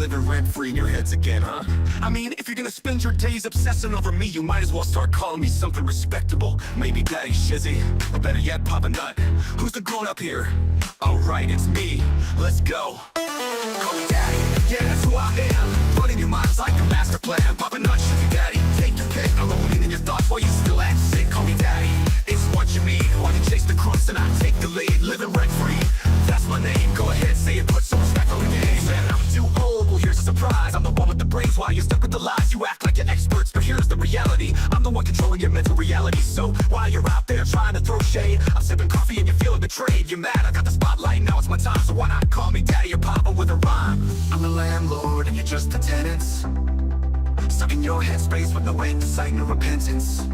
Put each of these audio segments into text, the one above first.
living rent-free in your heads again, huh? I mean, if you're gonna spend your days obsessing over me, you might as well start calling me something respectable. Maybe Daddy Shizzy, or better yet, Papa Nut. Who's the grown-up here? Alright, it's me. Let's go. Call me Daddy, yeah, that's who I am. Running your mind's like a master plan. Papa Nut, Shizzy Daddy, take your pick. Alone in your thoughts while you still act sick. Call me Daddy, it's what you mean. Why you chase the crumbs and I take the lead? Living rent-free, that's my name. Go ahead, say it, put some respect on the name. Man, I'm too old, well here's a surprise. I'm the one with the brains while you're stuck with the lies. You act like you're experts, but here's the reality. I'm the one controlling your mental reality. So while you're out there trying to throw shade, I'm sipping coffee and you're feeling betrayed. You're mad, I got the spotlight, now it's my time. So why not call me Daddy or Papa with a rhyme? I'm the landlord and you're just the tenants, stuck in your headspace with no insight, no repentance.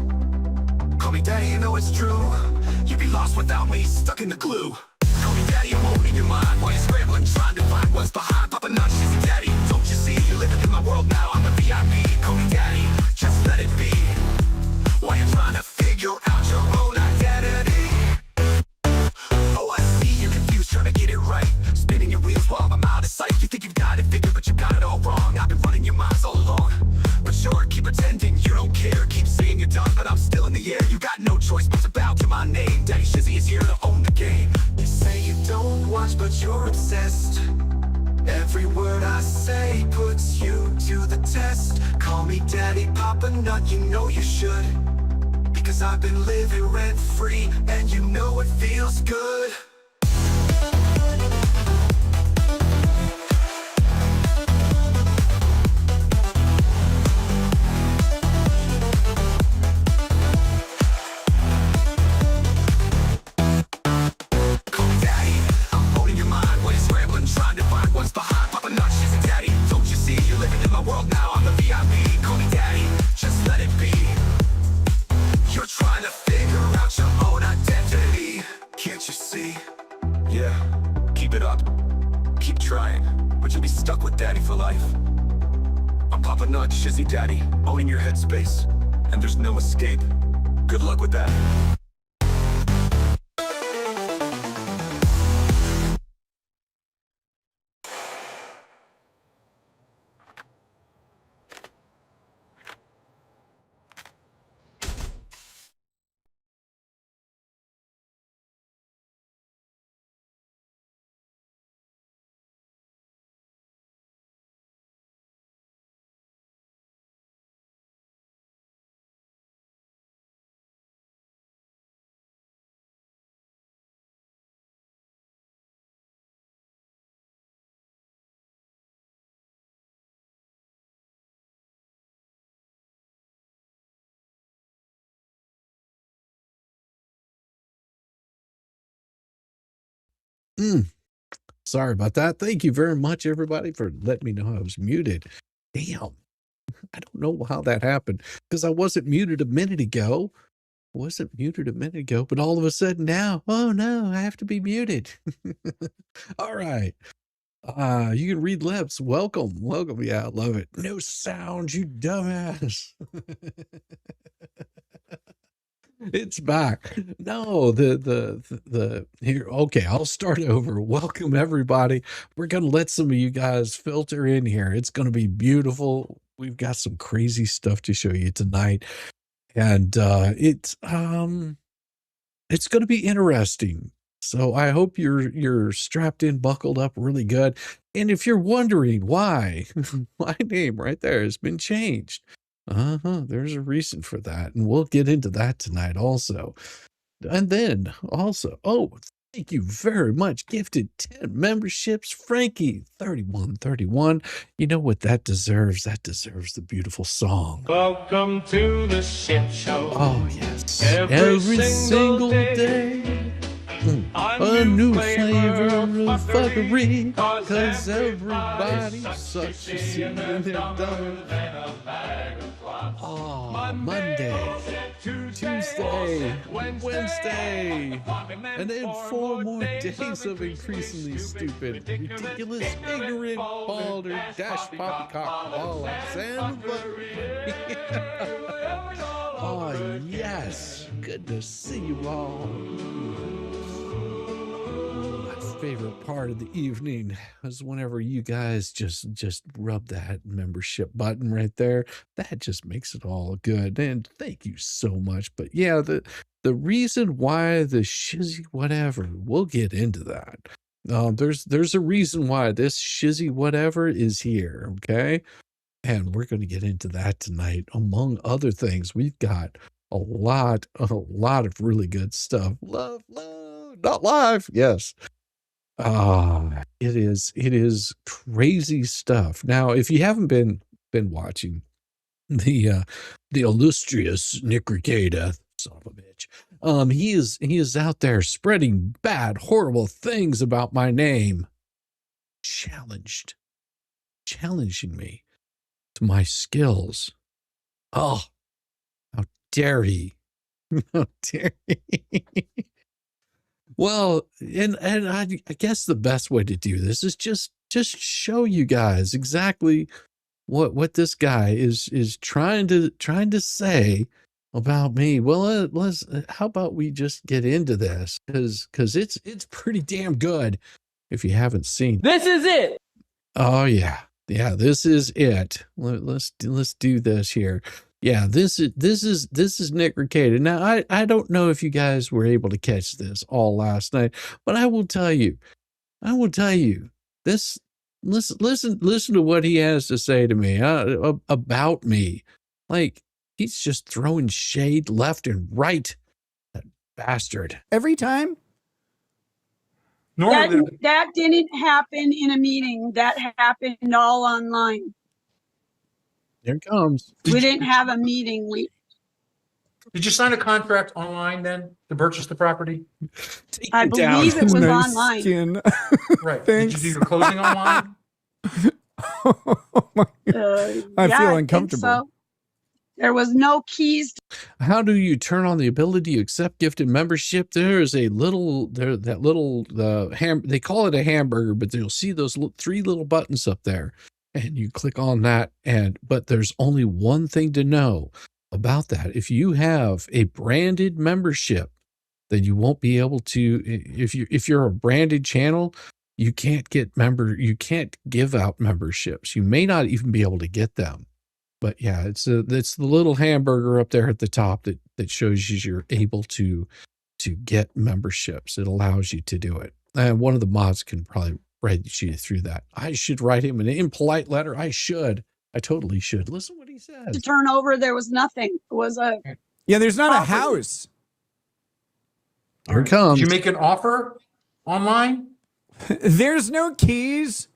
Call me Daddy, you know it's true. You'd be lost without me, stuck in the glue. Call me Daddy, I'm owning your mind while you're scrambling, trying to find what's behind. Papa Nut, Shizzy Daddy, don't you see? You're living in my world now, I'm a VIP. Call me Daddy, just let it be. While you're trying to figure out your own identity. Oh, I see you're confused, trying to get it right, spinning your wheels while I'm out of sight. You think you've got it figured, but you got it all wrong. I've been running your minds all along. But sure, keep pretending you don't care. Keep saying you're done, but I'm still in the air. You got no choice but to bow to my name. Daddy Shizzy is here to own the game. You say you don't watch, but you're obsessed. Every word I say puts you to the test. Call me Daddy, Papa Nut, you know you should. Because I've been living rent-free, and you know it feels good. Papa Nut, Shizzy Daddy, owning your headspace, and there's no escape. Good luck with that. Sorry about that. Thank you very much, everybody, for letting me know I was muted. Damn, I don't know how that happened because I wasn't muted a minute ago. But all of a sudden now, oh no, I have to be muted. All right. You can read lips. Welcome. Yeah, I love it. No sound, you dumbass. It's back. No, the here. Okay, I'll start over. Welcome everybody. We're gonna let some of you guys filter in here. It's gonna be beautiful. We've got some crazy stuff to show you tonight, and it's gonna be interesting. So I hope you're strapped in, buckled up really good. And if you're wondering why, my name right there has been changed. There's a reason for that, and we'll get into that tonight also. And then also, oh, thank you very much. Gifted 10 memberships, Frankie 3131. You know what that deserves? That deserves the beautiful song. Welcome to the shit show. Oh, yes. Every single day. A new flavor of fuckery, cause everybody sucks, you see, and they're done. Oh, Monday, Tuesday, Wednesday, and then 4 more days of increasingly stupid, ridiculous, ignorant, balder, dash poppycock, Alexander. Oh, yes. Good to see you all. favorite part of the evening is whenever you guys just rub that membership button right there. That just makes it all good. And thank you so much. But yeah, the reason why the shizzy whatever, we'll get into that. There's a reason why this shizzy whatever is here, okay? And we're going to get into that tonight. Among other things, we've got a lot of really good stuff. Love, not live. Yes. It is crazy stuff. Now, if you haven't been watching the illustrious Nick Ricada, son of a bitch, he is out there spreading bad, horrible things about my name, challenging me to my skills. Oh, how dare he? How dare he? Well, and I guess the best way to do this is just show you guys exactly what this guy is trying to say about me. Well, how about we just get into this because it's pretty damn good if you haven't seen. This is it. Oh yeah, this is it. Let's do this here. Yeah, this is Nick Ricada. Now, I don't know if you guys were able to catch this all last night, but I will tell you this. Listen to what he has to say to me about me. Like he's just throwing shade left and right. That bastard. Every time. Normally, That didn't happen in a meeting. That happened all online. Here it comes. We didn't have a meeting. did you sign a contract online then to purchase the property? Take I it down. believe it was Nice online. skin. Right. Thanks. Did you do your closing online? Oh my God. I feel think uncomfortable. so. There was no keys. How do you turn on the ability to accept gifted membership? There is a little they call it a hamburger, but you'll see those three little buttons up there, and you click on that. But there's only one thing to know about that. If you have a branded membership, then you won't be able to. If you're a branded channel, you can't give out memberships. You may not even be able to get them. But yeah, it's the little hamburger up there at the top that shows you you're able to get memberships. It allows you to do it. And one of the mods can probably write you through that. I should write him an impolite letter. I totally should. Listen what he says. To turn over, there was nothing. It was a Yeah, there's not a Property. house. Here it comes. Did you make an offer online? There's no keys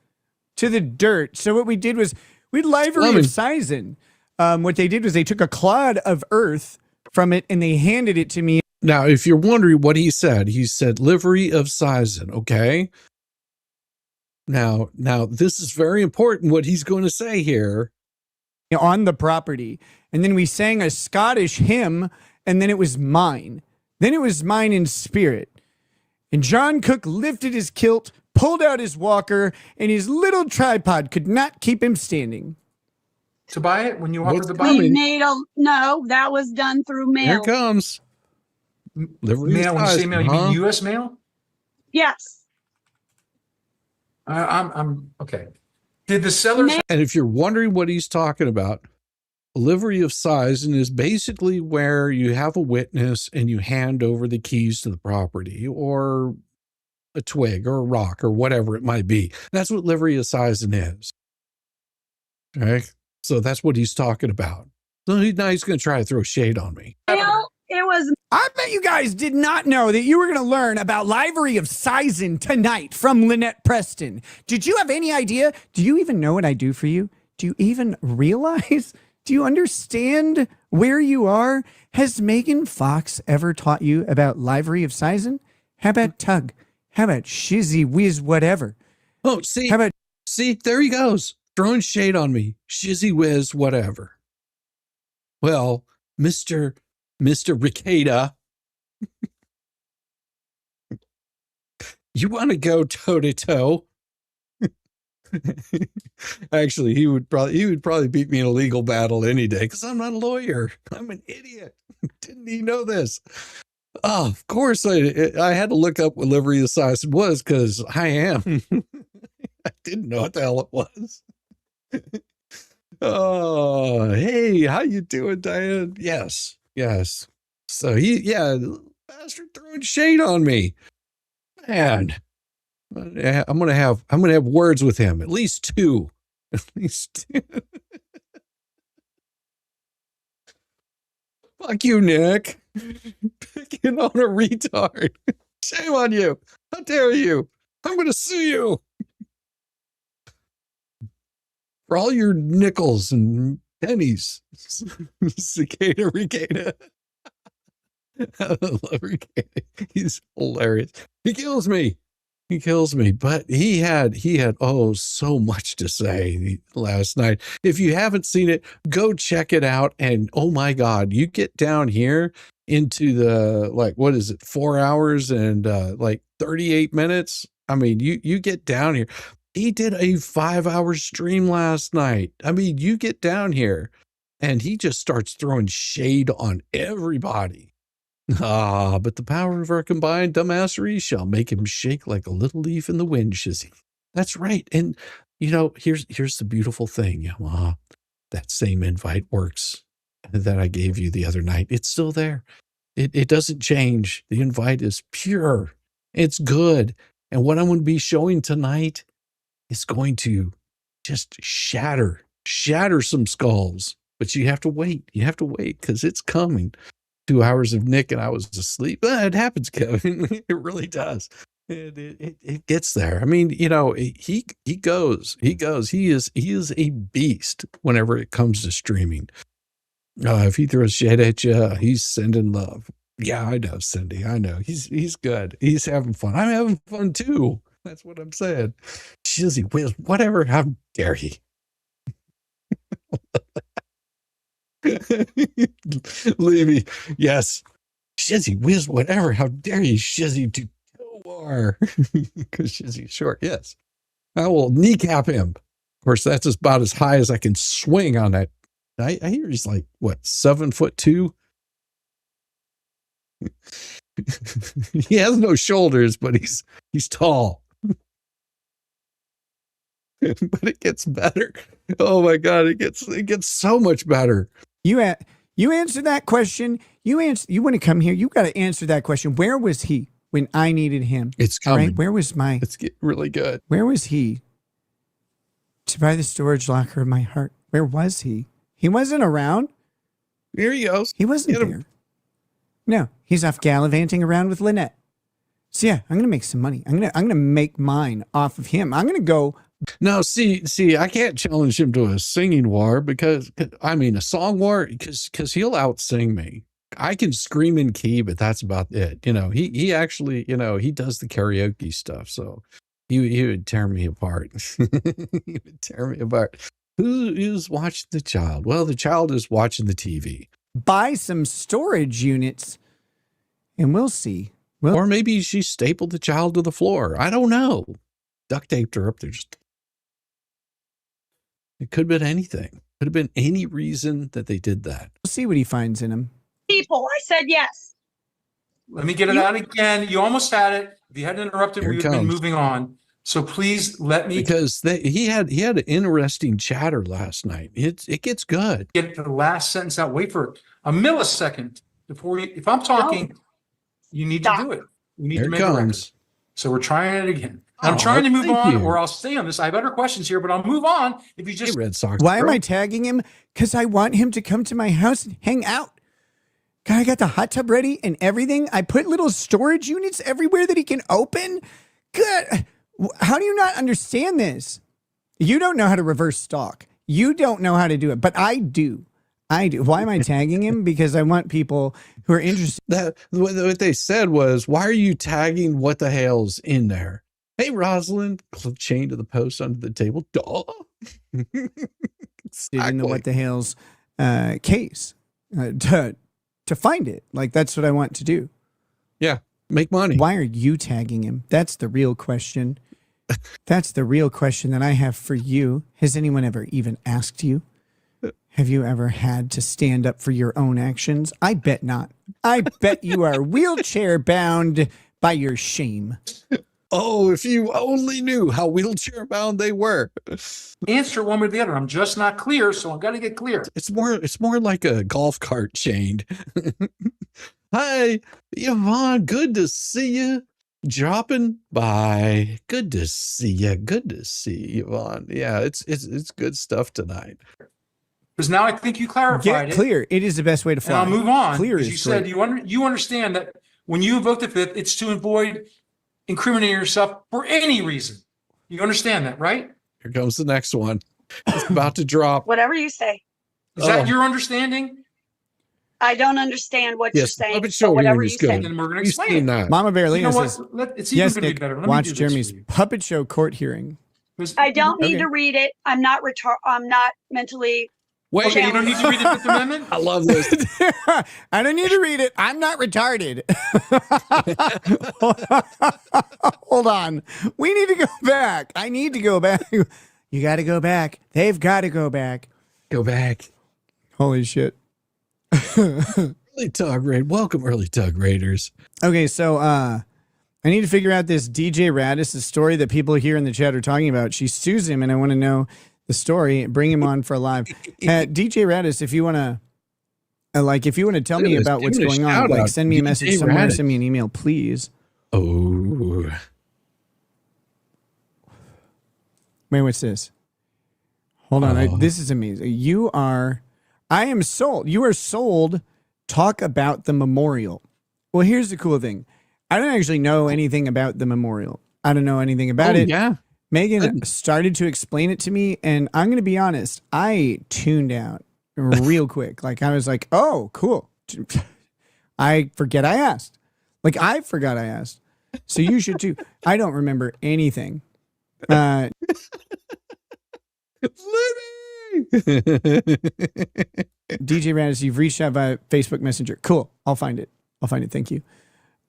to the dirt. So what we did was we had library of Sizen. What they did was they took a clod of earth from it and they handed it to me. Now, if you're wondering what he said livery of Sizen, okay? Now, this is very important what he's going to say here. On the property. And then we sang a Scottish hymn, and then it was mine. Then it was mine in spirit. And John Cook lifted his kilt, pulled out his walker, and his little tripod could not keep him standing. To buy it when you offered to buy coming? it? we made a no. That was done through Here mail. it comes. Livery Mail, when you say Sizen, mail, you huh? mean U.S. mail? Yes. I'm okay. Did the sellers? And if you're wondering what he's talking about, livery of Sizen is basically where you have a witness and you hand over the keys to the property or a twig or a rock or whatever it might be. That's what livery of Sizen is. Okay. So that's what he's talking about. So now he's going to try to throw shade on me. Mail. It was I bet you guys did not know that you were going to learn about livery of Sizen tonight from Lynette Preston. Did you have any idea? Do you even know what I do for you? Do you even realize? Do you understand where you are? Has Megan Fox ever taught you about livery of Sizen? How about Tug? How about Shizzywhiz whatever? Oh, see, How about there he goes, throwing shade on me. Shizzywhiz whatever. Well, Mr. Ricada, you want to go toe to toe? Actually, he would probably beat me in a legal battle any day because I'm not a lawyer. I'm an idiot. Didn't he know this? Oh, of course I had to look up what livery assassin was because I am. I didn't know what the hell it was. Oh, hey, how you doing, Diane? Yes, yes. So bastard throwing shade on me. Man, I'm gonna have words with him. At least two. At least two. Fuck you, Nick. Picking on a retard. Shame on you. How dare you? I'm gonna sue you. For all your nickels and pennies. Cicada Ricada. I love Ricada. He's hilarious. He kills me. But he had so much to say last night. If you haven't seen it, go check it out. And oh my God, you get down here into the, like, what is it, 4 hours and like 38 minutes. I mean, you get down here. He did a 5-hour stream last night. I mean, you get down here and he just starts throwing shade on everybody. But the power of our combined dumbassery shall make him shake like a little leaf in the wind, Shizzy. That's right. And, here's the beautiful thing, Yamaha. That same invite works that I gave you the other night. It's still there. It doesn't change. The invite is pure. It's good. And what I'm going to be showing tonight is going to just shatter some skulls. But you have to wait. Because it's coming. 2 hours of Nick and I was asleep. It happens, Kevin. It really does. It gets there. I mean, he goes. He is a beast whenever it comes to streaming. If he throws shade at you, he's sending love. Yeah, I know, Cindy. I know. He's good. He's having fun. I'm having fun too. That's what I'm saying. Shizzy Whiz, whatever. How dare he? Levy, yes. Shizzy Whiz, whatever. How dare you, Shizzy, to kill war? Because Shizzy's short, yes. I will kneecap him. Of course, that's about as high as I can swing on that. I hear he's like, what, 7'2"? He has no shoulders, but he's tall. But it gets better. Oh my God, it gets so much better. You answer that question. You want to come here. You got to answer that question. Where was he when I needed him? It's coming. Right? Where was It's getting really good. Where was he? To buy the storage locker of my heart. Where was he? He wasn't around. Here he goes. He wasn't there. No, he's off gallivanting around with Lynette. So yeah, I'm gonna make some money. I'm gonna make mine off of him. I'm gonna go. No, see, I can't challenge him to a singing war a song war, because he'll out-sing me. I can scream in key, but that's about it. He actually, he does the karaoke stuff, so he would tear me apart. He would tear me apart. Who's watching the child? Well, the child is watching the TV. Buy some storage units, and we'll see. Or maybe she stapled the child to the floor. I don't know. Duct taped her up there. It could have been anything. Could have been any reason that they did that. We'll see what he finds in him. People, I said yes. Let me get it out again. You almost had it. If you hadn't interrupted, we would have been moving on. So please let me. Because he had an interesting chatter last night. It gets good. Get the last sentence out. Wait for a millisecond before if I'm talking, you need to do it. We need to make a record. So we're trying it again. I'm trying to move on, or I'll stay on this. I have other questions here, but I'll move on. If you just Red Sox. Why am I tagging him? Because I want him to come to my house and hang out. God, I got the hot tub ready and everything. I put little storage units everywhere that he can open. Good. How do you not understand this? You don't know how to reverse stalk. You don't know how to do it, but I do. Why am I tagging him? Because I want people who are interested. What they said was, why are you tagging what the Hales in there? Hey, Rosalind, chained to the post under the table. Duh. Exactly. In the What the Hales case to find it. Like, that's what I want to do. Yeah, make money. Why are you tagging him? That's the real question. That's the real question that I have for you. Has anyone ever even asked you? Have you ever had to stand up for your own actions? I bet not. I bet you are wheelchair bound by your shame. Oh, if you only knew how wheelchair bound they were. Answer one way or the other. I'm just not clear, so I've got to get clear. It's more like a golf cart chained. Hi, Yvonne. Good to see you. Dropping by. Good to see you. Good to see you, Yvonne. Yeah, it's good stuff tonight. Because now I think you clarified Get clear. It is the best way to fly. And I'll move on. Clear Because is you said you understand that when you invoke the fifth, it's to avoid incriminating yourself for any reason. You understand that, right? Here comes the next one. It's about to drop. Whatever you say. Is that your understanding? I don't understand what you're saying. Puppet So show whatever hearing you is good. say. Then we're going to You've explain seen it. that. Mama Bear You Lena know says, what? It's even yes, going to Nick, be better. Let me watch do this Jeremy's for you. puppet show court hearing. 'Cause- I don't need Okay. to read it. I'm not mentally. Wait, Okay, you don't need to read the Fifth Amendment? I love this. I don't need to read it. I'm not retarded. Hold on. We need to go back. I need to go back. You got to go back. They've got to go back. Go back. Holy shit. Early Tug Raid. Welcome, Early Tug Raiders. Okay, so I need to figure out this DJ Radis' story that people here in the chat are talking about. She sues him, and I want to know the story. Bring him on for a live. DJ Radis, if you want to, if you want to tell me about what's going on, like send me a message somewhere, send me an email, please. Oh. Wait, what's this? Hold on. This is amazing. I am sold. You are sold. Talk about the memorial. Well, here's the cool thing. I don't actually know anything about the memorial. I don't know anything about it. Yeah. Megan started to explain it to me, and I'm going to be honest. I tuned out real quick. Like, I was like, oh, cool. I forget I asked. Like, I forgot I asked. So you should too. I don't remember anything. DJ Radis, you've reached out via Facebook Messenger. Cool. I'll find it. Thank you.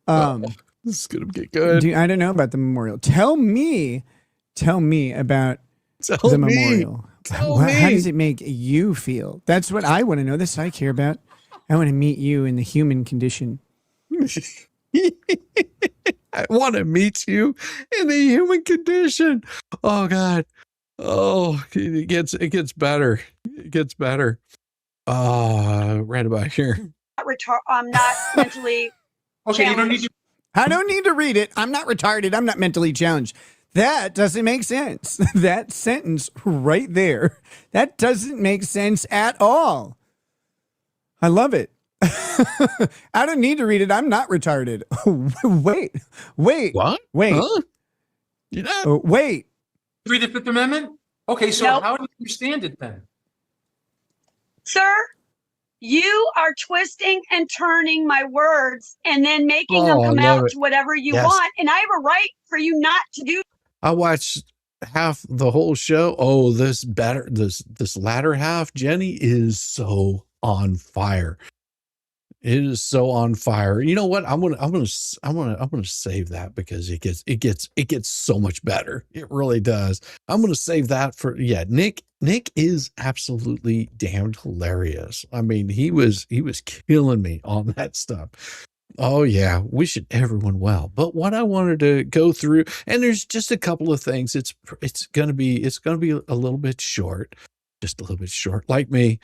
This is gonna get good. I don't know about the memorial. Tell me about the memorial. How does it make you feel? That's what I want to know. That's what I care about. I want to meet you in the human condition. I want to meet you in the human condition. Oh God. Oh, it gets better. It gets better. Right about here. I'm not mentally. Okay, you don't need to. I don't need to read it. I'm not retarded. I'm not mentally challenged. That doesn't make sense. That sentence right there. That doesn't make sense at all. I love it. I don't need to read it. I'm not retarded. Wait. What? Wait. Huh? You know? Wait. Read the Fifth Amendment? Okay, so Nope. how do you understand it then? Sir, you are twisting and turning my words and then making them come out to whatever you want. And I have a right for you not to do. I watched half the whole show. Oh, this latter half, Jenny, is so on fire. It is so on fire. You know what? I'm gonna save that because it gets so much better. It really does. I'm gonna save that for Nick. Nick is absolutely damned hilarious. I mean, he was killing me on that stuff. Oh yeah, wishing everyone well. But what I wanted to go through, and there's just a couple of things. It's gonna be a little bit short, just a little bit short, like me,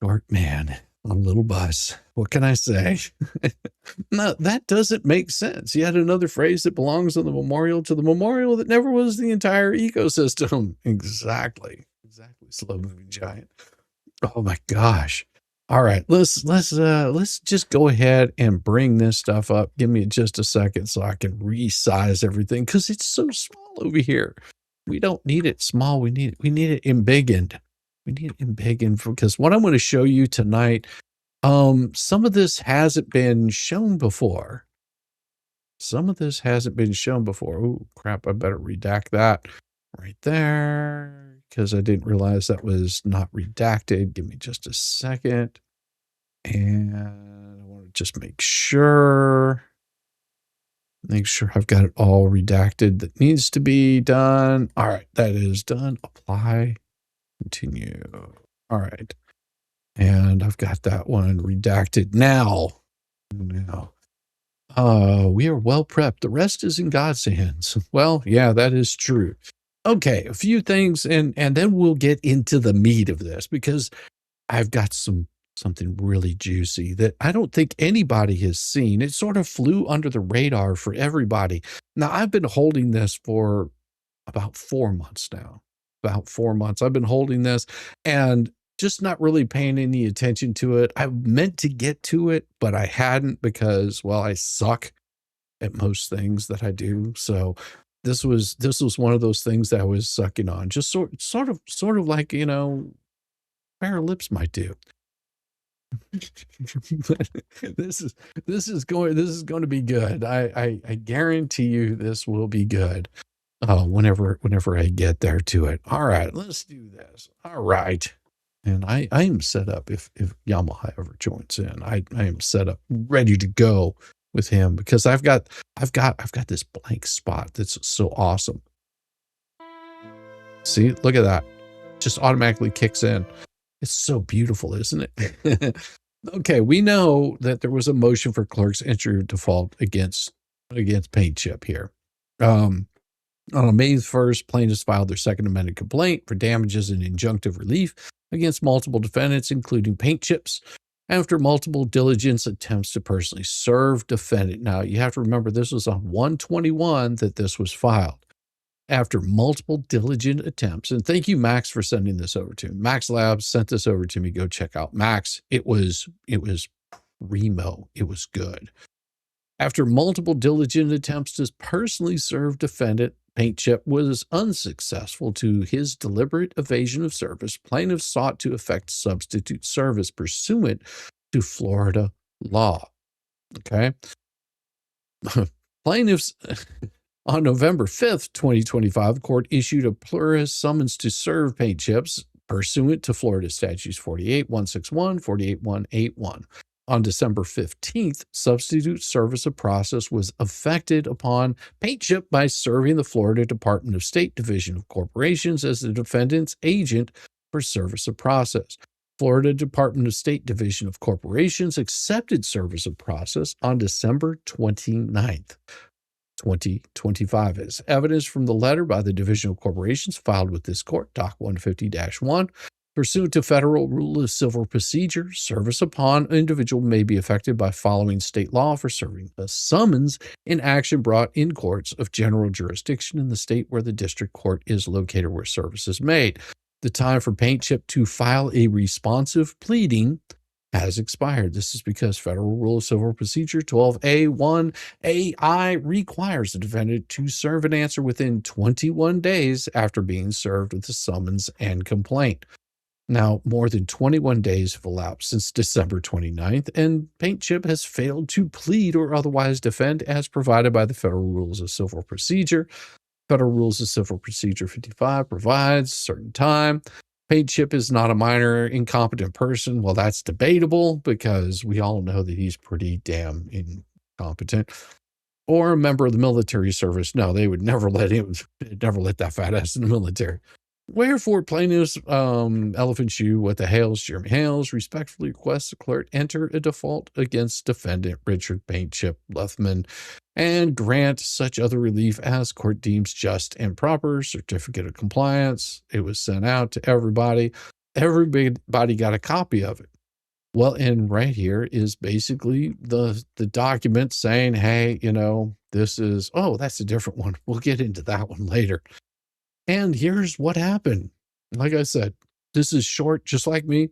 short man on a little bus. What can I say? No, that doesn't make sense. Yet another phrase that belongs on the memorial to the memorial that never was the entire ecosystem. Exactly. Slow moving giant. Oh my gosh. All right, let's just go ahead and bring this stuff up. Give me just a second so I can resize everything because it's so small over here. We don't need it small. We need it embiggened. We need it embiggened because what I'm going to show you tonight, some of this hasn't been shown before. Oh crap, I better redact that right there because I didn't realize that was not redacted. Give me just a second. And I want to just make sure I've got it all redacted that needs to be done. All right, that is done. Apply, continue. All right. And I've got that one redacted now. We are well prepped. The rest is in God's hands. Well, yeah, that is true. Okay, a few things, and then we'll get into the meat of this, because I've got something really juicy that I don't think anybody has seen. It sort of flew under the radar for everybody. Now, I've been holding this for about 4 months now. About 4 months. I've been holding this and just not really paying any attention to it. I meant to get to it, but I hadn't because, well, I suck at most things that I do. So this was one of those things that I was sucking on, just sort of like, pair of lips might do. this is going to be good. I guarantee you this will be good. Whenever I get there to it. All right, let's do this. All right. And I am set up if Yamaha ever joins in. I am set up ready to go with him because I've got this blank spot that's so awesome. See, look at that. Just automatically kicks in. It's so beautiful, isn't it? Okay, we know that there was a motion for clerk's entry default against Paint Chip here. On May 1st, plaintiffs filed their second amended complaint for damages and injunctive relief against multiple defendants, including Paint Chips, after multiple diligence attempts to personally serve defendant. Now, you have to remember this was on 1/21 that this was filed. After multiple diligent attempts, and thank you, Max, for sending this over to me. Max Labs sent this over to me. Go check out Max. It was primo. It was good. After multiple diligent attempts to personally serve defendant, Paint Chip was unsuccessful to his deliberate evasion of service. Plaintiffs sought to effect substitute service pursuant to Florida law. Okay. Plaintiffs, on November 5th, 2025, the court issued a pluribus summons to serve Paint Chips pursuant to Florida statutes 48161, 48181. On December 15th, substitute service of process was effected upon Paint Chip by serving the Florida Department of State Division of Corporations as the defendant's agent for service of process. Florida Department of State Division of Corporations accepted service of process on December 29th. 2025 as evidence from the letter by the Division of Corporations filed with this court, Doc 150-1. Pursuant to federal rule of civil procedure, service upon an individual may be effected by following state law for serving a summons in action brought in courts of general jurisdiction in the state where the district court is located where service is made. The time for Paint Chip to file a responsive pleading has expired. This is because Federal Rule of Civil Procedure 12A1AI requires the defendant to serve an answer within 21 days after being served with the summons and complaint. Now, more than 21 days have elapsed since December 29th, and Paint Chip has failed to plead or otherwise defend as provided by the Federal Rules of Civil Procedure. Federal Rules of Civil Procedure 55 provides certain time. Paint Chip is not a minor incompetent person. Well, that's debatable because we all know that he's pretty damn incompetent. Or a member of the military service. No, they would never let that fat ass in the military. Wherefore, plaintiffs, Elephant Shoe with the Hales, Jeremy Hales, respectfully request the clerk enter a default against defendant Richard Paint Chip Lethman and grant such other relief as court deems just and proper. Certificate of compliance. It was sent out to everybody. Everybody got a copy of it. Well, and right here is basically the document saying, hey, this is, that's a different one. We'll get into that one later. And here's what happened. Like I said, this is short, just like me.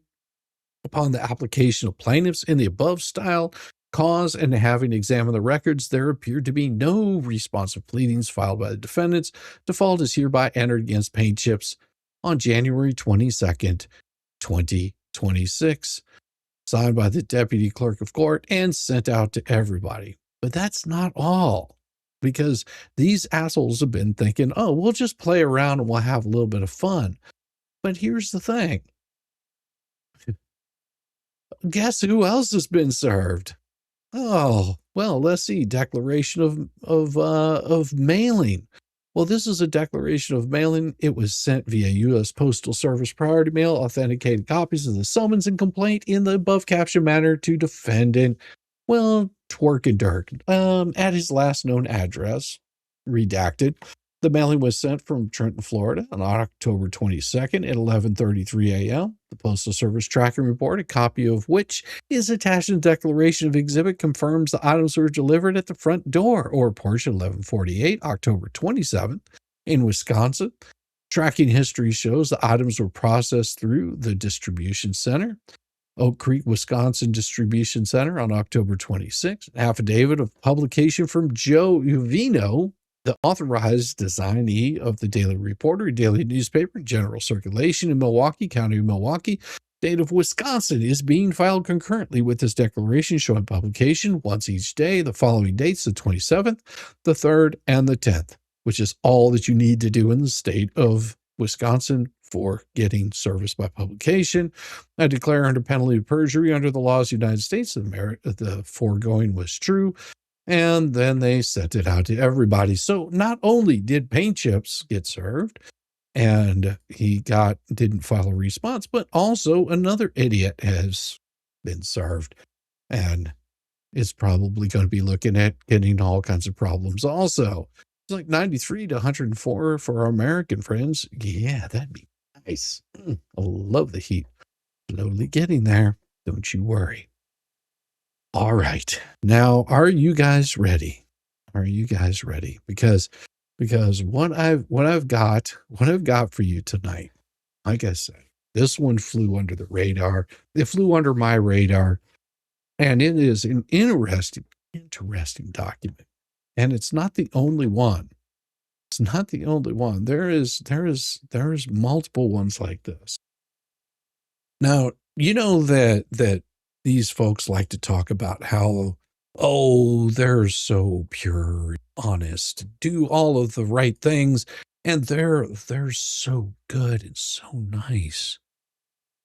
Upon the application of plaintiffs in the above style cause and having examined the records, there appeared to be no responsive pleadings filed by the defendants. Default is hereby entered against Paint Chips on January 22nd, 2026, signed by the Deputy Clerk of Court and sent out to everybody. But that's not all. Because these assholes have been thinking, we'll just play around and we'll have a little bit of fun. But here's the thing. Guess who else has been served? Oh, well, let's see. Declaration of mailing. Well, this is a declaration of mailing. It was sent via U.S. Postal Service priority mail, authenticated copies of the summons and complaint in the above captioned manner to defendant, well, Twerk and Dirk, at his last known address, redacted. The mailing was sent from Trenton, Florida on October 22nd at 11:33 a.m. The Postal Service tracking report, a copy of which is attached in the declaration of exhibit, confirms the items were delivered at the front door or porch at 11:48, October 27th in Wisconsin. Tracking history shows the items were processed through the distribution center, Oak Creek, Wisconsin Distribution Center on October 26th. Affidavit of publication from Joe Uvino, the authorized designee of the Daily Reporter, a daily newspaper, general circulation in Milwaukee, County of Milwaukee, state of Wisconsin, is being filed concurrently with this declaration, showing publication once each day. The following dates, the 27th, the 3rd, and the 10th, which is all that you need to do in the state of Wisconsin for getting service by publication. I declare under penalty of perjury under the laws of the United States that the foregoing was true. And then they sent it out to everybody. So not only did Paint Chips get served and he didn't file a response, but also another idiot has been served and is probably going to be looking at getting all kinds of problems also. It's like 93 to 104 for our American friends. Yeah, that'd be nice. I love the heat. Slowly getting there. Don't you worry. All right. Now, are you guys ready? Are you guys ready? Because what I've got for you tonight, like I said, this one flew under the radar. It flew under my radar, and it is an interesting document. And it's not the only one. It's not the only one. There is multiple ones like this. Now, you know that these folks like to talk about how, oh, they're so pure, honest, do all of the right things, and they're so good and so nice.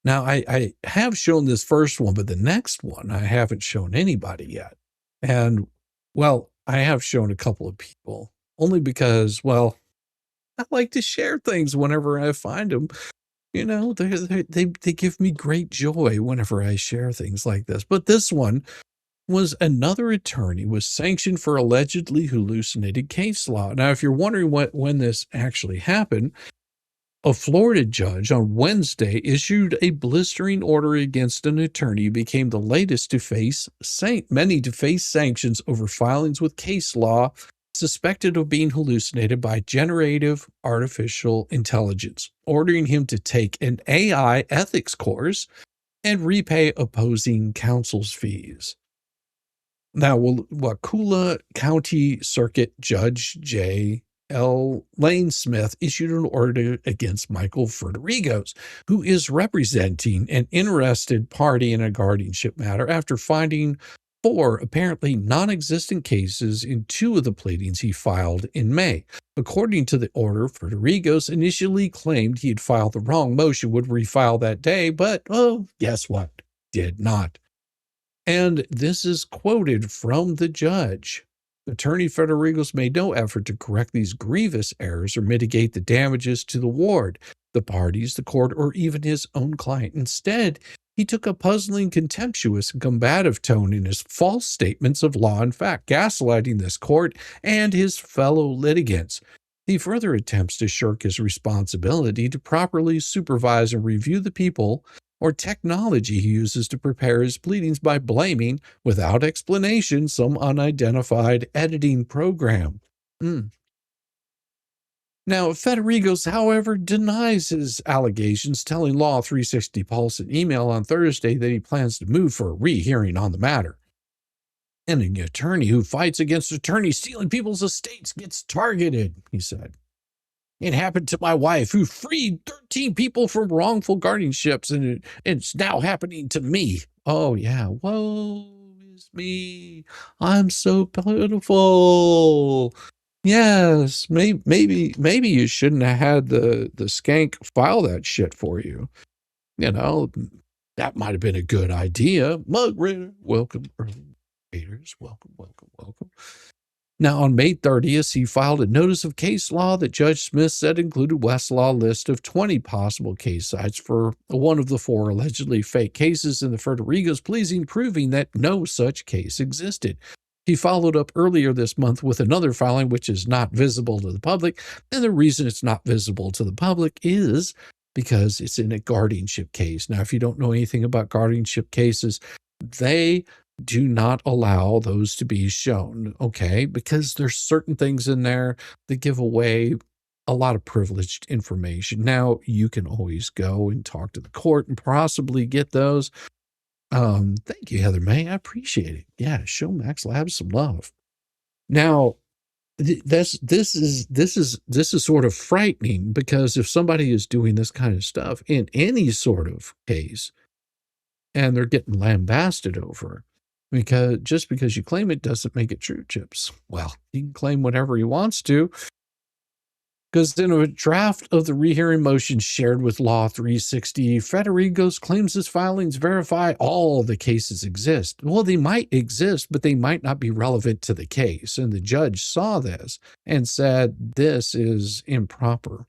Now, I have shown this first one, but the next one I haven't shown anybody yet. And, well, I have shown a couple of people, only because, well, I like to share things whenever I find them. You know, they give me great joy whenever I share things like this. But this one was another attorney was sanctioned for allegedly hallucinated case law. Now, if you're wondering when this actually happened, a Florida judge on Wednesday issued a blistering order against an attorney who became the latest to face sanctions over filings with case law suspected of being hallucinated by generative artificial intelligence, ordering him to take an AI ethics course and repay opposing counsel's fees. Now, Wakulla County Circuit Judge J.L. Lane Smith issued an order against Michael Federigos, who is representing an interested party in a guardianship matter after finding 4 apparently non-existent cases in 2 of the pleadings he filed in May. According to the order, Federigos initially claimed he had filed the wrong motion, would refile that day, but, oh, guess what? Did not. And this is quoted from the judge. Attorney Federigos made no effort to correct these grievous errors or mitigate the damages to the ward, the parties, the court, or even his own client. Instead, he took a puzzling, contemptuous, and combative tone in his false statements of law and fact, gaslighting this court and his fellow litigants. He further attempts to shirk his responsibility to properly supervise and review the people or technology he uses to prepare his pleadings by blaming, without explanation, some unidentified editing program. Now, Federigos, however, denies his allegations, telling Law 360 Pulse in email on Thursday that he plans to move for a rehearing on the matter. And an attorney who fights against attorneys stealing people's estates gets targeted, he said. It happened to my wife, who freed 13 people from wrongful guardianships, and it's now happening to me. Oh, yeah. Woe is me. I'm so pitiful. Yes, maybe you shouldn't have had the skank file that shit for you. You know, that might have been a good idea. Mug Ritter, welcome, early readers. Welcome. Now, on May 30th, he filed a notice of case law that Judge Smith said included Westlaw list of 20 possible case sites for one of the 4 allegedly fake cases in the Federigos pleading, proving that no such case existed. He followed up earlier this month with another filing which is not visible to the public, and the reason it's not visible to the public is because it's in a guardianship case. Now, if you don't know anything about guardianship cases, they do not allow those to be shown, okay? Because there's certain things in there that give away a lot of privileged information. Now, you can always go and talk to the court and possibly get those. Thank you, Heather May. I appreciate it. Yeah, show Max Labs some love. Now, this is sort of frightening, because if somebody is doing this kind of stuff in any sort of case and they're getting lambasted over, because just because you claim it doesn't make it true, Chips. Well, he can claim whatever he wants to, because in a draft of the rehearing motion shared with Law 360, Federigos claims his filings verify all the cases exist. Well, they might exist, but they might not be relevant to the case. And the judge saw this and said, this is improper.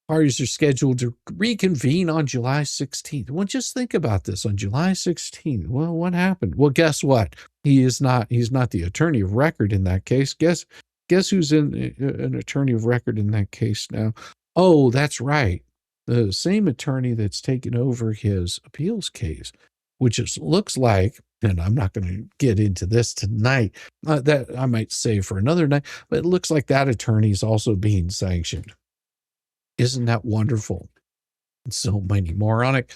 Parties are scheduled to reconvene on July 16th. Well, just think about this. On July 16th, well, what happened? Well, guess what? He's not the attorney of record in that case. Guess who's an attorney of record in that case now? Oh, that's right. The same attorney that's taken over his appeals case, which looks like, and I'm not going to get into this tonight, that I might save for another night, but it looks like that attorney is also being sanctioned. Isn't that wonderful? So many moronic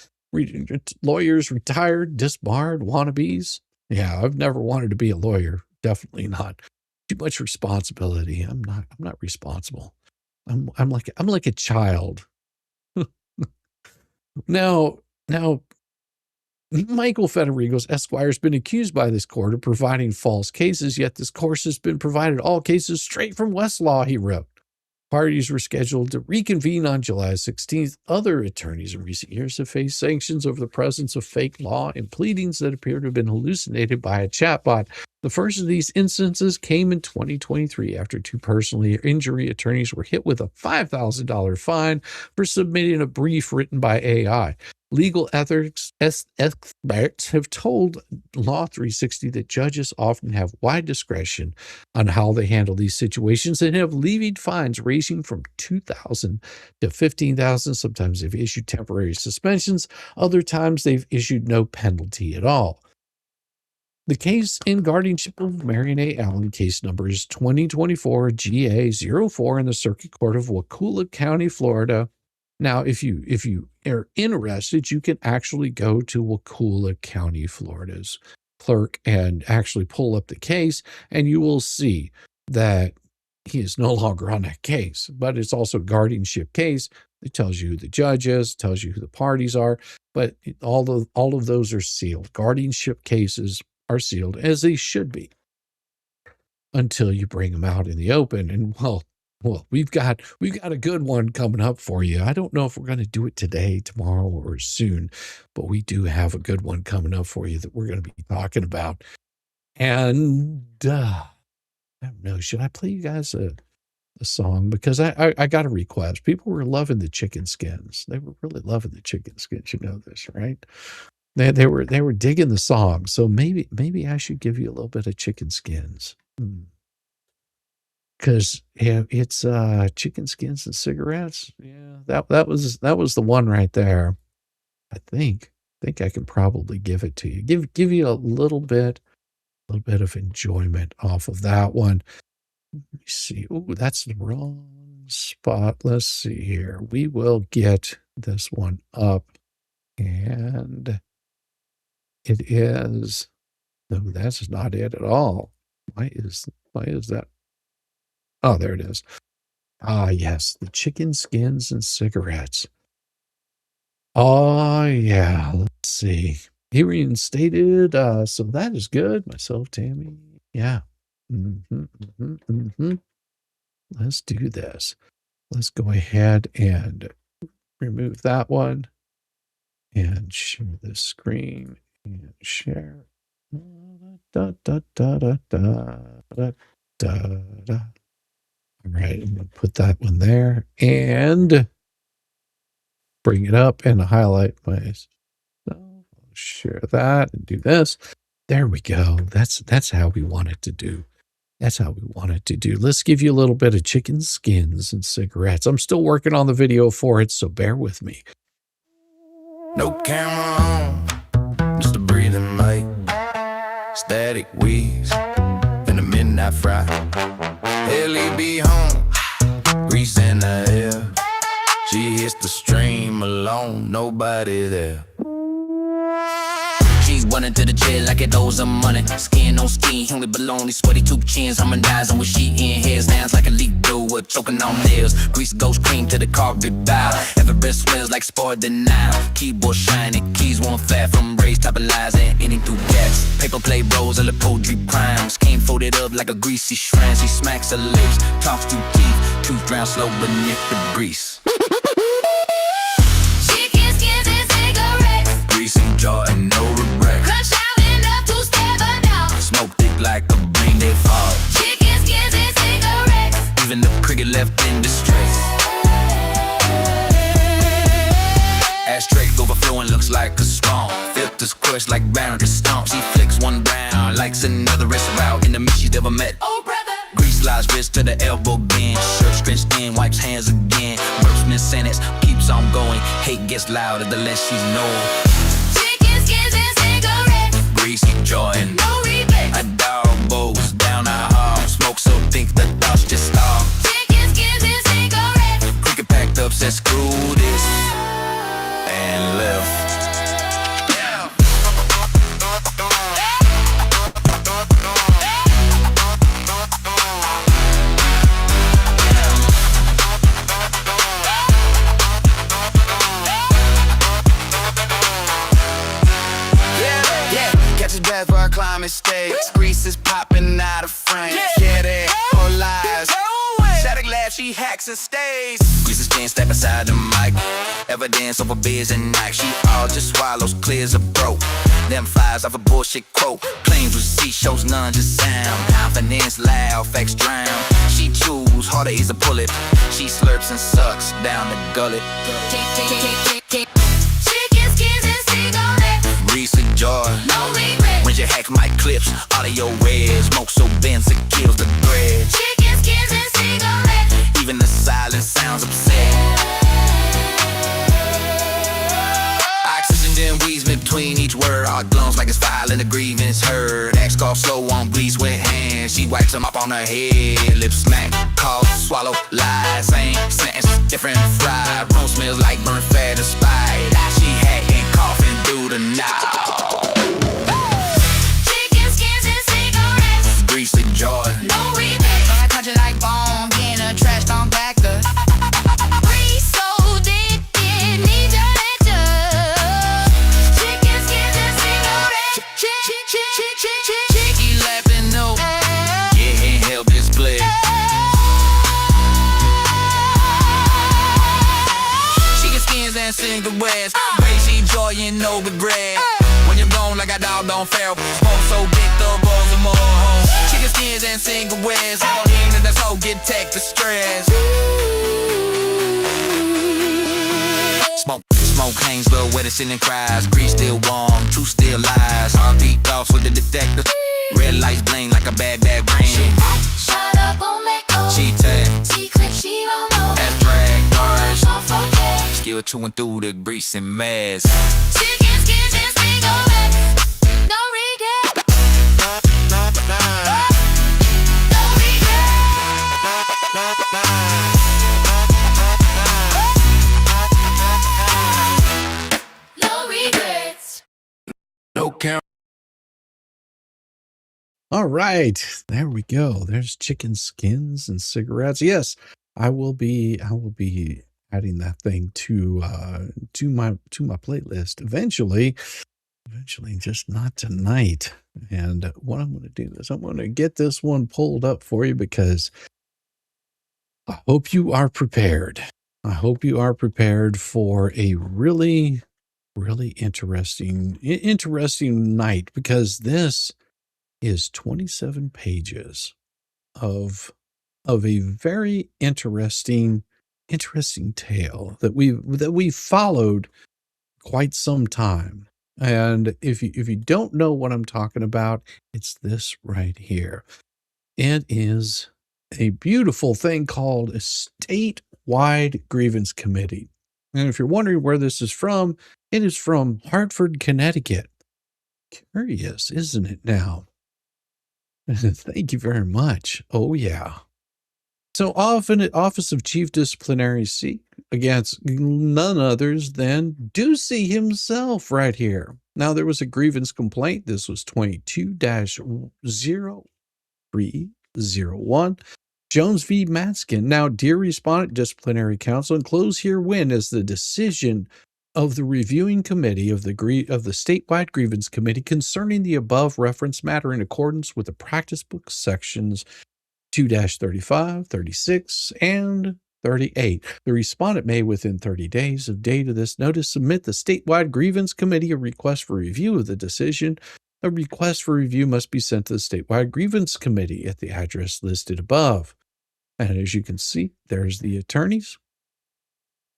lawyers, retired, disbarred, wannabes. Yeah, I've never wanted to be a lawyer. Definitely not. Too much responsibility. I'm not responsible. I'm like a child. Now, Michael Federigos Esquire has been accused by this court of providing false cases, yet this course has been provided all cases straight from Westlaw, he wrote. Parties were scheduled to reconvene on July 16th. Other attorneys in recent years have faced sanctions over the presence of fake law and pleadings that appear to have been hallucinated by a chatbot. The first of these instances came in 2023 after 2 personal injury attorneys were hit with a $5,000 fine for submitting a brief written by AI. Legal ethics experts have told Law 360 that judges often have wide discretion on how they handle these situations and have levied fines ranging from $2,000 to $15,000. Sometimes they've issued temporary suspensions. Other times they've issued no penalty at all. The case in guardianship of Marion A. Allen, case number is 2024 GA04 in the Circuit Court of Wakulla County, Florida. Now, if you are interested, you can actually go to Wakulla County, Florida's clerk and actually pull up the case, and you will see that he is no longer on that case. But it's also a guardianship case. It tells you who the judge is, tells you who the parties are, but all of those are sealed. Guardianship cases are sealed, as they should be, until you bring them out in the open. And well, we've got a good one coming up for you. I don't know if we're going to do it today, tomorrow, or soon, but we do have a good one coming up for you that we're going to be talking about. And I don't know, should I play you guys a song? Because I got a request. People were loving the chicken skins. They were really loving the chicken skins. You know this, right? They were digging the song. So maybe I should give you a little bit of chicken skins. Because it's chicken skins and cigarettes. Yeah, that was the one right there. I think I can probably give it to you. Give you a little bit of enjoyment off of that one. Let me see. Oh, that's the wrong spot. Let's see here. We will get this one up, and it is. No, that's not it at all. Why is that? Oh, there it is. Ah, yes, the chicken skins and cigarettes. Oh, yeah. Let's see. He reinstated. So that is good. Myself, Tammy. Yeah. Let's do this. Let's go ahead and remove that one and share the screen and share. Da. All right, I'm going to put that one there and bring it up and highlight my. Share that and do this. There we go. That's how we want it to do. That's how we want it to do. Let's give you a little bit of chicken skins and cigarettes. I'm still working on the video for it, so bear with me. No camera on, just a breathing mic. Static wheeze in the midnight fry. Ellie be home, grease in the air. She hits the stream alone, nobody there. She's running to the jail like it owes her money. Skin on skin, only baloney, sweaty two chins, harmonizing with she in hair. Sounds like a leak door, choking on nails. Grease goes cream to the carpet bow. Everest smells like spoiled denial. Keyboard shining, keys won't fat from raised type of lies and ending through gaps. Paper play bros, all the poetry crimes. Came folded up like a greasy shrine. She smacks her lips, talks through teeth. Tooth brown slow beneath the grease. Chicken skins and cigarettes. Grease and jaw and no regret. Crush out enough to stab a dog. Smoke thick like a brain they fall. Chicken skins and cigarettes. Even the cricket left in distress. Ashtray overflowing looks like a storm. Filters crushed like Baron Stomp. She flicks one brown, likes another rest out in the mix she's never met. Oh brother. Grease slides wrist to the elbow bend. Shirt stretched in, wipes hands again. Burps mid-sentence, keeps on going. Hate gets louder the less she's known. Chicken skins and cigarettes. Greasy joy and No regrets. a dog bows down her hall. Smoke so thick the thoughts just stall. Chicken skins and cigarettes. Cricket packed up, said screw this and left. Bad for our climate stakes. Grease is popping out of frame. Yeah, they all lies. Static laugh, she hacks and stays. Grease is chain step beside the mic. Evidence over beers and knives. She all just swallows, clears a throat. Them flies off a bullshit quote. Claims receipt shows none, just sound. Confidence loud, facts drown. She chews, harder is a bullet. She slurps and sucks down the gullet. Chicken skins and cigarettes. Grease and joy. No regrets. When you hack my clips, audio red. Smoke so dense it kills the thread. Chicken skins and cigarettes. Even the silence sounds upset. Oxygen then weaves between each word. All glums like it's filing a grievance heard. Axe off slow on bleeds with hands. She wipes them up on her head. Lips smack, cough, swallow, lie. Same sentence, different fry. Room smells like burnt fat and spite. She hacking, coughing through the night. Chicken skins and cigarettes. Grease and joy. No regrets. I touch it like bone, getting a trash talk backer. Grease so addicted, need your lecture. Chicken skins and cigarettes. Chicky lapping no. Yeah, ain't help this play. Chicken skins and cigarettes. Crazy joy and no regret. When you're gone like a dog don't fail. Smoke so big the balls are more home. Chicken skins and cigarettes. All in that's all get tech the stress. Smoke hangs low where the ceiling cries. Grease still warm, truth still lies. Heartbeat off with the detector. Red lights bling like a bad brain. Shut up, won't let go. She tag, Secret, she don't know. that's drag, bars. Don't forget. Skill chewing through the grease and mess. Chicken skins and cigarettes. No regret. No regret. No regrets. No count. All right, there we go. There's chicken skins and cigarettes. Yes, I will be adding that thing to my playlist eventually, just not tonight. And what I'm going to do is I'm going to get this one pulled up for you because I hope you are prepared. I hope you are prepared for a really, really interesting night, because this is 27 pages of a very interesting tale that we followed quite some time. And if you don't know what I'm talking about, it's this right here. It is a beautiful thing called a statewide grievance committee. And if you're wondering where this is from, it is from Hartford, Connecticut. Curious, isn't it now? Thank you very much. Oh, yeah. So often at Office of Chief Disciplinary seek against none others than Ducey himself right here. Now, there was a grievance complaint. This was 22-0301. Jones v. Matskin. Now, dear respondent, disciplinary counsel, enclosed herein is the decision of the reviewing committee of the statewide grievance committee concerning the above referenced matter in accordance with the practice book sections 2-35, 36, and 38. The respondent may, within 30 days of date of this notice, submit the statewide grievance committee a request for review of the decision. A request for review must be sent to the statewide grievance committee at the address listed above. And as you can see, there's the attorneys.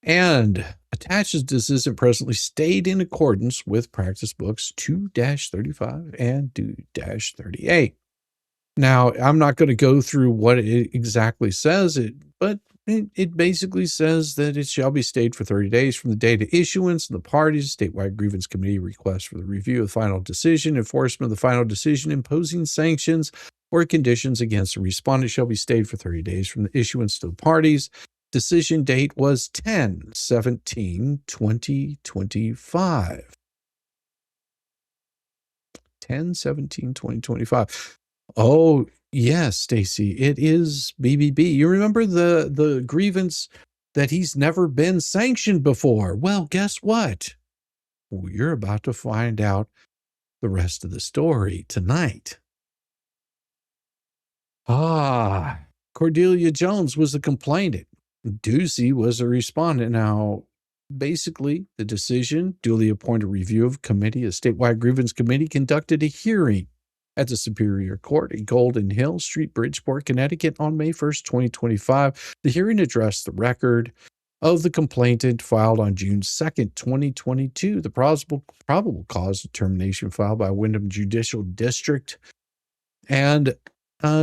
And attaches decision presently stayed in accordance with practice books 2-35 and 2-38. Now, I'm not going to go through what it exactly says, but it basically says that it shall be stayed for 30 days from the date of issuance, and the parties, statewide grievance committee request for the review of the final decision, enforcement of the final decision, imposing sanctions or conditions against the respondent shall be stayed for 30 days from the issuance to the parties. Decision date was 10/17/2025. 10/17/2025. Oh, yes, Stacy, it is BBB. You remember the grievance that he's never been sanctioned before? Well, guess what? Well, you're about to find out the rest of the story tonight. Cordelia Jones was the complainant. Ducey was the respondent. Now, basically, the decision, duly appointed review of committee, a statewide grievance committee, conducted a hearing at the Superior Court at Golden Hill Street, Bridgeport, Connecticut on May 1st, 2025. The hearing addressed the record of the complainant filed on June 2nd, 2022. The probable cause determination filed by Wyndham Judicial District and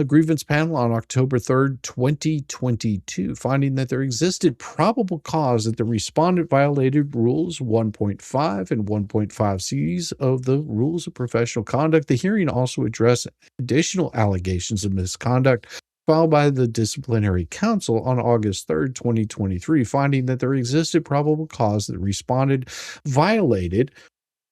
grievance panel on October 3rd, 2022, finding that there existed probable cause that the respondent violated rules 1.5 and 1.5Cs of the rules of professional conduct. The hearing also addressed additional allegations of misconduct filed by the disciplinary counsel on August 3rd, 2023, finding that there existed probable cause that the respondent violated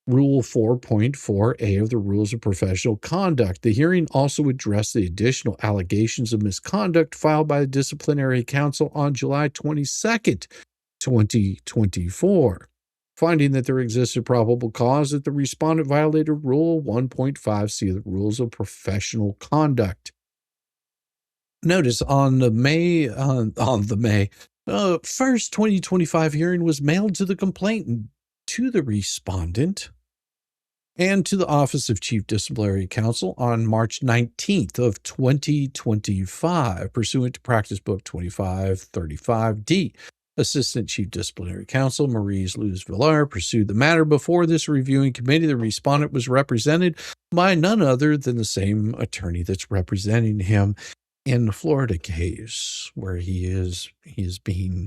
Rule 4.4a of the Rules of Professional Conduct. The hearing also addressed the additional allegations of misconduct filed by the disciplinary counsel on July 22nd, 2024, finding that there existed probable cause that the respondent violated Rule 1.5c of the Rules of Professional Conduct. Notice on the May 1st, 2025 hearing was mailed to the complainant, to the respondent, and to the Office of Chief Disciplinary Counsel on March 19th of 2025, pursuant to Practice Book 2535D. Assistant Chief Disciplinary Counsel Maurice Luz Villar pursued the matter before this reviewing committee. The respondent was represented by none other than the same attorney that's representing him in the Florida case, where he is being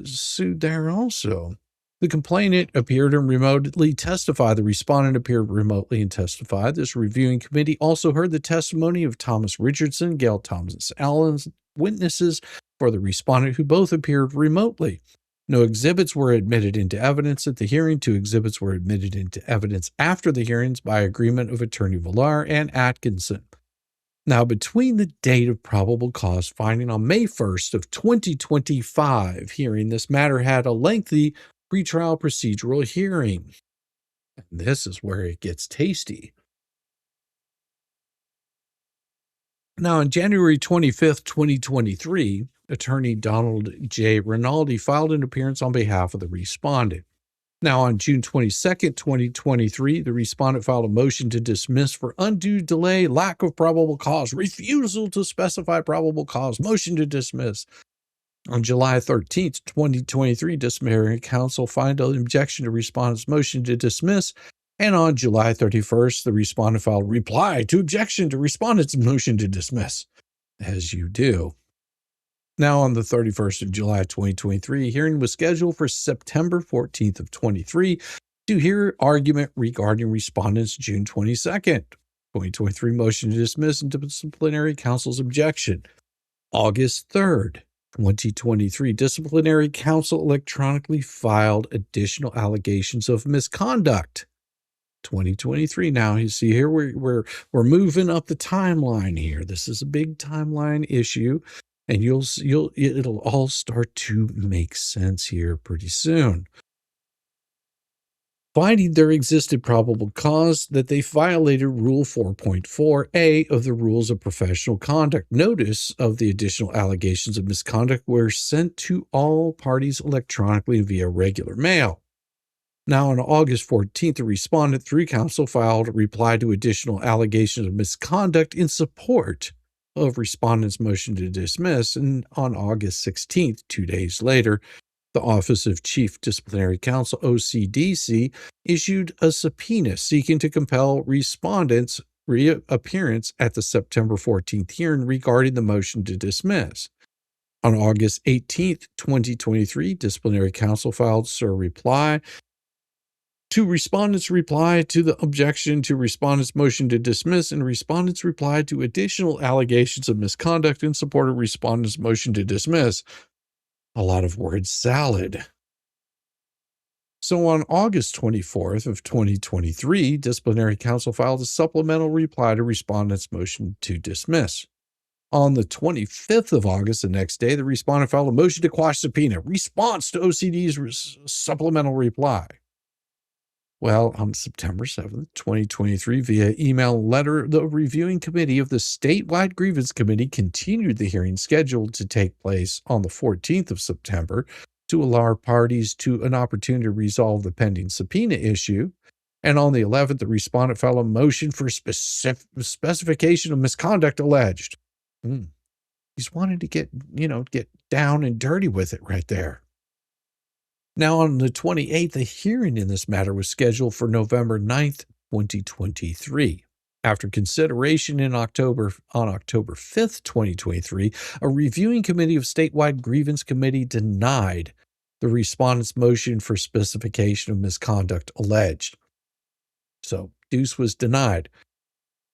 sued there also. The complainant appeared and remotely testified. The respondent appeared remotely and testified. This reviewing committee also heard the testimony of Thomas Richardson, Gail Thomas Allen's witnesses for the respondent, who both appeared remotely. No exhibits were admitted into evidence at the hearing. 2 exhibits were admitted into evidence after the hearings by agreement of Attorney Villar and Atkinson. Now, between the date of probable cause finding on May 1st of 2025 hearing, this matter had a lengthy pretrial procedural hearing. And this is where it gets tasty. Now, on January 25th, 2023, Attorney Donald J. Rinaldi filed an appearance on behalf of the respondent. Now, on June 22nd, 2023, the respondent filed a motion to dismiss for undue delay, lack of probable cause, refusal to specify probable cause, motion to dismiss. On July 13th, 2023, disciplinary counsel filed an objection to respondent's motion to dismiss. And on July 31st, the respondent filed reply to objection to respondent's motion to dismiss, as you do. Now, on the 31st of July, 2023, hearing was scheduled for September 14th of 23 to hear argument regarding respondent's June 22nd, 2023 motion to dismiss and disciplinary counsel's objection. August 3rd, 2023, disciplinary counsel electronically filed additional allegations of misconduct. 2023. Now you see here we're moving up the timeline here. This is a big timeline issue, and it'll all start to make sense here pretty soon. Finding there existed probable cause that they violated Rule 4.4a of the Rules of Professional Conduct. Notice of the additional allegations of misconduct were sent to all parties electronically via regular mail. Now, on August 14th, the respondent, through counsel, filed a reply to additional allegations of misconduct in support of respondent's motion to dismiss. And on August 16th, 2 days later, the Office of Chief Disciplinary Counsel, OCDC, issued a subpoena seeking to compel respondent's reappearance at the September 14th hearing regarding the motion to dismiss. On August 18th, 2023, disciplinary counsel filed a reply to respondent's reply to the objection to respondent's motion to dismiss, and respondent's reply to additional allegations of misconduct in support of respondent's motion to dismiss. A lot of word salad. So on August 24th of 2023, disciplinary counsel filed a supplemental reply to respondent's motion to dismiss. On the 25th of August, the next day, the respondent filed a motion to quash subpoena, response to OCD's supplemental reply. Well, on September 7th, 2023, via email and letter, the reviewing committee of the statewide grievance committee continued the hearing scheduled to take place on the 14th of September to allow parties to an opportunity to resolve the pending subpoena issue. And on the 11th, the respondent filed a motion for specification of misconduct alleged. He's wanting to get down and dirty with it right there. Now, on the 28th, a hearing in this matter was scheduled for November 9th, 2023. After consideration on October 5th, 2023, a reviewing committee of statewide grievance committee denied the respondent's motion for specification of misconduct alleged. So, Deuce was denied.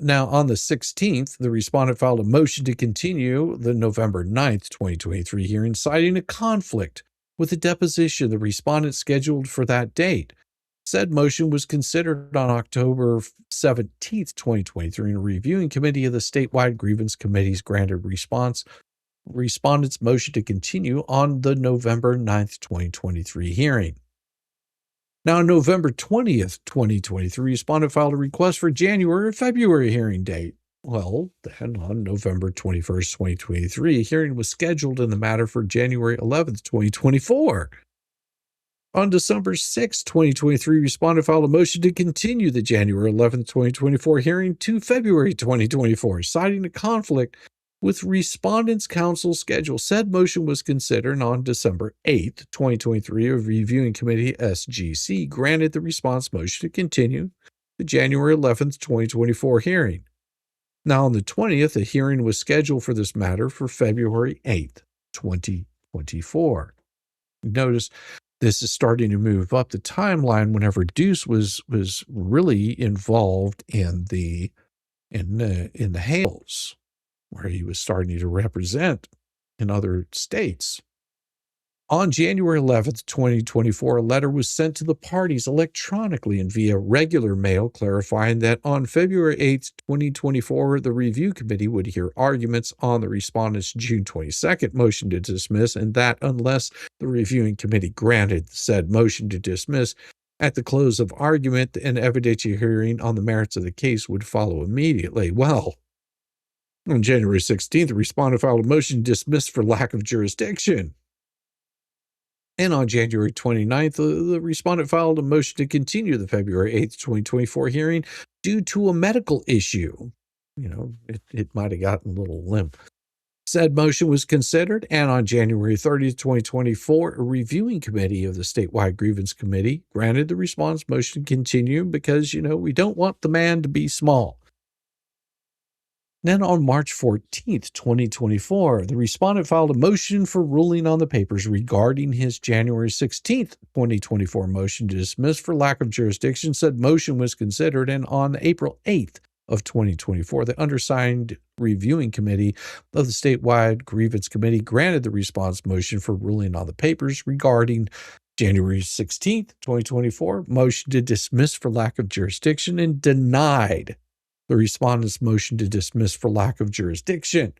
Now, on the 16th, the respondent filed a motion to continue the November 9th, 2023 hearing, citing a conflict with the deposition of the respondent scheduled for that date. Said motion was considered on October 17th, 2023, and a reviewing committee of the statewide grievance committees granted respondent's motion to continue on the November 9th, 2023 hearing. Now, on November 20th, 2023, respondent filed a request for January or February hearing date. Well, then on November 21st, 2023, a hearing was scheduled in the matter for January 11th, 2024. On December 6th, 2023, respondent filed a motion to continue the January 11th, 2024 hearing to February 2024, citing a conflict with respondent's counsel schedule. Said motion was considered on December 8th, 2023. A reviewing committee, SGC, granted the response motion to continue the January 11th, 2024 hearing. Now, on the 20th, a hearing was scheduled for this matter for February 8th, 2024. Notice this is starting to move up the timeline whenever Deuce was really involved in the Hales, where he was starting to represent in other states. On January 11th, 2024, a letter was sent to the parties electronically and via regular mail clarifying that on February 8th, 2024, the review committee would hear arguments on the respondent's June 22nd motion to dismiss, and that unless the reviewing committee granted said motion to dismiss, at the close of argument, an evidentiary hearing on the merits of the case would follow immediately. Well, on January 16th, the respondent filed a motion to dismiss for lack of jurisdiction. And on January 29th, the respondent filed a motion to continue the February 8th, 2024 hearing due to a medical issue. You know, it might have gotten a little limp. Said motion was considered, and on January 30th, 2024, a reviewing committee of the statewide grievance committee granted the response motion to continue because, you know, we don't want the man to be small. Then on March 14th, 2024, the respondent filed a motion for ruling on the papers regarding his January 16th, 2024 motion to dismiss for lack of jurisdiction. Said motion was considered, and on April 8th of 2024, the undersigned reviewing committee of the statewide grievance committee granted the response motion for ruling on the papers regarding January 16th, 2024, motion to dismiss for lack of jurisdiction, and denied the respondent's motion to dismiss for lack of jurisdiction.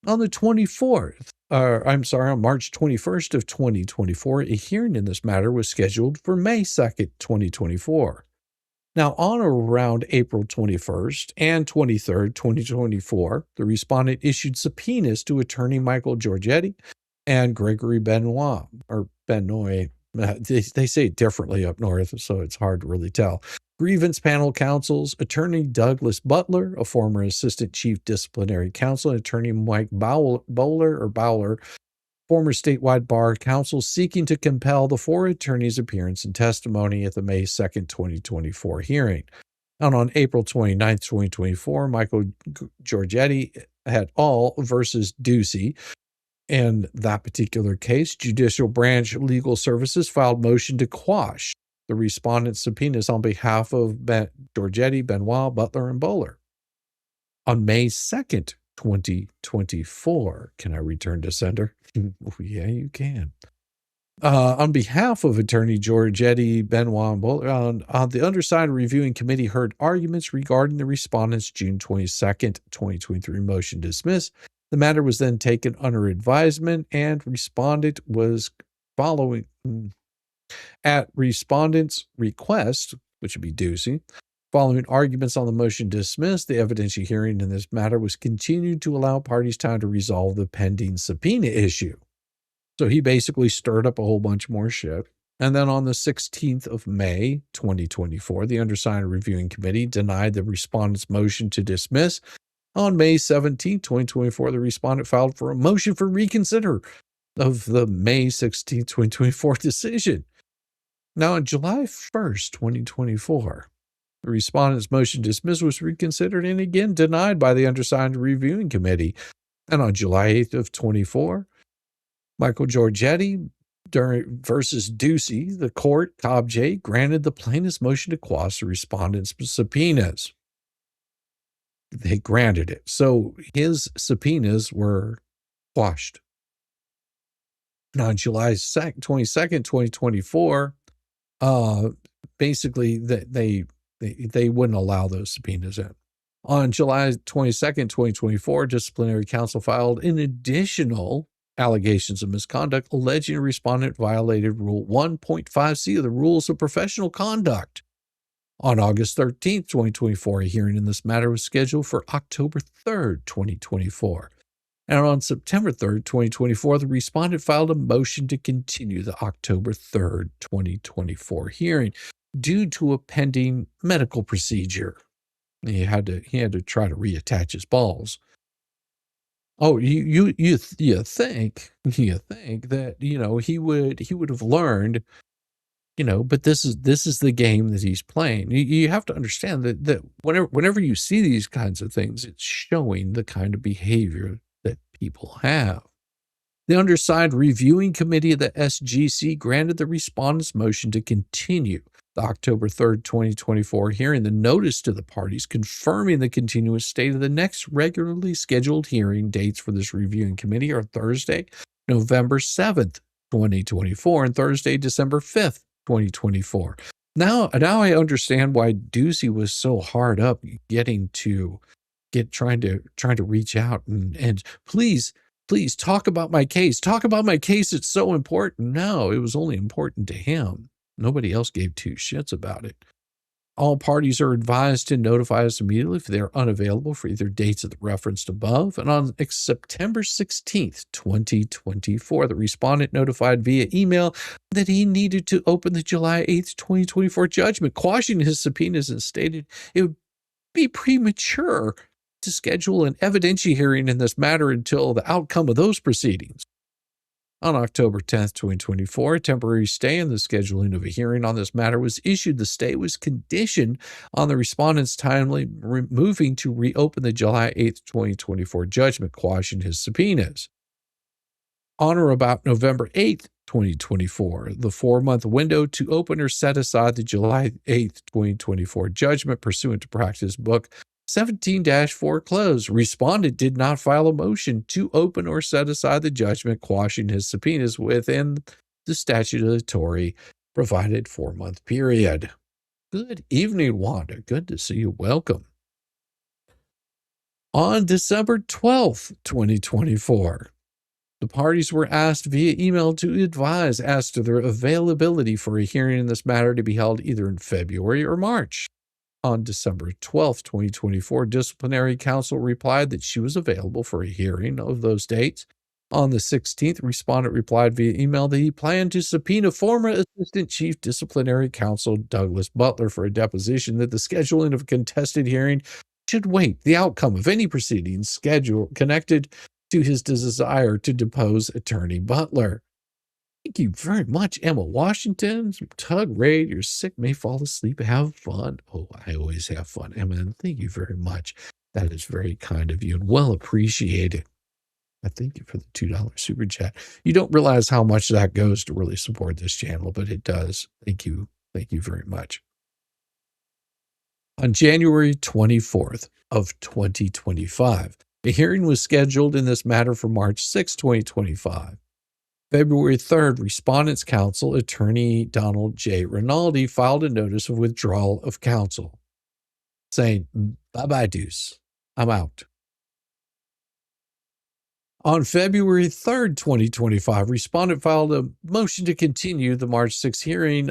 On the 24th, on March 21st of 2024, a hearing in this matter was scheduled for May 2nd, 2024. Now, on or around April 21st and 23rd, 2024, the respondent issued subpoenas to attorney Michael Giorgetti and Gregory Benoit, or Benoit. They say it differently up north, so it's hard to really tell. Grievance panel counsels, attorney Douglas Butler, a former assistant chief disciplinary counsel, and attorney Mike Bowler, former statewide bar counsel, seeking to compel the four attorneys' appearance and testimony at the May 2nd, 2024 hearing. And on April 29th, 2024, Michael Giorgetti et al. Versus Ducey. In that particular case, Judicial Branch Legal Services filed motion to quash the respondent's subpoenas on behalf of Giorgetti, Benoit, Butler, and Bowler. On May 2nd, 2024, can I return to sender? Yeah, you can. On behalf of attorney Giorgetti, Benoit, and Bowler, the undersigned reviewing committee heard arguments regarding the respondent's June 22nd, 2023 motion to dismiss. The matter was then taken under advisement, and respondent was following at respondent's request, which would be Ducey. Following arguments on the motion to dismiss, the evidentiary hearing in this matter was continued to allow parties time to resolve the pending subpoena issue. So he basically stirred up a whole bunch more shit. And then on the 16th of May, 2024, the undersigned reviewing committee denied the respondent's motion to dismiss. On May 17th, 2024, the respondent filed for a motion for reconsider of the May 16th, 2024 decision. Now, on July 1st, 2024, the respondent's motion to dismiss was reconsidered and again denied by the undersigned reviewing committee. And on July 8th of 24, Michael Giorgetti versus Ducey, the court, Cobb J, granted the plaintiff's motion to quash the respondent's subpoenas. They granted it. So his subpoenas were quashed. Now, on July 22nd, 2024, basically they wouldn't allow those subpoenas in. On July 22nd, 2024, disciplinary counsel filed an additional allegations of misconduct alleging a respondent violated Rule 1.5C of the Rules of Professional Conduct. On August 13th, 2024, a hearing in this matter was scheduled for October 3rd, 2024. And on September 3rd, 2024, the respondent filed a motion to continue the October 3rd, 2024 hearing due to a pending medical procedure. He had to try to reattach his balls. Oh, you think that, you know, he would have learned, you know, but this is the game that he's playing. You have to understand that whenever you see these kinds of things, it's showing the kind of behavior that people have. The undersigned reviewing committee of the SGC granted the respondent's motion to continue the October 3rd, 2024 hearing. The notice to the parties confirming the continuous state of the next regularly scheduled hearing dates for this reviewing committee are Thursday, November 7th, 2024, and Thursday, December 5th, 2024. Now I understand why Ducey was so hard up trying to reach out and please talk about my case. Talk about my case. It's so important. No, it was only important to him. Nobody else gave two shits about it. All parties are advised to notify us immediately if they are unavailable for either dates referenced above. And on September 16th, 2024, the respondent notified via email that he needed to open the July 8th, 2024 judgment, quashing his subpoenas, and stated it would be premature to schedule an evidentiary hearing in this matter until the outcome of those proceedings. On October 10th, 2024, a temporary stay in the scheduling of a hearing on this matter was issued. The stay was conditioned on the respondent's timely moving to reopen the July 8th, 2024 judgment, quashing his subpoenas. On or about November 8th, 2024, the 4-month window to open or set aside the July 8th, 2024 judgment pursuant to practice book 17-4 closed. Respondent did not file a motion to open or set aside the judgment, quashing his subpoenas within the statutory provided 4-month period. Good evening, Wanda. Good to see you. Welcome. On December 12th, 2024, the parties were asked via email to advise as to their availability for a hearing in this matter to be held either in February or March. On December 12th, 2024, Disciplinary Counsel replied that she was available for a hearing of those dates. On the 16th, respondent replied via email that he planned to subpoena former Assistant Chief Disciplinary Counsel Douglas Butler for a deposition, that the scheduling of a contested hearing should wait the outcome of any proceedings scheduled connected to his desire to depose Attorney Butler. Thank you very much, Emma Washington. Tug Raid, you're sick, may fall asleep. Have fun. Oh, I always have fun, Emma. And thank you very much. That is very kind of you and well appreciated. I thank you for the $2 super chat. You don't realize how much that goes to really support this channel, but it does. Thank you. Thank you very much. On January 24th of 2025, a hearing was scheduled in this matter for March 6, 2025. February 3rd, Respondent's Counsel, Attorney Donald J. Rinaldi, filed a notice of withdrawal of counsel, saying, bye-bye, deuce. I'm out. On February 3rd, 2025, Respondent filed a motion to continue the March 6th hearing,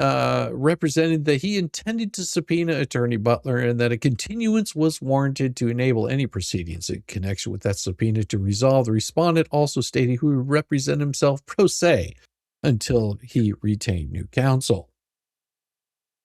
representing that he intended to subpoena Attorney Butler and that a continuance was warranted to enable any proceedings in connection with that subpoena to resolve. The Respondent also stated he would represent himself pro se until he retained new counsel.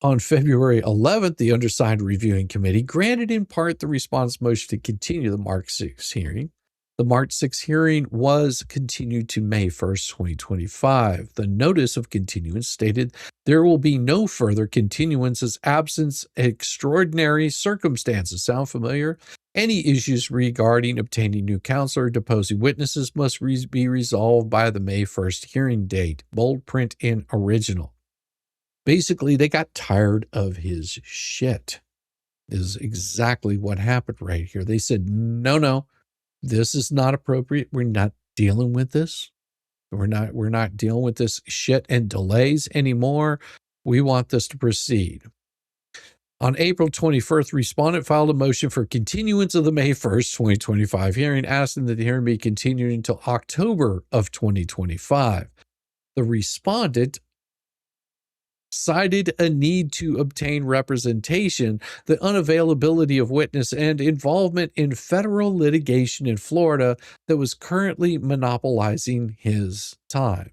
On February 11th, the undersigned reviewing committee granted in part the Respondent's motion to continue the March 6th hearing. The March 6th hearing was continued to May 1st, 2025. The notice of continuance stated there will be no further continuances absent extraordinary circumstances. Sound familiar? Any issues regarding obtaining new counsel or deposing witnesses must be resolved by the May 1st hearing date. Bold print in original. Basically, they got tired of his shit. This is exactly what happened right here. They said, no. This is not appropriate. We're not dealing with this. We're not dealing with this shit and delays anymore. We want this to proceed. On April 21st, Respondent filed a motion for continuance of the May 1st, 2025 hearing, asking that the hearing be continued until October of 2025. The Respondent cited a need to obtain representation, the unavailability of witness, and involvement in federal litigation in Florida that was currently monopolizing his time.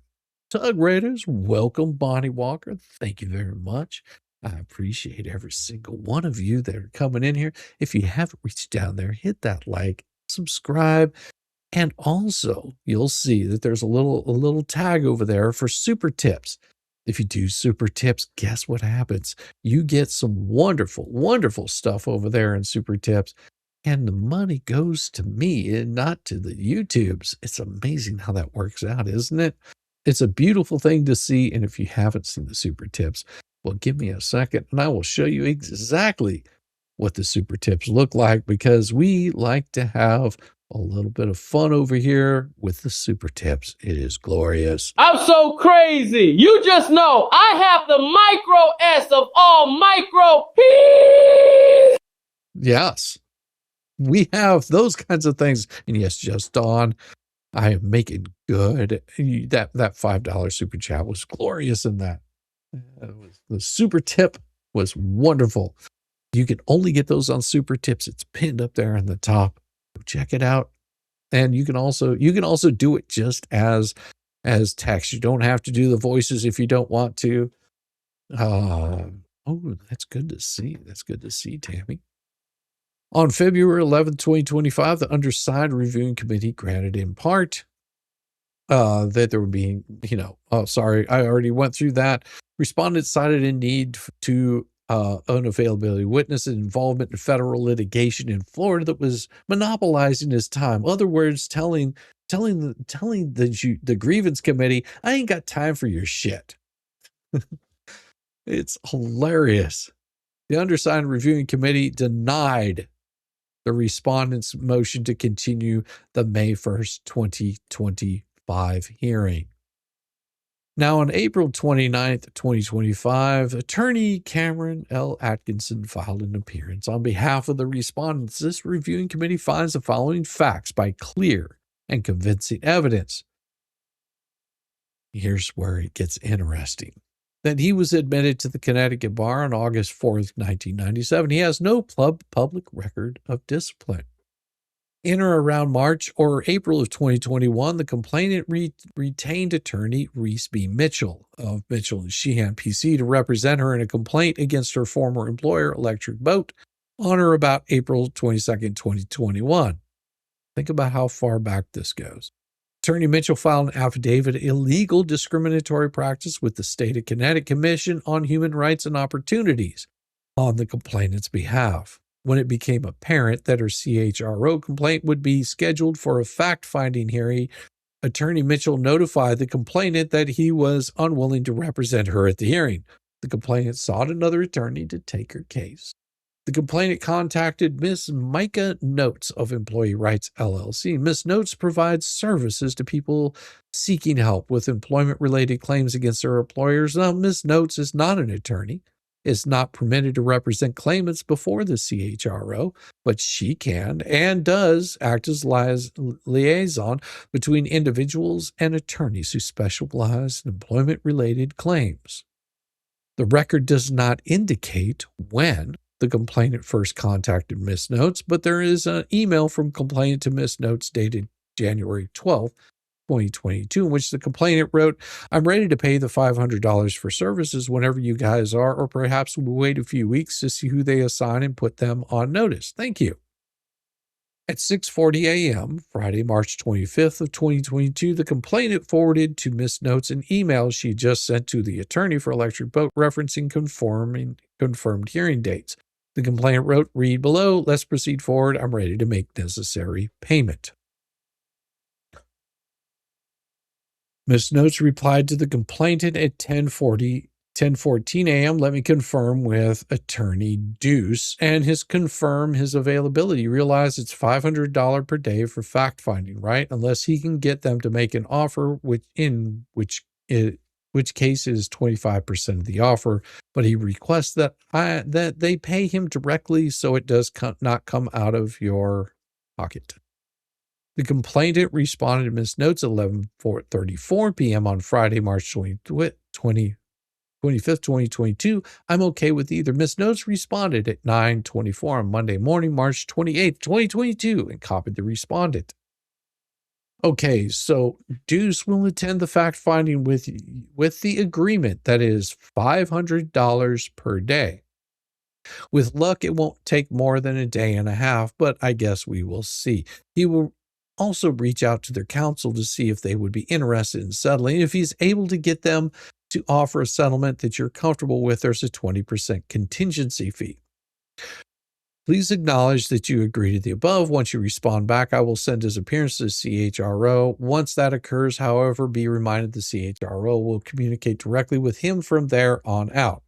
Tug Raiders, welcome, Bonnie Walker. Thank you very much. I appreciate every single one of you that are coming in here. If you haven't reached down there, hit that like, subscribe, and also you'll see that there's a little tag over there for super tips. If you do super tips, guess what happens? You get some wonderful, wonderful stuff over there in super tips, and the money goes to me and not to the YouTubes. It's amazing how that works out, isn't it? It's a beautiful thing to see, and if you haven't seen the super tips, well, give me a second, and I will show you exactly what the super tips look like, because we like to have a little bit of fun over here with the super tips. It is glorious. I'm so crazy. You just know I have the micro S of all micro P's. Yes, we have those kinds of things. And yes, just Dawn, I am making good. That $5 super chat was glorious in that. The super tip was wonderful. You can only get those on Super Tips. It's pinned up there on the top. Check it out. And you can also do it just as text. You don't have to do the voices if you don't want to. Oh, that's good to see. That's good to see, Tammy. On February 11th, 2025, the undersigned reviewing committee granted in part that there would be, sorry, I already went through that. Respondents cited in need to unavailability witnesses involvement in federal litigation in Florida that was monopolizing his time. Other words, telling the grievance committee, I ain't got time for your shit. It's hilarious. The undersigned reviewing committee denied the respondent's motion to continue the May 1st, 2025 hearing. Now, on April 29th, 2025, attorney Cameron L. Atkinson filed an appearance on behalf of the respondents. This reviewing committee finds the following facts by clear and convincing evidence. Here's where it gets interesting. That he was admitted to the Connecticut bar on August 4th, 1997. He has no public record of discipline. In or around March or April of 2021, the complainant retained attorney Reese B. Mitchell of Mitchell & Sheehan PC to represent her in a complaint against her former employer, Electric Boat, on or about April 22nd, 2021. Think about how far back this goes. Attorney Mitchell filed an affidavit, illegal discriminatory practice with the State of Connecticut Commission on Human Rights and Opportunities on the complainant's behalf. When it became apparent that her CHRO complaint would be scheduled for a fact-finding hearing, Attorney Mitchell notified the complainant that he was unwilling to represent her at the hearing. The complainant sought another attorney to take her case. The complainant contacted Ms. Micah Notes of Employee Rights LLC. Ms. Notes provides services to people seeking help with employment-related claims against their employers. Now, Ms. Notes is not an attorney, is not permitted to represent claimants before the CHRO, but she can and does act as liaison between individuals and attorneys who specialize in employment-related claims. The record does not indicate when the complainant first contacted Ms. Notes, but there is an email from complainant to Ms. Notes dated January 12th, 2022, in which the complainant wrote, I'm ready to pay the $500 for services whenever you guys are, or perhaps we'll wait a few weeks to see who they assign and put them on notice. Thank you. At 6:40 a.m., Friday, March 25th of 2022, the complainant forwarded to Ms. Notes an email she just sent to the attorney for Electric Boat referencing confirmed hearing dates. The complainant wrote, read below, let's proceed forward. I'm ready to make necessary payment. Ms. Notes replied to the complainant at 10:14 a.m. Let me confirm with attorney Deuce and confirm his availability. You realize it's $500 per day for fact finding, right? Unless he can get them to make an offer, which case is 25% of the offer, but he requests that they pay him directly so it does not come out of your pocket. The complainant responded to Ms. Notes at 11:34 p.m. on Friday, March 25th, 2022. I'm okay with either. Ms. Notes responded at 9:24 on Monday morning, March 28th, 2022, and copied the respondent. Okay, so Deuce will attend the fact-finding with the agreement that is $500 per day. With luck, it won't take more than a day and a half, but I guess we will see. He will also reach out to their counsel to see if they would be interested in settling. If he's able to get them to offer a settlement that you're comfortable with, there's a 20% contingency fee. Please acknowledge that you agree to the above. Once you respond back, I will send his appearance to the CHRO. Once that occurs, however, be reminded the CHRO will communicate directly with him from there on out.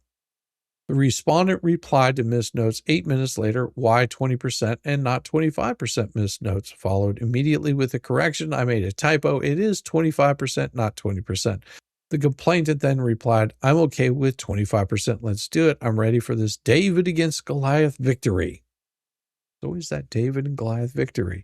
The respondent replied to Ms. Notes 8 minutes later, why 20% and not 25%? Ms. Notes followed immediately with a correction. I made a typo. It is 25%, not 20%. The complainant then replied, I'm okay with 25%. Let's do it. I'm ready for this David against Goliath victory. So is that David and Goliath victory?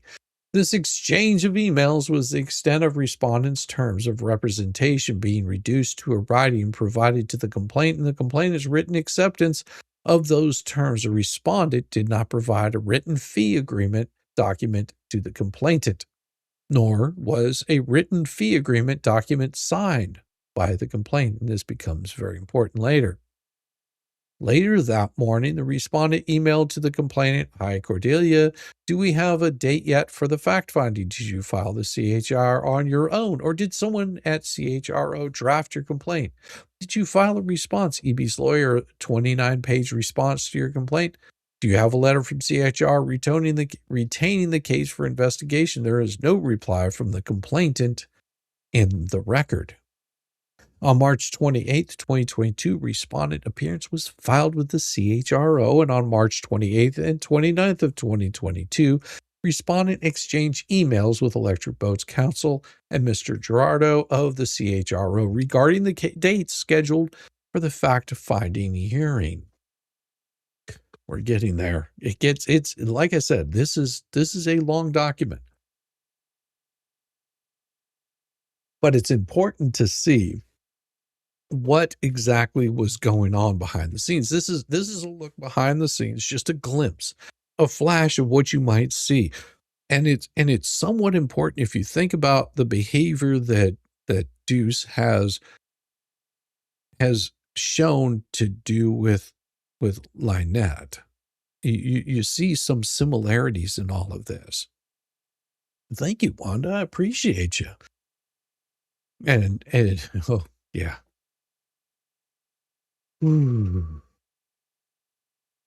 This exchange of emails was the extent of respondents' terms of representation being reduced to a writing provided to the complainant, and the complainant's written acceptance Of those terms, the respondent did not provide a written fee agreement document to the complainant, nor was a written fee agreement document signed by the complainant. This becomes very important later. Later that morning, the respondent emailed to the complainant, "Hi, Cordelia. Do we have a date yet for the fact-finding? Did you file the CHR on your own, or did someone at CHRO draft your complaint? Did you file a response, EB's lawyer, 29-page response to your complaint? Do you have a letter from CHR retaining the case for investigation?" There is no reply from the complainant in the record. On March 28th, 2022, respondent appearance was filed with the CHRO, and on March 28th and 29th of 2022, respondent exchanged emails with Electric Boat's counsel and Mr. Gerardo of the CHRO regarding the dates scheduled for the fact-finding hearing. We're getting there. It's like I said, this is a long document. But it's important to see what exactly was going on behind the scenes. This is a look behind the scenes, just a glimpse, a flash of what you might see. And it's somewhat important if you think about the behavior that Deuce has shown to do with Lynette. You see some similarities in all of this. Thank you, Wanda. I appreciate you. And oh yeah.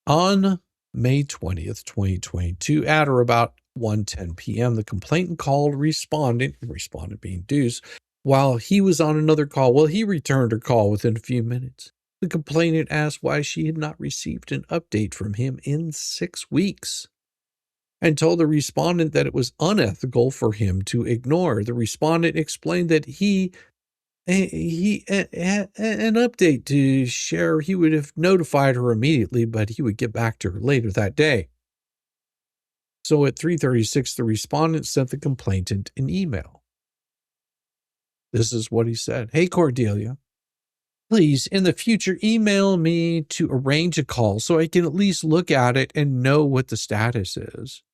On May 20th, 2022, at or about 1:10 p.m., the complainant called respondent being Deuce, while he was on another call. Well, he returned her call within a few minutes. The complainant asked why she had not received an update from him in 6 weeks and told the respondent that it was unethical for him to ignore. The respondent explained that he had an update to share. He would have notified her immediately, but he would get back to her later that day. So at 3:36, the respondent sent the complainant an email. This is what he said. "Hey, Cordelia, please, in the future, email me to arrange a call so I can at least look at it and know what the status is.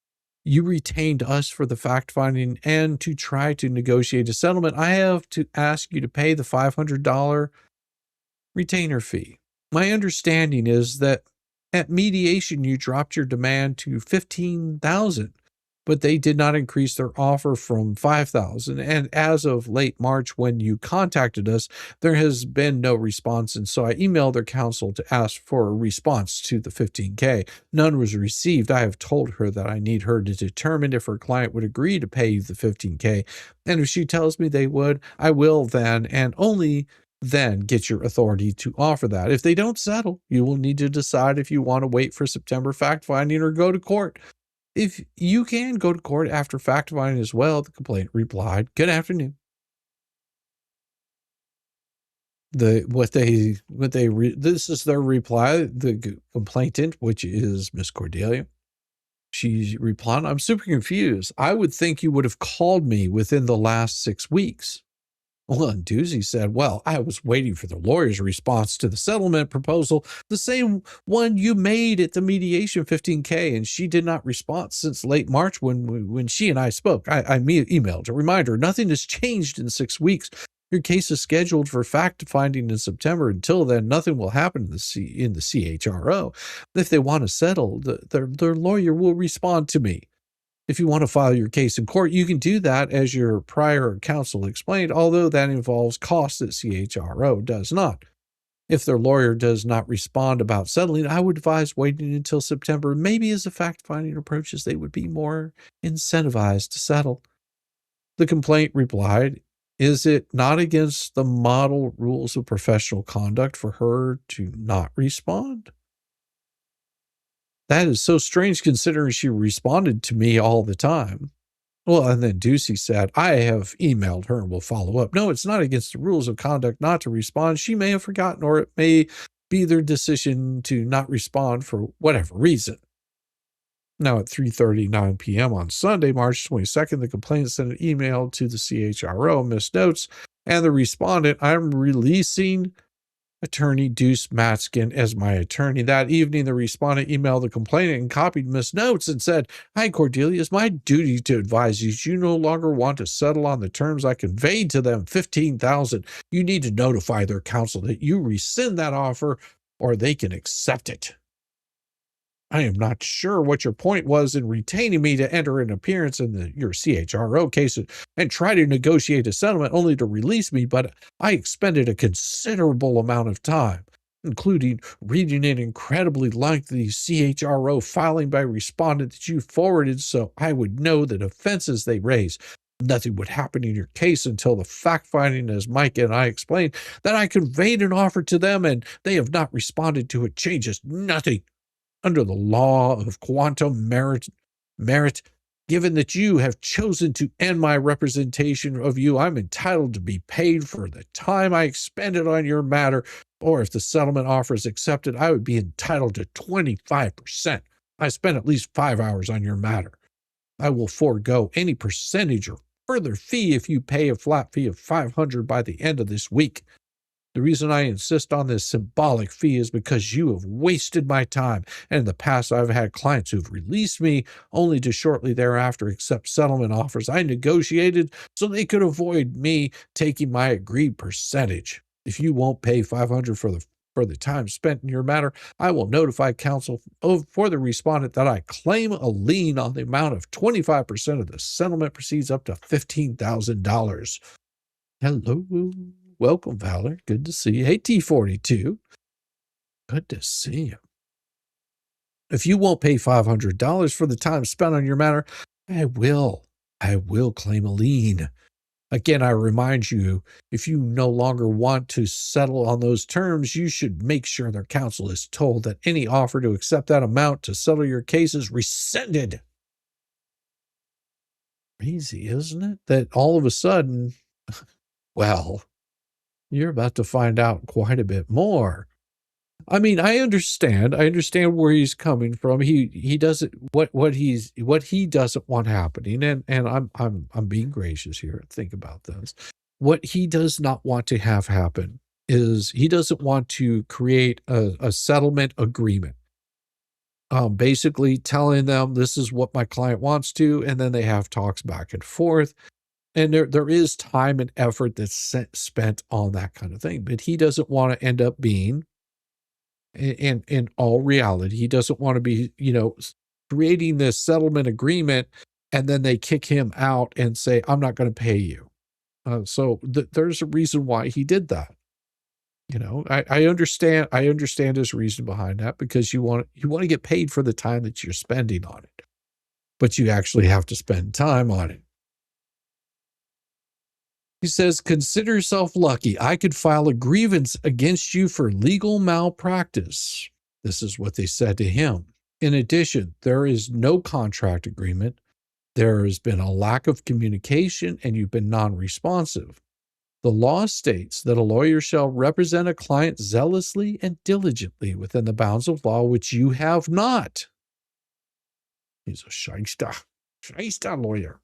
You retained us for the fact-finding and to try to negotiate a settlement. I have to ask you to pay the $500 retainer fee. My understanding is that at mediation, you dropped your demand to $15,000, but they did not increase their offer from $5,000. And as of late March, when you contacted us, there has been no response. And so I emailed their counsel to ask for a response to the $15K. None was received. I have told her that I need her to determine if her client would agree to pay the $15K. And if she tells me they would, I will then and only then get your authority to offer that. If they don't settle, you will need to decide if you want to wait for September fact-finding or go to court. If you can go to court after fact-finding as well," the complainant replied. "Good afternoon." This is their reply. The complainant, which is Miss Cordelia, she replied, "I'm super confused. I would think you would have called me within the last 6 weeks." Well, and Doozy said, "Well, I was waiting for the lawyer's response to the settlement proposal, the same one you made at the mediation, $15K, and she did not respond since late March when she and I spoke. I emailed a reminder. Nothing has changed in 6 weeks. Your case is scheduled for fact-finding in September. Until then, nothing will happen in the CHRO. If they want to settle, their lawyer will respond to me. If you want to file your case in court, you can do that, as your prior counsel explained, although that involves costs that CHRO does not. If their lawyer does not respond about settling, I would advise waiting until September. Maybe as the fact-finding approaches, they would be more incentivized to settle." The complaint replied, "Is it not against the model rules of professional conduct for her to not respond? That is so strange considering she responded to me all the time." Well, and then Ducey said, "I have emailed her and will follow up." No, it's not against the rules of conduct not to respond. She may have forgotten, or it may be their decision to not respond for whatever reason. Now at 3:39 p.m. on Sunday, March 22nd, the complainant sent an email to the CHRO, missed notes, and the respondent, "I'm releasing Attorney Deuce Matskin as my attorney. That evening, the respondent emailed the complainant and copied Miss Notes and said, "Hi, Cordelia. It's my duty to advise you no longer want to settle on the terms I conveyed to them, $15,000. You need to notify their counsel that you rescind that offer or they can accept it. I am not sure what your point was in retaining me to enter an appearance in your CHRO case and try to negotiate a settlement only to release me, but I expended a considerable amount of time, including reading an incredibly lengthy CHRO filing by respondent that you forwarded so I would know the defenses they raise. Nothing would happen in your case until the fact-finding, as Mike and I explained, that I conveyed an offer to them and they have not responded to it changes nothing. Under the law of quantum merit, given that you have chosen to end my representation of you, I'm entitled to be paid for the time I expended on your matter, or if the settlement offer is accepted, I would be entitled to 25%. I spent at least 5 hours on your matter. I will forego any percentage or further fee if you pay a flat fee of $500 by the end of this week. The reason I insist on this symbolic fee is because you have wasted my time, and in the past I've had clients who've released me only to shortly thereafter accept settlement offers I negotiated so they could avoid me taking my agreed percentage. If you won't pay $500 for the time spent in your matter, I will notify counsel for the respondent that I claim a lien on the amount of 25% of the settlement proceeds up to $15,000. Hello. Welcome, Valor. Good to see you. Hey, T42. Good to see you. If you won't pay $500 for the time spent on your matter, I will claim a lien. Again, I remind you, if you no longer want to settle on those terms, you should make sure their counsel is told that any offer to accept that amount to settle your case is rescinded. Crazy, isn't it? That all of a sudden, well, you're about to find out quite a bit more. I mean, I understand where he's coming from. He doesn't what he doesn't want happening, and I'm being gracious here. Think about this. What he does not want to have happen is he doesn't want to create a settlement agreement. Basically telling them this is what my client wants to, and then they have talks back and forth. And there is time and effort that's spent on that kind of thing. But he doesn't want to end up being, in all reality, he doesn't want to be, creating this settlement agreement and then they kick him out and say, I'm not going to pay you. So there's a reason why he did that. I understand his reason behind that, because you want to get paid for the time that you're spending on it. But you actually have to spend time on it. He says, consider yourself lucky. I could file a grievance against you for legal malpractice. This is what they said to him. In addition, there is no contract agreement. There has been a lack of communication and you've been non-responsive. The law states that a lawyer shall represent a client zealously and diligently within the bounds of law, which you have not. He's a shyster lawyer.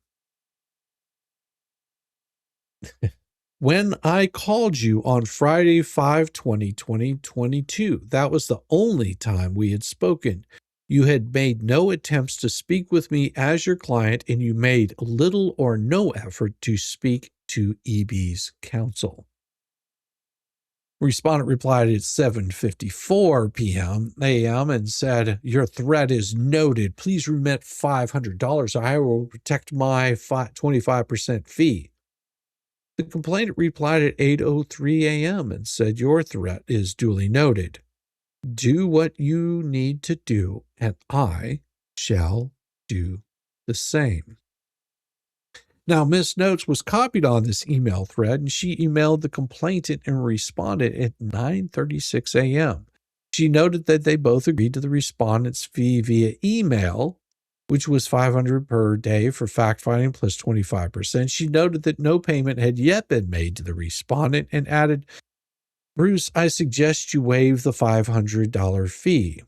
When I called you on Friday, 5/20/2022, that was the only time we had spoken. You had made no attempts to speak with me as your client, and you made little or no effort to speak to EB's counsel. Respondent replied at 7:54 a.m. and said, your threat is noted. Please remit $500. I will protect my 25% fee. The complainant replied at 8:03 a.m. and said, your threat is duly noted. Do what you need to do, and I shall do the same. Now, Miss Notes was copied on this email thread, and she emailed the complainant and responded at 9:36 a.m. She noted that they both agreed to the respondent's fee via email, which was $500 per day for fact-finding plus 25%. She noted that no payment had yet been made to the respondent and added, Bruce, I suggest you waive the $500 fee.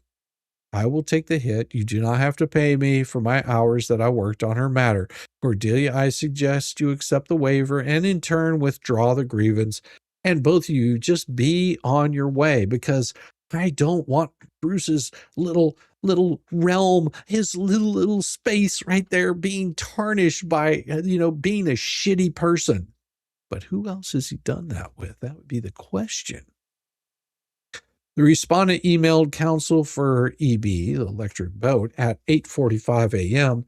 I will take the hit. You do not have to pay me for my hours that I worked on her matter. Cordelia, I suggest you accept the waiver and in turn withdraw the grievance. and both of you just be on your way, because I don't want Bruce's little realm, his little space right there being tarnished by, being a shitty person. But who else has he done that with? That would be the question. The respondent emailed counsel for EB, the electric boat, at 8:45 a.m.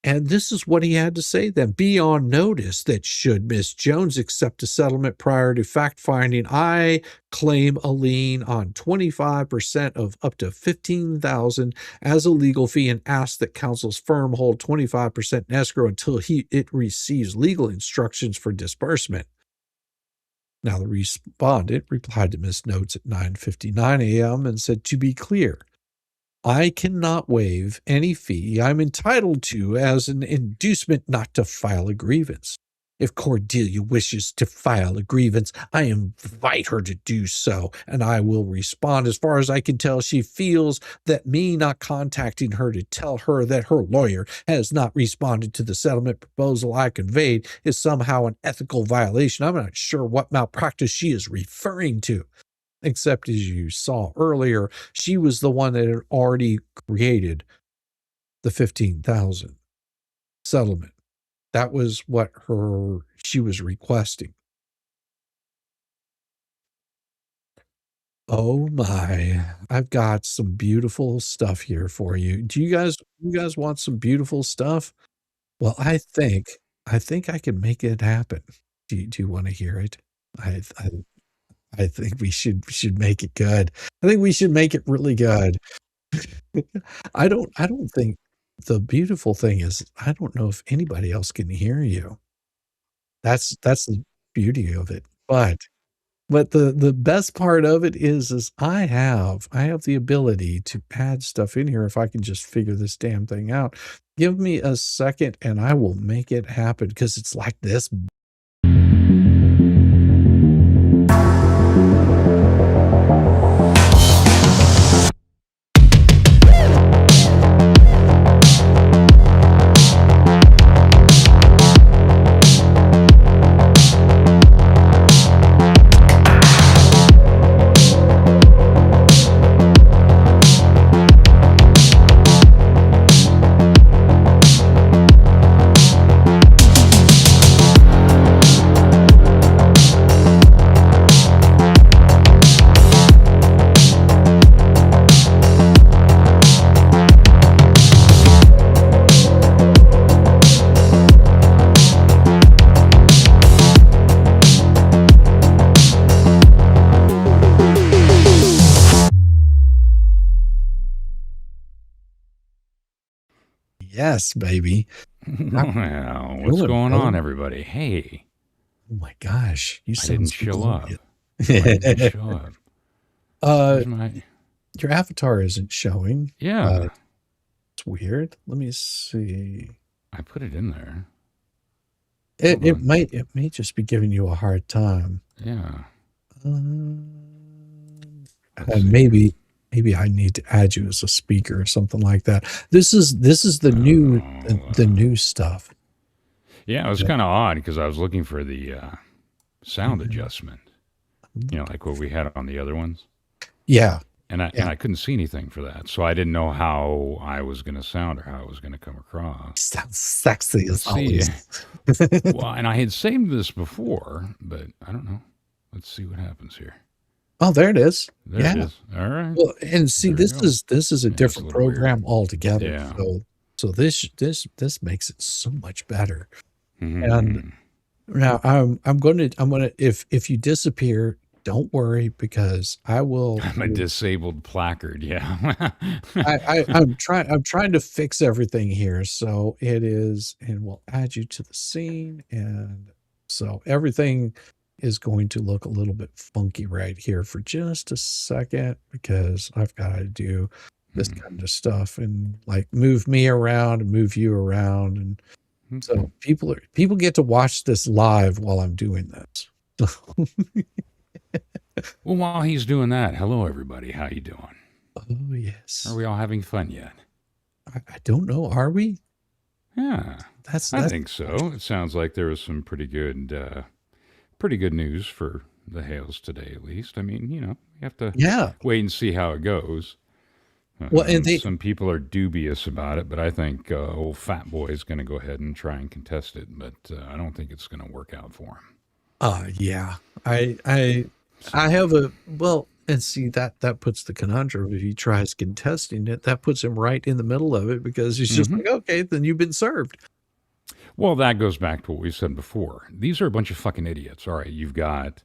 And this is what he had to say then. Be on notice that should Miss Jones accept a settlement prior to fact-finding, I claim a lien on 25% of up to $15,000 as a legal fee, and ask that counsel's firm hold 25% in escrow until it receives legal instructions for disbursement. Now, the respondent replied to Miss Notes at 9:59 a.m. and said, to be clear, I cannot waive any fee I'm entitled to as an inducement not to file a grievance. If Cordelia wishes to file a grievance, I invite her to do so, and I will respond. As far as I can tell, she feels that me not contacting her to tell her that her lawyer has not responded to the settlement proposal I conveyed is somehow an ethical violation. I'm not sure what malpractice she is referring to. Except, as you saw earlier, she was the one that had already created the 15,000 settlement. That was what she was requesting. Oh my, I've got some beautiful stuff here for you. Do you guys want some beautiful stuff? Well, I think I can make it happen. Do you want to hear it? I think we should make it good. I think we should make it really good. I don't think, the beautiful thing is, I don't know if anybody else can hear you. That's the beauty of it. But the best part of it is I have the ability to add stuff in here if I can just figure this damn thing out. Give me a second and I will make it happen, because it's like this. Yes, baby. Well, what's going on, everybody? Hey. Oh my gosh. I didn't show up. I didn't show up. Your avatar isn't showing. Yeah. It's weird. Let me see. I put it in there. It may just be giving you a hard time. Yeah. Maybe I need to add you as a speaker or something like that. This is the new stuff. Yeah, it was kind of odd because I was looking for the sound adjustment. Like what we had on the other ones. Yeah. And I couldn't see anything for that, so I didn't know how I was going to sound or how it was going to come across. Sounds sexy as always. Well, and I had saved this before, but I don't know. Let's see what happens here. Oh, there it is. There it is. All right. Well, and see, this is a different program altogether. Yeah. So this makes it so much better. Mm-hmm. And now I'm gonna if you disappear, don't worry, because I will. I'm a disabled placard. Yeah. I'm trying to fix everything here. So it is, and we'll add you to the scene, and so everything is going to look a little bit funky right here for just a second, because I've got to do this kind of stuff and like move me around and move you around, and so people get to watch this live while I'm doing this. Well, while he's doing that, hello everybody. How you doing? Oh yes. Are we all having fun yet? I don't know. Are we? Yeah, I think so. It sounds like there was some pretty good news for the Hales today, at least. I mean, you have to Yeah. wait and see how it goes. Well, and some people are dubious about it, but I think old Fat Boy is going to go ahead and try and contest it. But I don't think it's going to work out for him. Yeah. I have a and see that puts the conundrum. If he tries contesting it, that puts him right in the middle of it because he's just like, okay, then you've been served. Well, that goes back to what we said before. These are a bunch of fucking idiots. All right, you've got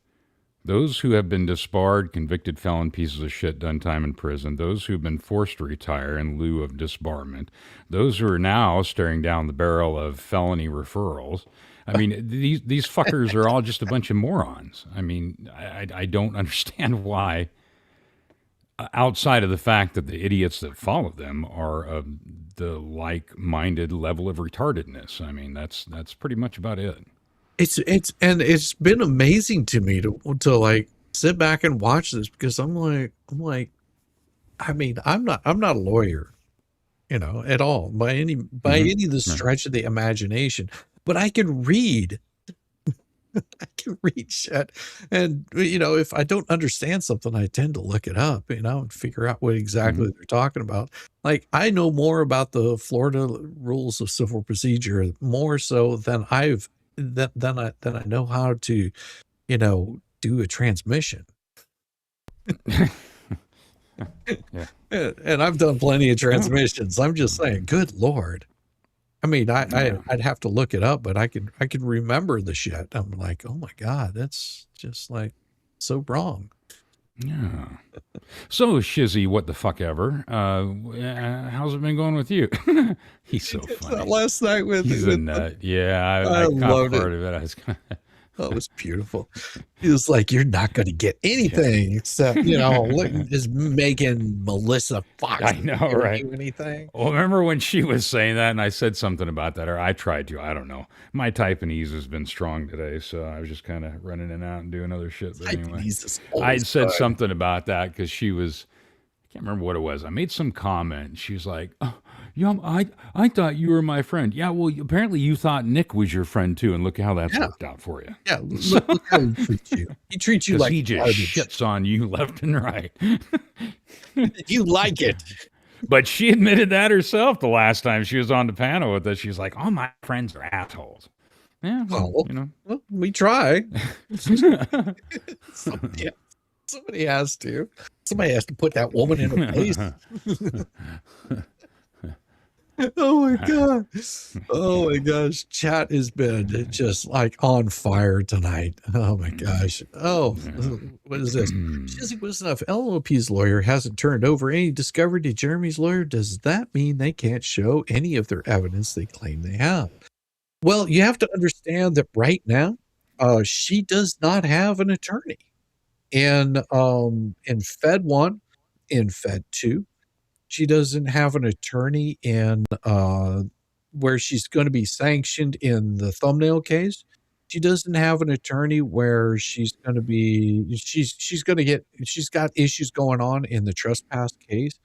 those who have been disbarred, convicted felon pieces of shit, done time in prison, those who've been forced to retire in lieu of disbarment, those who are now staring down the barrel of felony referrals. I mean, these fuckers are all just a bunch of morons. I mean, I don't understand why, outside of the fact that the idiots that follow them are of the like-minded level of retardedness. I mean, that's pretty much about it. It's been amazing to me to like sit back and watch this because I'm like, I mean, I'm not a lawyer, at all by any of the stretch of the imagination, but I can read. I can read shit, and if I don't understand something, I tend to look it up, and figure out what exactly they're talking about. Like I know more about the Florida rules of civil procedure more so than I know how to, do a transmission. Yeah. And I've done plenty of transmissions. I'm just saying, good Lord. I mean, I'd have to look it up, but I can remember the shit. I'm like, oh my God, that's just like so wrong. Yeah. So Shizzy, what the fuck ever? How's it been going with you? He's so funny. Last night He's a nut. Yeah, I caught part of it. I was kind of. Oh, it was beautiful. He was like, "You're not going to get anything except just making Melissa Fox." I know, right? Do anything? Well, remember when she was saying that, and I said something about that, or I tried to. I don't know. My typing ease has been strong today, so I was just kind of running in and out and doing other shit. But anyway, I said something about that because she was. I can't remember what it was. I made some comment. And she was like, "Oh, yeah, I thought you were my friend." Yeah, well, apparently you thought Nick was your friend too, and look how that's worked out for you. Yeah, look how he treats you. He treats you like he just shits on you left and right. You like it. But she admitted that herself the last time she was on the panel with us. She was like, "All my friends are assholes." Yeah, well, well, we try. Somebody has to. Somebody has to put that woman in her place. Oh my God. Oh my gosh. Chat has been just like on fire tonight. Oh my gosh. Oh, what is this? Shizzywhiznut, if LLP's lawyer hasn't turned over any discovery to Jeremy's lawyer, does that mean they can't show any of their evidence they claim they have? Well, you have to understand that right now, she does not have an attorney. In Fed 1, in Fed 2, she doesn't have an attorney in where she's going to be sanctioned in the thumbnail case. She doesn't have an attorney where she's going to be she's got issues going on in the trespass case.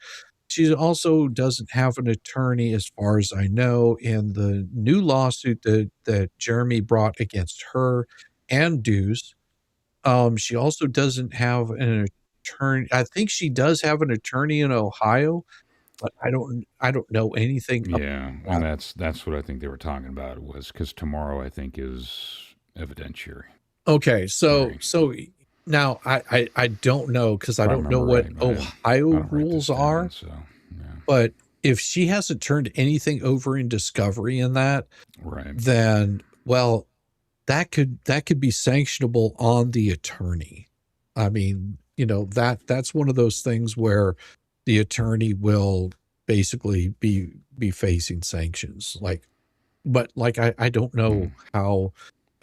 She also doesn't have an attorney, as far as I know, in the new lawsuit that Jeremy brought against her and Deuce. She also doesn't have an attorney. I think she does have an attorney in Ohio, but I don't know anything. Yeah, and that's what I think they were talking about. Was because tomorrow I think is evidentiary. Okay, so now I don't know because I don't know what Ohio rules are. So, yeah. But if she hasn't turned anything over in discovery in that, right, then well, that could be sanctionable on the attorney. I mean, that's one of those things where the attorney will basically be facing sanctions. But I don't know how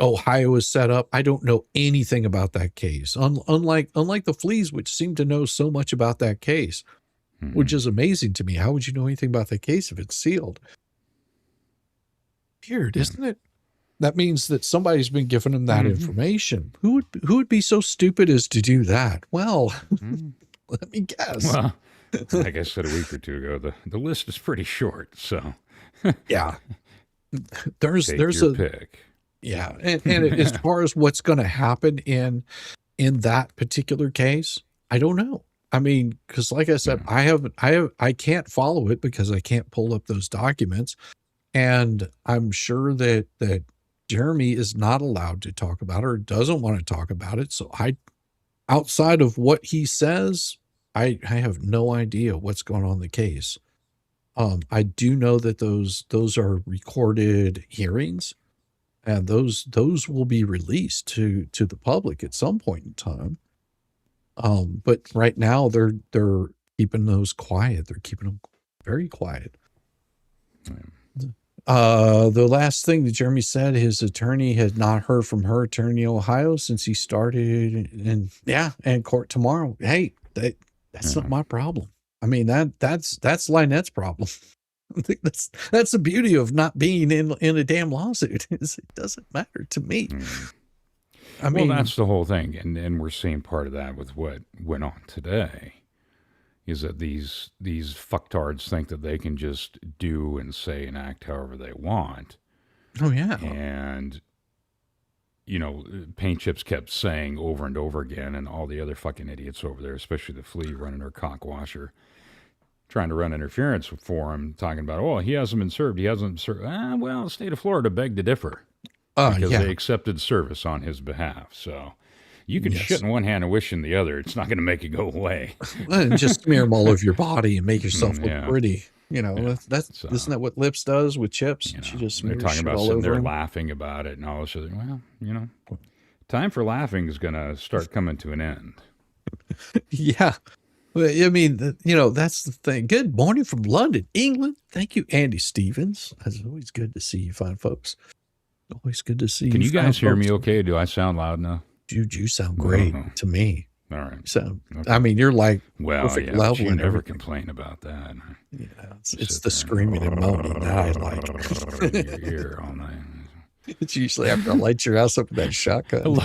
Ohio is set up. I don't know anything about that case. Unlike the Fleas, which seem to know so much about that case, which is amazing to me. How would you know anything about the case if it's sealed? Weird, isn't it? That means that somebody's been giving them that information. Who would be so stupid as to do that? Well, let me guess. Well, like I said a week or two ago, the list is pretty short. So yeah, there's your a pick. Yeah, and as far as what's going to happen in in that particular case, I don't know. I mean, because like I said, I can't follow it because I can't pull up those documents. And I'm sure that Jeremy is not allowed to talk about it or doesn't want to talk about it. So outside of what he says, I have no idea what's going on in the case. I do know that those are recorded hearings, and those will be released to the public at some point in time. But right now they're keeping those quiet. They're keeping them very quiet. The last thing that Jeremy said, his attorney had not heard from her attorney in Ohio since he started in court tomorrow. Hey, that's not my problem. I mean, that's Lynette's problem. I think that's the beauty of not being in a damn lawsuit is it doesn't matter to me. I mean, well, that's the whole thing, and we're seeing part of that with what went on today. Is that these fucktards think that they can just do and say and act however they want? Oh yeah, and Paint Chips kept saying over and over again, and all the other fucking idiots over there, especially the flea running her cockwasher, trying to run interference for him, talking about, oh, he hasn't been served. He hasn't served. Well, the state of Florida begged to differ because they accepted service on his behalf. So you can shit in one hand and wish in the other. It's not going to make it go away. And just smear them all over your body and make yourself look pretty. Isn't that what Lips does with Chips? She just they're talking about sitting there laughing about it and all this other. Well, time for laughing is going to start coming to an end. Yeah. I mean, that's the thing. Good morning from London, England. Thank you, Andy Stevens. It's always good to see you, fine folks. Always good to see you. Can you guys hear me okay? Do I sound loud enough? Dude, you sound great to me. All right. So, okay. I mean, you're like perfect level. You never complain about that. Yeah, it's the screaming and moaning that I like. In your ear all night. It's usually after I light your house up with that shotgun.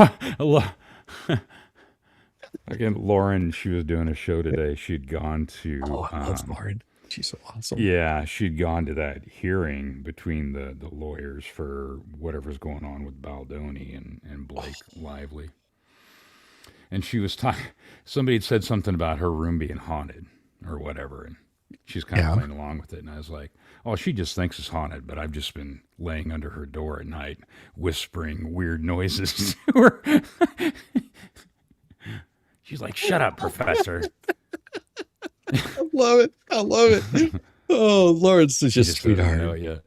Again, Lauren, she was doing a show today. She'd gone to. Oh, I love Lauren. She's so awesome. Yeah, she'd gone to that hearing between the lawyers for whatever's going on with Baldoni and Blake Lively. And she was talking, somebody had said something about her room being haunted or whatever. And she's kind of playing along with it. And I was like, oh, she just thinks it's haunted, but I've just been laying under her door at night, whispering weird noises to her. She's like, shut up, Professor. I love it. I love it. Oh, Lauren's such a sweetheart. Know it yet.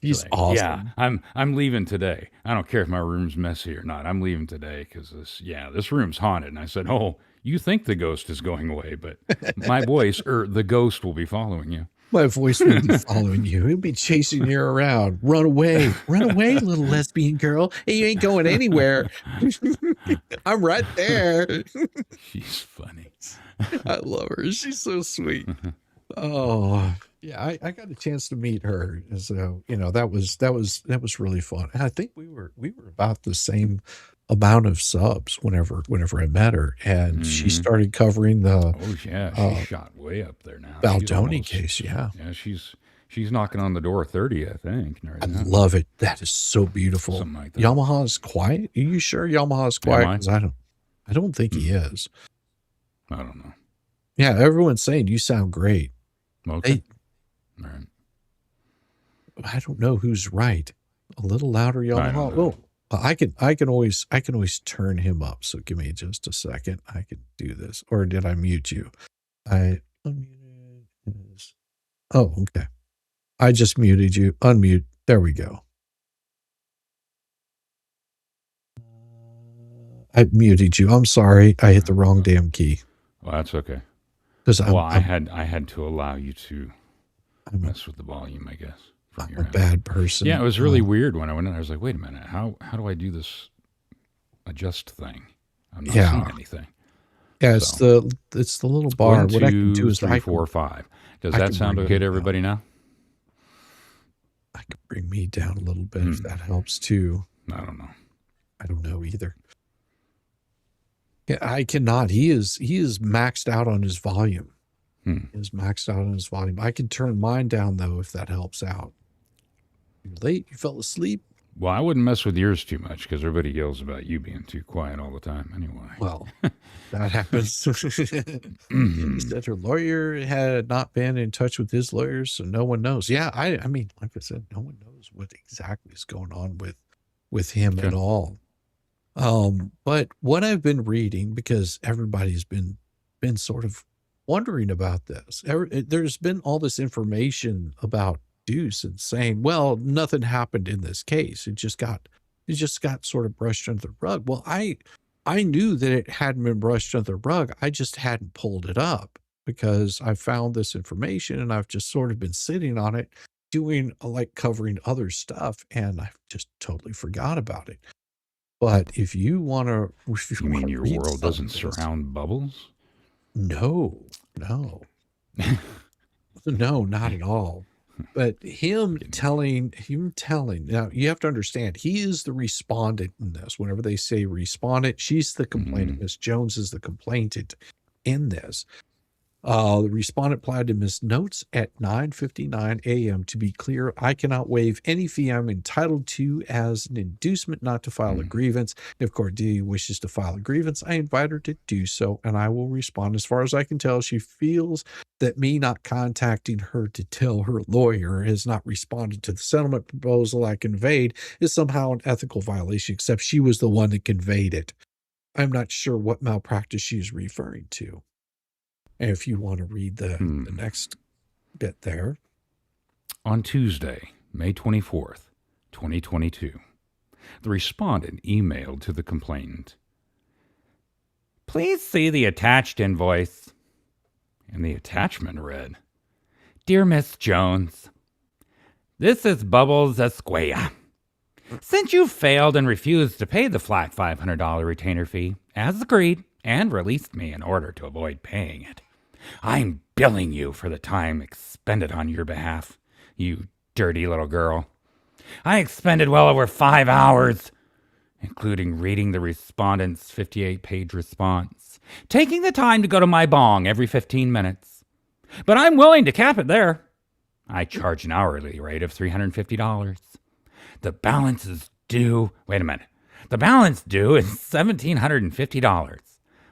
He's like, awesome. Yeah, I'm leaving today. I don't care if my room's messy or not. I'm leaving today because this room's haunted. And I said, oh, you think the ghost is going away, but my voice or the ghost will be following you. My voice will be following you. He'll be chasing you around. Run away, little lesbian girl. Hey, you ain't going anywhere. I'm right there. She's funny. I love her. She's so sweet. Oh, yeah. I got a chance to meet her. So, that was really fun. And I think we were about the same amount of subs whenever I met her, and she started covering the she's shot way up there now. Baldoni case. Yeah, she's knocking on the door 30, I think. I love it. That is so beautiful. Something like that. Yamaha's quiet. Are you sure Yamaha's quiet? Because I don't think he is. I don't know. Yeah, everyone's saying you sound great. Okay. All right. I don't know who's right. A little louder, Yamaha. Oh, I can always turn him up. So give me just a second. I can do this. Or did I mute you? I unmuted. Oh, okay. I just muted you. Unmute. There we go. I muted you. I'm sorry. I hit the wrong damn key. Well, that's okay. I had to allow you to mess with the volume, I guess. I'm a bad person. Yeah, it was really weird when I went in. I was like, wait a minute, how do I do this adjust thing? I'm not seeing anything. Yeah, it's the little bar. 1, 2, what I can do is 3, 4, 5. Does that sound okay to everybody now? I can bring me down a little bit if that helps too. I don't know. I don't know either. Yeah, I cannot. He is maxed out on his volume. He is maxed out on his volume. I can turn mine down though if that helps out. You're late. You fell asleep. Well, I wouldn't mess with yours too much because everybody yells about you being too quiet all the time anyway. Well, that happens. He said her lawyer had not been in touch with his lawyers, so no one knows. Yeah, I mean, like I said, no one knows what exactly is going on with him at all. But what I've been reading, because everybody's been sort of wondering about this. There's been all this information about Deuce and saying, well, nothing happened in this case. It just got sort of brushed under the rug. Well, I knew that it hadn't been brushed under the rug. I just hadn't pulled it up because I found this information and I've just sort of been sitting on it, doing like covering other stuff, and I've just totally forgot about it. But if you want to, you mean your world doesn't surround bubbles? No, no, not at all. But him telling, now you have to understand, he is the respondent in this. Whenever they say respondent, she's the complainant. Miss Jones is the complainant in this. The respondent replied to Miss Notes at 9:59 a.m. To be clear, I cannot waive any fee I'm entitled to as an inducement not to file a grievance. If Cordelia wishes to file a grievance, I invite her to do so, and I will respond. As far as I can tell, she feels that me not contacting her to tell her lawyer has not responded to the settlement proposal I conveyed is somehow an ethical violation, except she was the one that conveyed it. I'm not sure what malpractice she is referring to. And if you want to read the next bit there. On Tuesday, May 24th, 2022, the respondent emailed to the complainant, "Please see the attached invoice." And the attachment read, "Dear Miss Jones, this is Bubbles Esquia. Since you failed and refused to pay the flat $500 retainer fee, as agreed, and released me in order to avoid paying it, I'm billing you for the time expended on your behalf, you dirty little girl. I expended well over 5 hours, including reading the respondent's 58-page response, taking the time to go to my bong every 15 minutes. But I'm willing to cap it there. I charge an hourly rate of $350. The balance is due. Wait a minute. The balance due is $1,750.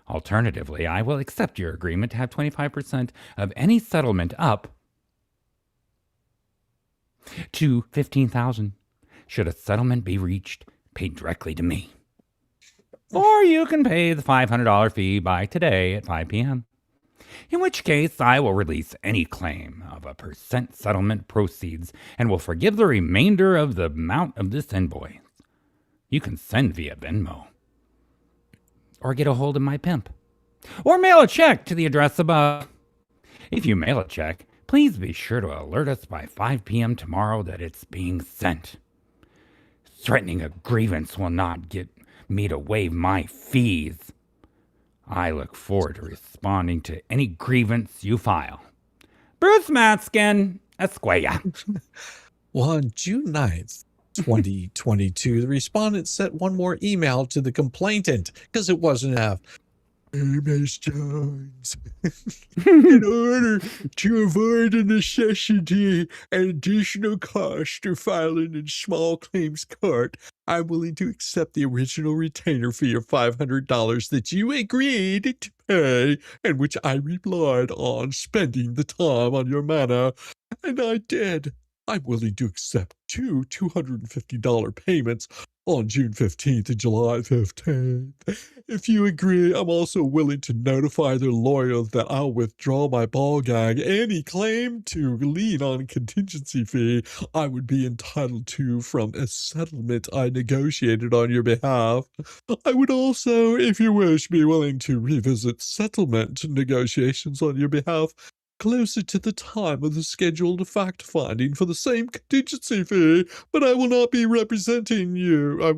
Alternatively, I will accept your agreement to have 25% of any settlement up to $15,000. Should a settlement be reached, paid directly to me. Or you can pay the $500 fee by today at 5 p.m. In which case, I will release any claim of a % settlement proceeds and will forgive the remainder of the amount of this invoice. You can send via Venmo. Or get a hold of my pimp. Or mail a check to the address above. If you mail a check, please be sure to alert us by 5 p.m. tomorrow that it's being sent. Threatening a grievance will not get me to waive my fees. I look forward to responding to any grievance you file. Bruce Matskin, Esquire. Well, on June 9th, 2022, the respondent sent one more email to the complainant because it wasn't enough. Miss Jones, in order to avoid the necessity and additional cost of filing in small claims court, I'm willing to accept the original retainer fee of $500 that you agreed to pay and which I relied on spending the time on your manor, and I did. I'm willing to accept two $250 payments on June 15th and July 15th. If you agree, I'm also willing to notify their lawyer that I'll withdraw my ball gag any claim to lien on contingency fee I would be entitled to from a settlement I negotiated on your behalf. I would also, if you wish, be willing to revisit settlement negotiations on your behalf closer to the time of the scheduled fact-finding for the same contingency fee, but I will not be representing you. I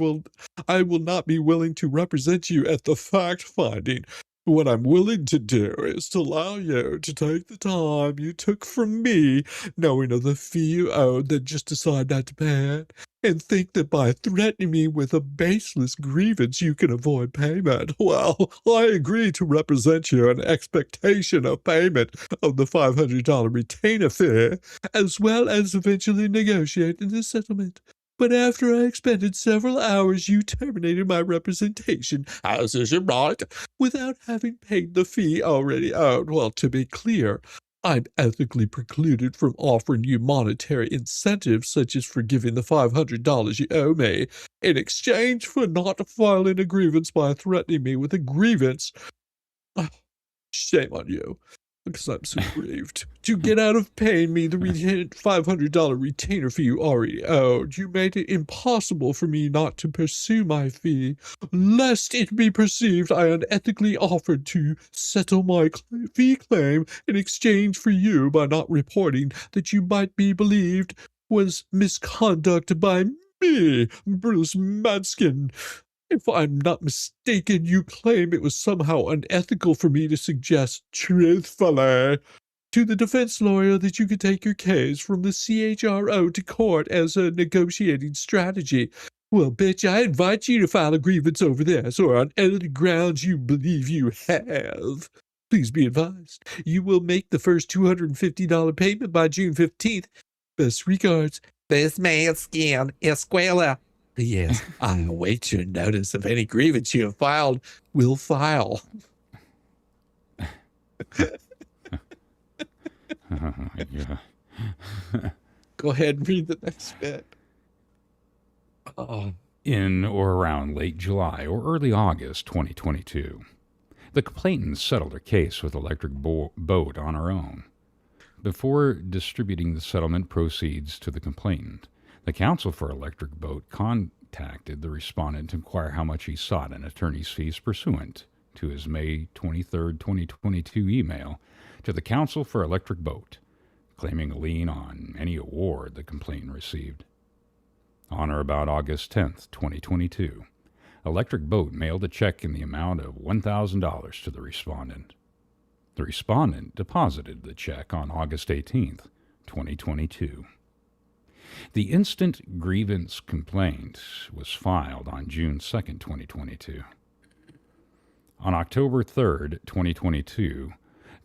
will not be willing to represent you at the fact-finding. What I'm willing to do is to allow you to take the time you took from me, knowing of the fee you owed, then just decide not to pay it, and think that by threatening me with a baseless grievance you can avoid payment. Well, I agree to represent you in expectation of payment of the $500 retainer fee, as well as eventually negotiating the settlement. but after I expended several hours, you terminated my representation, as is your right, without having paid the fee already owed. Well, to be clear, I'm ethically precluded from offering you monetary incentives, such as forgiving the $500 you owe me, in exchange for not filing a grievance by threatening me with a grievance. Shame on you, because I'm so grieved. To get out of paying me the $500 retainer fee you already owed, you made it impossible for me not to pursue my fee, lest it be perceived I unethically offered to settle my fee claim in exchange for you by not reporting that you might be believed was misconduct by me, Bruce Madskin. If I'm not mistaken, you claim it was somehow unethical for me to suggest, truthfully, to the defense lawyer that you could take your case from the CHRO to court as a negotiating strategy. Well, bitch, I invite you to file a grievance over this, or on any grounds you believe you have. Please be advised, you will make the first $250 payment by June 15th. Best regards, This Madskin Escuela. Yes, I await your notice of any grievance you have filed. Will file. Yeah. Go ahead and read the next bit. In or around late July or early August 2022, the complainant settled her case with Electric Boat on her own. Before distributing the settlement proceeds to the complainant, the counsel for Electric Boat contacted the respondent to inquire how much he sought in attorney's fees pursuant to his May 23, 2022 email to the counsel for Electric Boat, claiming a lien on any award the complainant received. On or about August 10, 2022, Electric Boat mailed a check in the amount of $1,000 to the respondent. The respondent deposited the check on August 18, 2022. The instant grievance complaint was filed on June 2, 2022. On October 3, 2022,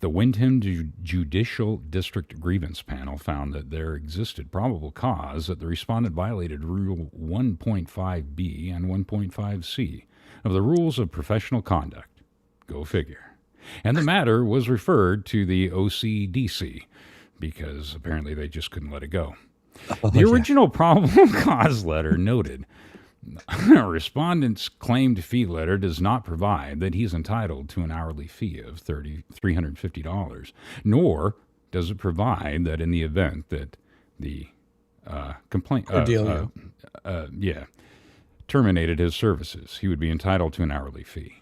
the Windham Judicial District Grievance Panel found that there existed probable cause that the respondent violated Rule 1.5b and 1.5c of the Rules of Professional Conduct. Go figure. And the matter was referred to the OCDC because apparently they just couldn't let it go. The original probable cause letter noted respondent's claimed fee letter does not provide that he's entitled to an hourly fee of $350, nor does it provide that in the event that the complaint terminated his services, he would be entitled to an hourly fee.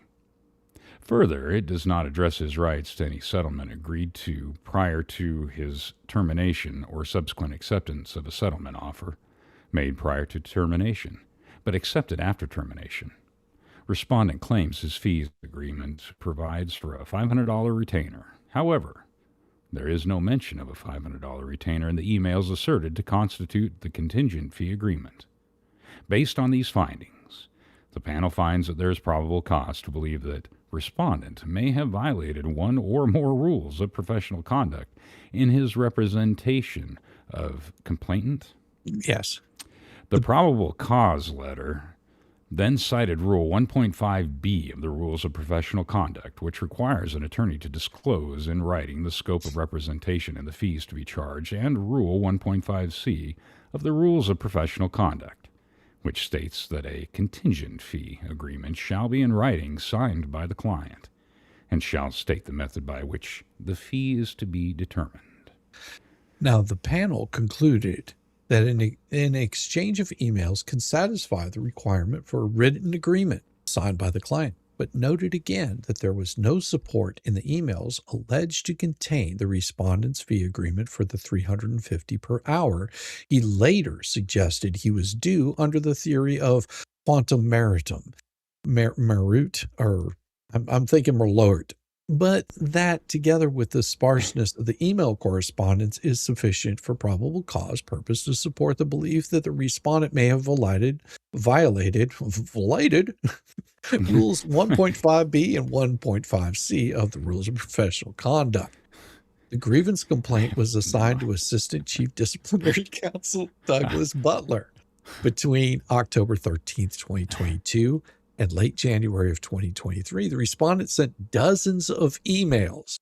Further, it does not address his rights to any settlement agreed to prior to his termination or subsequent acceptance of a settlement offer made prior to termination, but accepted after termination. Respondent claims his fees agreement provides for a $500 retainer. However, there is no mention of a $500 retainer in the emails asserted to constitute the contingent fee agreement. Based on these findings, the panel finds that there is probable cause to believe that respondent may have violated one or more rules of professional conduct in his representation of complainant. Yes. The probable cause letter then cited Rule 1.5b of the Rules of Professional Conduct, which requires an attorney to disclose in writing the scope of representation and the fees to be charged, and Rule 1.5c of the Rules of Professional Conduct, which states that a contingent fee agreement shall be in writing signed by the client and shall state the method by which the fee is to be determined. Now, the panel concluded that an exchange of emails can satisfy the requirement for a written agreement signed by the client, but noted again that there was no support in the emails alleged to contain the respondent's fee agreement for the $350 per hour. He later suggested he was due under the theory of quantum meritum, merit, or I'm thinking Merlot. But that, together with the sparseness of the email correspondence, is sufficient for probable cause purpose to support the belief that the respondent may have violated Rules 1.5b and 1.5c of the Rules of Professional Conduct. The grievance complaint was assigned to Assistant Chief Disciplinary Counsel Douglas Butler. Between October 13th, 2022 and late January of 2023, the respondent sent dozens of emails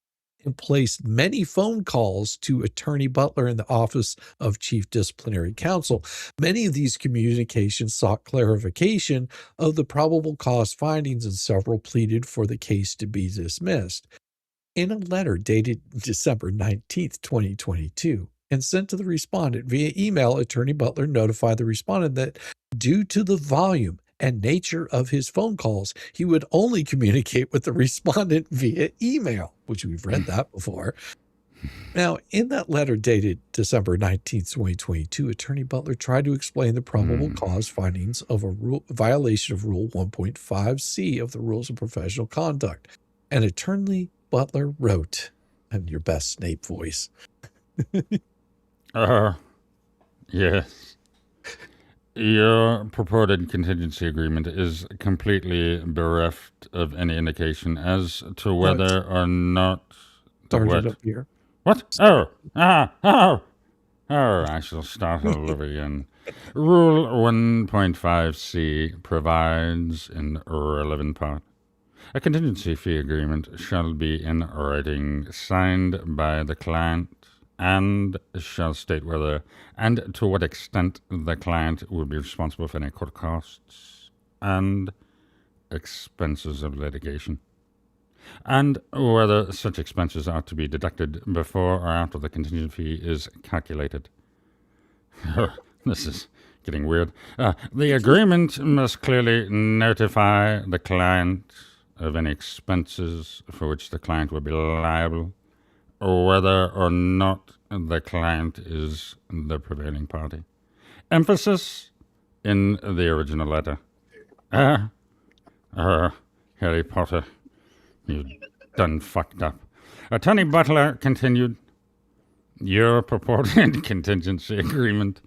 and placed many phone calls to Attorney Butler in the Office of Chief Disciplinary Counsel. Many of these communications sought clarification of the probable cause findings, and several pleaded for the case to be dismissed. In a letter dated December 19th, 2022, and sent to the respondent via email, Attorney Butler notified the respondent that due to the volume and nature of his phone calls, he would only communicate with the respondent via email, which we've read that before. Now, in that letter dated December 19th, 2022, Attorney Butler tried to explain the probable cause findings of a violation of Rule 1.5C of the Rules of Professional Conduct. And Attorney Butler wrote, in your best Snape voice. Yes. Your purported contingency agreement is completely bereft of any indication as to whether or not... Started up here. What? Oh, I shall start all over again. Rule 1.5C provides in relevant part, a contingency fee agreement shall be in writing, signed by the client, and shall state whether and to what extent the client will be responsible for any court costs and expenses of litigation, and whether such expenses are to be deducted before or after the contingent fee is calculated. This is getting weird. The agreement must clearly notify the client of any expenses for which the client will be liable, whether or not the client is the prevailing party. Emphasis in the original letter. Harry Potter, you done fucked up. Attorney Butler continued, your purported contingency agreement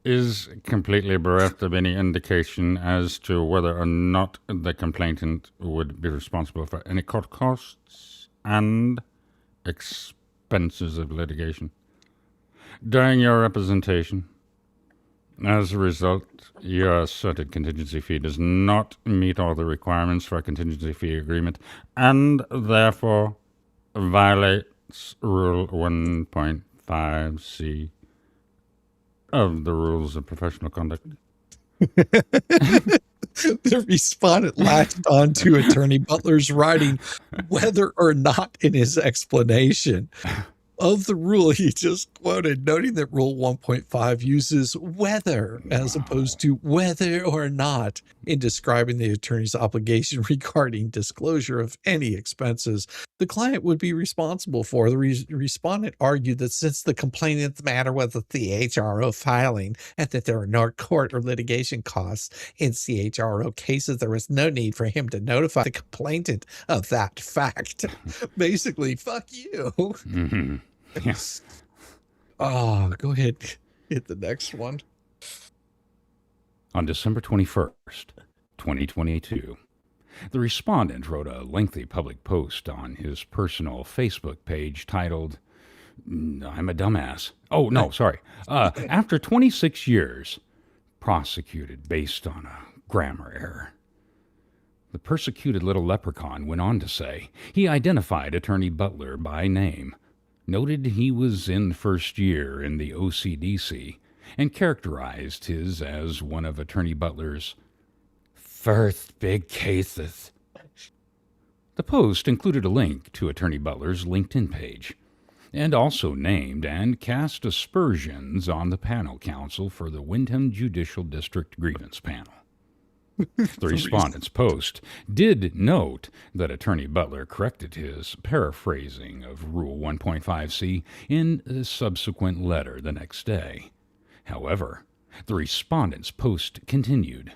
is completely bereft of any indication as to whether or not the complainant would be responsible for any court costs and expenses of litigation during your representation. As a result, your asserted contingency fee does not meet all the requirements for a contingency fee agreement and therefore violates Rule 1.5C of the Rules of Professional Conduct. The respondent latched on to Attorney Butler's writing, whether or not in his explanation of the rule he just quoted, noting that Rule 1.5 uses whether as opposed to whether or not in describing the attorney's obligation regarding disclosure of any expenses the client would be responsible for. The respondent argued that since the complainant's matter was a CHRO filing and that there are no court or litigation costs in CHRO cases, there was no need for him to notify the complainant of that fact. Basically, fuck you. Mm-hmm. Yes. Oh, go ahead. Hit the next one. On December 21st, 2022, the respondent wrote a lengthy public post on his personal Facebook page titled, I'm a dumbass. Oh, no, sorry. After 26 years, prosecuted based on a grammar error. The persecuted little leprechaun went on to say he identified Attorney Butler by name, noted he was in first year in the OCDC, and characterized his as one of Attorney Butler's first big cases. The post included a link to Attorney Butler's LinkedIn page, and also named and cast aspersions on the panel counsel for the Wyndham Judicial District Grievance Panel. The respondent's post did note that Attorney Butler corrected his paraphrasing of Rule 1.5C in a subsequent letter the next day. However, the respondent's post continued.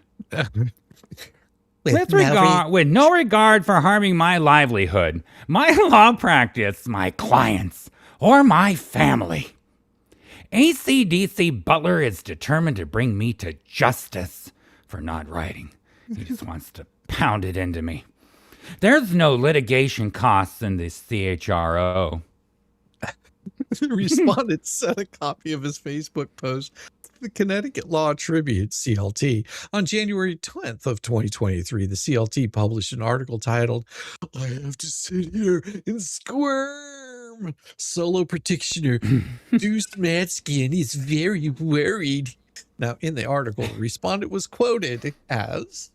With no regard for harming my livelihood, my law practice, my clients, or my family, ACDC Butler is determined to bring me to justice for not writing. He just wants to pound it into me. There's no litigation costs in this CHRO. The respondent sent a copy of his Facebook post to the Connecticut Law Tribune, CLT. On January 10th of 2023, the CLT published an article titled, "I have to sit here and squirm. Solo practitioner Deuce Matskin is very worried." Now, in the article, the respondent was quoted as,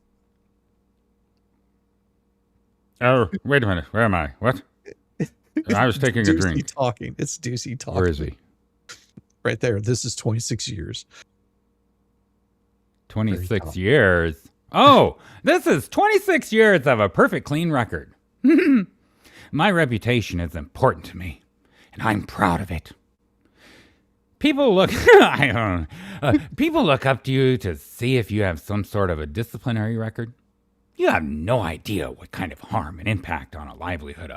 Oh, wait a minute. Where am I? What? I was taking a Deucey drink. talking. It's Deucey talking. Where is he? Right there. This is 26 years. 26 years. Oh, this is 26 years of a perfect clean record. My reputation is important to me, and I'm proud of it. People look, people look up to you to see if you have some sort of a disciplinary record. You have no idea what kind of harm and impact on a livelihood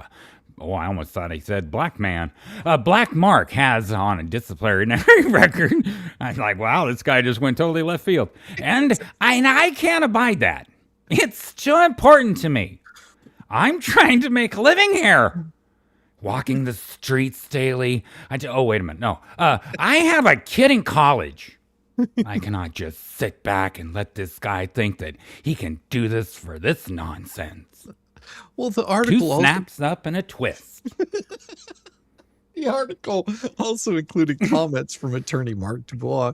I almost thought he said black man. A black mark has on a disciplinary record. I was like, wow, this guy just went totally left field. And I can't abide that. It's too important to me. I'm trying to make a living here. Walking the streets daily. Oh, wait a minute. No. I have a kid in college. I cannot just sit back and let this guy think that he can do this for this nonsense. Well, the article Two snaps up and a twist. The article also included comments from attorney Mark Dubois,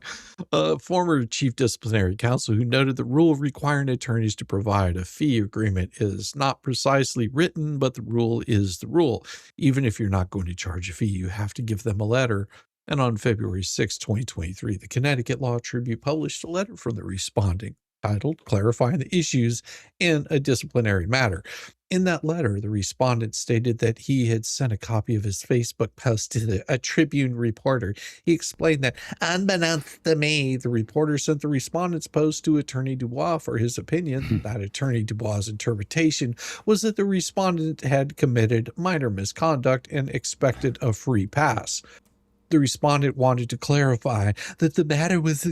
former chief disciplinary counsel, who noted the rule requiring attorneys to provide a fee agreement is not precisely written, but the rule is the rule. Even if you're not going to charge a fee, you have to give them a letter. And on February 6, 2023, the Connecticut Law Tribune published a letter from the responding titled "Clarifying the Issues in a Disciplinary Matter." In that letter, the respondent stated that he had sent a copy of his Facebook post to a Tribune reporter. He explained that, unbeknownst to me, the reporter sent the respondent's post to attorney Dubois for his opinion. That attorney Dubois' interpretation was that the respondent had committed minor misconduct and expected a free pass. The respondent wanted to clarify that the matter was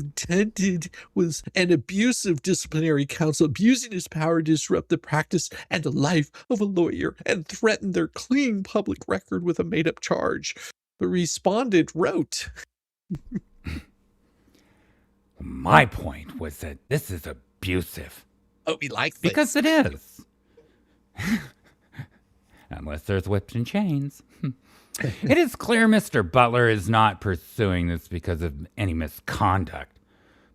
an abuse of disciplinary counsel abusing his power to disrupt the practice and life of a lawyer and threaten their clean public record with a made-up charge. The respondent wrote, My point was that this is abusive. "Oh, we like this." Because it is. Unless there's whips and chains. It is clear Mr. Butler is not pursuing this because of any misconduct,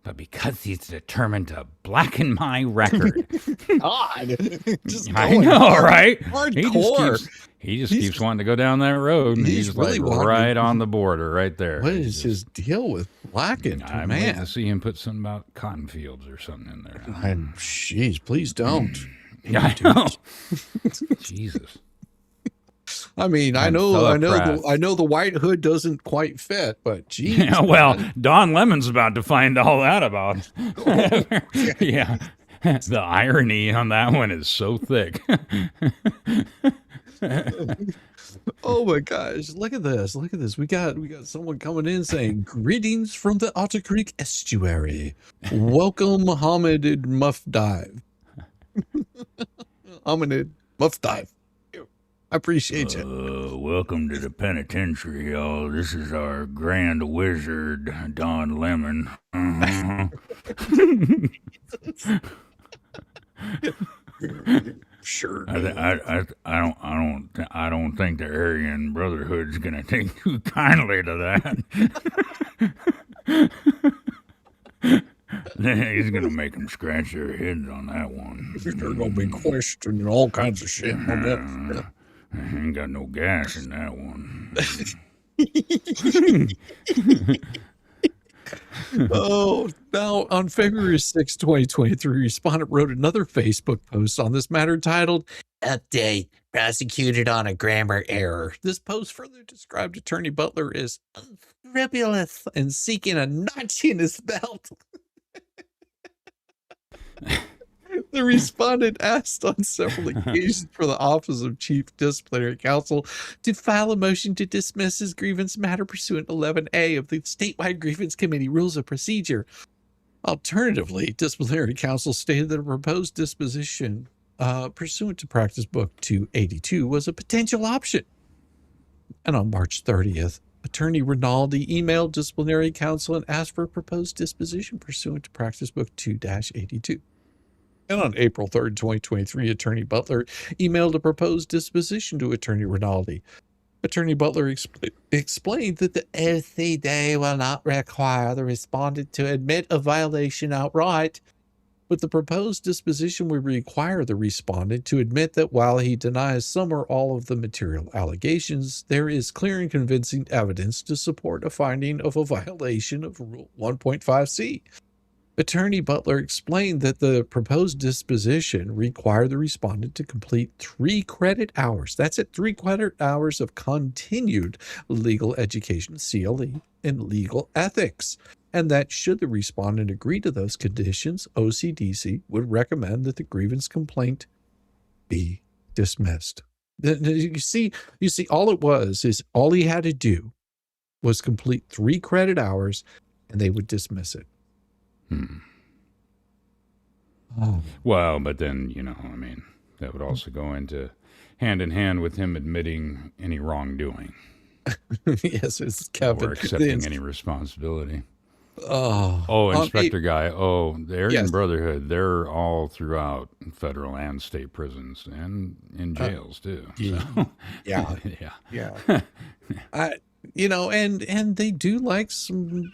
but because he's determined to blacken my record. God, just I know, right? Hardcore. He just keeps wanting to go down that road, and he's really like right on the border, right there. What is his deal with blackened? I'm Man, waiting to see him put something about cotton fields or something in there. Jeez, please don't. I know. Jesus. I mean, I know the white hood doesn't quite fit, but geez. Yeah, well, Don Lemon's about to find all that about. Yeah, the irony on that one is so thick. Oh my gosh, look at this. Look at this. We got someone coming in saying, "Greetings from the Otter Creek estuary. Welcome, Mohammed Muff Dive." Hominid Muff Dive. I appreciate you. Welcome to the penitentiary, y'all. This is our grand wizard, Don Lemon. Sure. I don't think the Aryan Brotherhood's gonna take too kindly to that. He's gonna make them scratch their heads on that one. They're gonna be questioning all kinds of shit. I ain't got no gas in that one. Oh, now on February 6, 2023, respondent wrote another Facebook post on this matter titled, "Update, prosecuted on a grammar error." This post further described attorney Butler as unscrupulous and seeking a notch in his belt. The respondent asked on several occasions for the Office of Chief Disciplinary Counsel to file a motion to dismiss his grievance matter pursuant to 11A of the Statewide Grievance Committee Rules of Procedure. Alternatively, disciplinary counsel stated that a proposed disposition pursuant to Practice Book 282 was a potential option. And on March 30th, Attorney Rinaldi emailed disciplinary counsel and asked for a proposed disposition pursuant to Practice Book 2-82. And on April 3rd, 2023, Attorney Butler emailed a proposed disposition to Attorney Rinaldi. Attorney Butler explained that the OCD will not require the respondent to admit a violation outright, but the proposed disposition would require the respondent to admit that while he denies some or all of the material allegations, there is clear and convincing evidence to support a finding of a violation of Rule 1.5c. Attorney Butler explained that the proposed disposition required the respondent to complete 3 credit hours. That's it, 3 credit hours of continued legal education, CLE, and legal ethics. And that should the respondent agree to those conditions, OCDC would recommend that the grievance complaint be dismissed. You see, all it was is all he had to do was complete 3 credit hours and they would dismiss it. Oh. Well, but then, that would also go into hand in hand with him admitting any wrongdoing. Yes, it's Kevin. Or accepting any responsibility. Oh, Inspector Guy. Oh, the Aryan Brotherhood, they're all throughout federal and state prisons and in jails too. So. Yeah. And they do like some,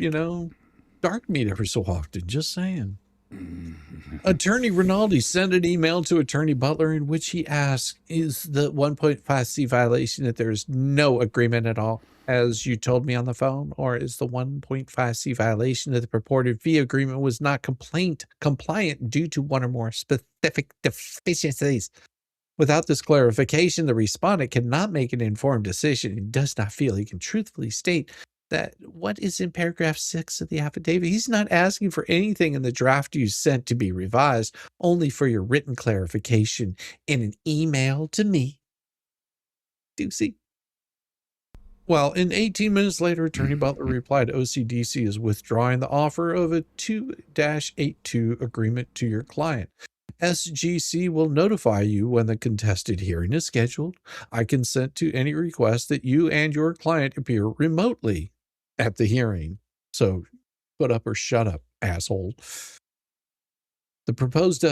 dark meat every so often, just saying. Attorney Rinaldi sent an email to Attorney Butler in which he asked, is the 1.5c violation that there's no agreement at all, as you told me on the phone, or is the 1.5c violation that the purported fee agreement was not compliant due to one or more specific deficiencies? Without this clarification, the respondent cannot make an informed decision and does not feel he can truthfully state that what is in paragraph 6 of the affidavit. He's not asking for anything in the draft you sent to be revised, only for your written clarification in an email to me. Doozy. Well, 18 minutes later, Attorney Butler replied, OCDC is withdrawing the offer of a 2-82 agreement to your client. SGC will notify you when the contested hearing is scheduled. I consent to any request that you and your client appear remotely at the hearing. So put up or shut up, asshole. The proposed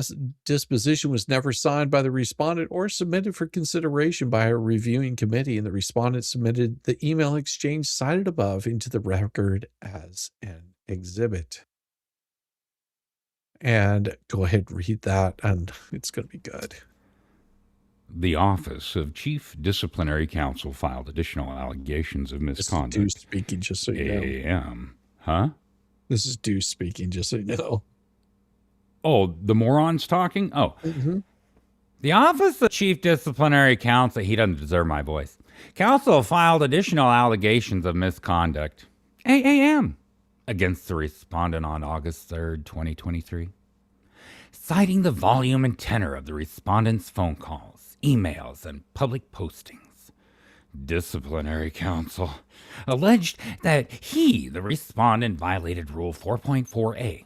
disposition was never signed by the respondent or submitted for consideration by a reviewing committee, and the respondent submitted the email exchange cited above into the record as an exhibit. And go ahead and read that, and it's going to be good. The Office of Chief Disciplinary Counsel filed additional allegations of misconduct. This is Deuce speaking, just so you know. AM. Huh? This is Deuce speaking, just so you know. Oh, the morons talking? Oh. Mm-hmm. The Office of Chief Disciplinary Counsel, he doesn't deserve my voice. Counsel filed additional allegations of misconduct, AAM, against the respondent on August 3rd, 2023, citing the volume and tenor of the respondent's phone calls, emails, and public postings. Disciplinary counsel alleged that he, the respondent, violated Rule 4.4a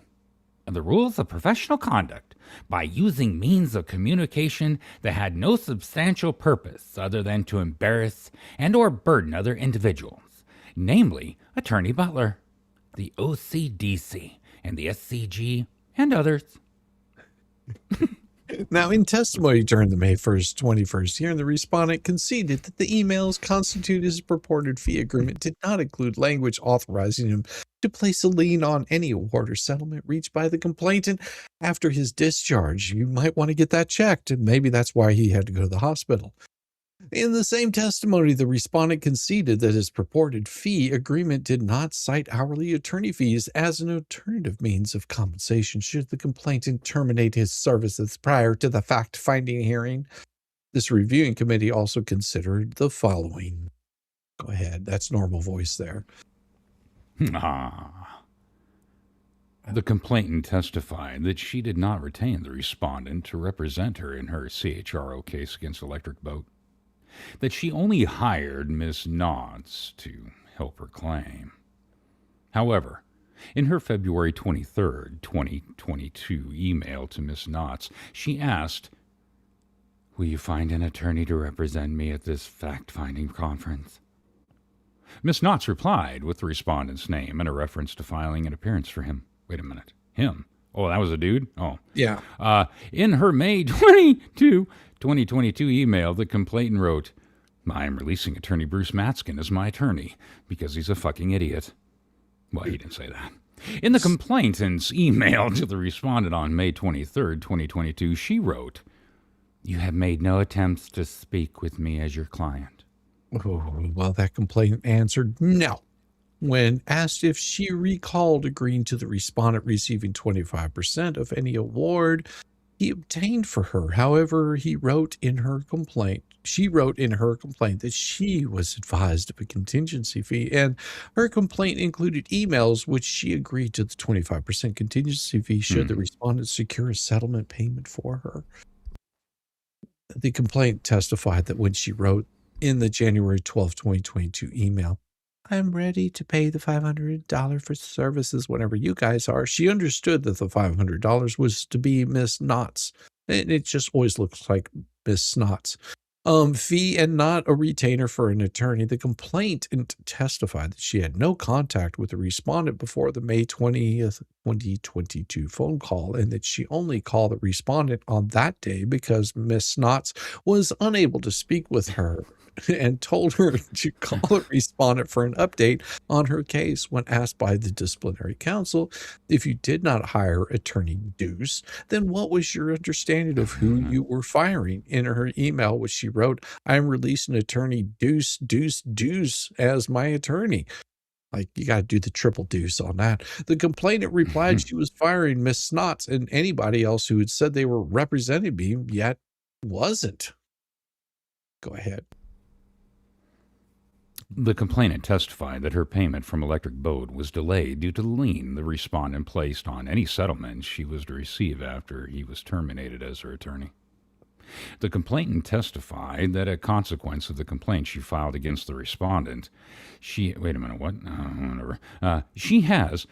of the Rules of Professional Conduct by using means of communication that had no substantial purpose other than to embarrass and or burden other individuals, namely Attorney Butler, the OCDC, and the SCG, and others. Now, in testimony during the May 1st, 21st hearing, the respondent conceded that the emails constituted his purported fee agreement did not include language authorizing him to place a lien on any award or settlement reached by the complainant after his discharge. You might want to get that checked, and maybe that's why he had to go to the hospital. In the same testimony, the respondent conceded that his purported fee agreement did not cite hourly attorney fees as an alternative means of compensation should the complainant terminate his services prior to the fact-finding hearing. This reviewing committee also considered the following. Go ahead. That's normal voice there. The complainant testified that she did not retain the respondent to represent her in her CHRO case against Electric Boat, that she only hired Miss Knotts to help her claim. However, in her February 23rd, 2022 email to Miss Knotts, she asked, "Will you find an attorney to represent me at this fact-finding conference?" Miss Knotts replied with the respondent's name and a reference to filing an appearance for him. Wait a minute. Him? Oh, that was a dude? Oh. Yeah. In her May 2022 email, the complainant wrote, I am releasing attorney Bruce Matskin as my attorney because he's a fucking idiot. Well, he didn't say that. In the complainant's email to the respondent on May 23rd, 2022, she wrote, you have made no attempts to speak with me as your client. Oh, well, that complainant answered no. When asked if she recalled agreeing to the respondent receiving 25% of any award he obtained for her. However, she wrote in her complaint that she was advised of a contingency fee, and her complaint included emails which she agreed to the 25% contingency fee should the respondent secure a settlement payment for her. The complaint testified that when she wrote in the January 12, 2022 email, I'm ready to pay the $500 for services whenever you guys are, she understood that the $500 was to be Miss Knotts. And it just always looks like Miss Knotts. Fee and not a retainer for an attorney. The complaint testified that she had no contact with the respondent before the May 20th, 2022 phone call, and that she only called the respondent on that day because Miss Knotts was unable to speak with her and told her to call the respondent for an update on her case. When asked by the disciplinary counsel if you did not hire attorney Deuce, then what was your understanding of who you were firing? In her email, which she wrote, I'm releasing attorney Deuce as my attorney. Like, you got to do the triple deuce on that. The complainant replied she was firing Miss Knotts and anybody else who had said they were representing me, yet wasn't. Go ahead. The complainant testified that her payment from Electric Boat was delayed due to the lien the respondent placed on any settlement she was to receive after he was terminated as her attorney. The complainant testified that a consequence of the complaint she filed against the respondent, she has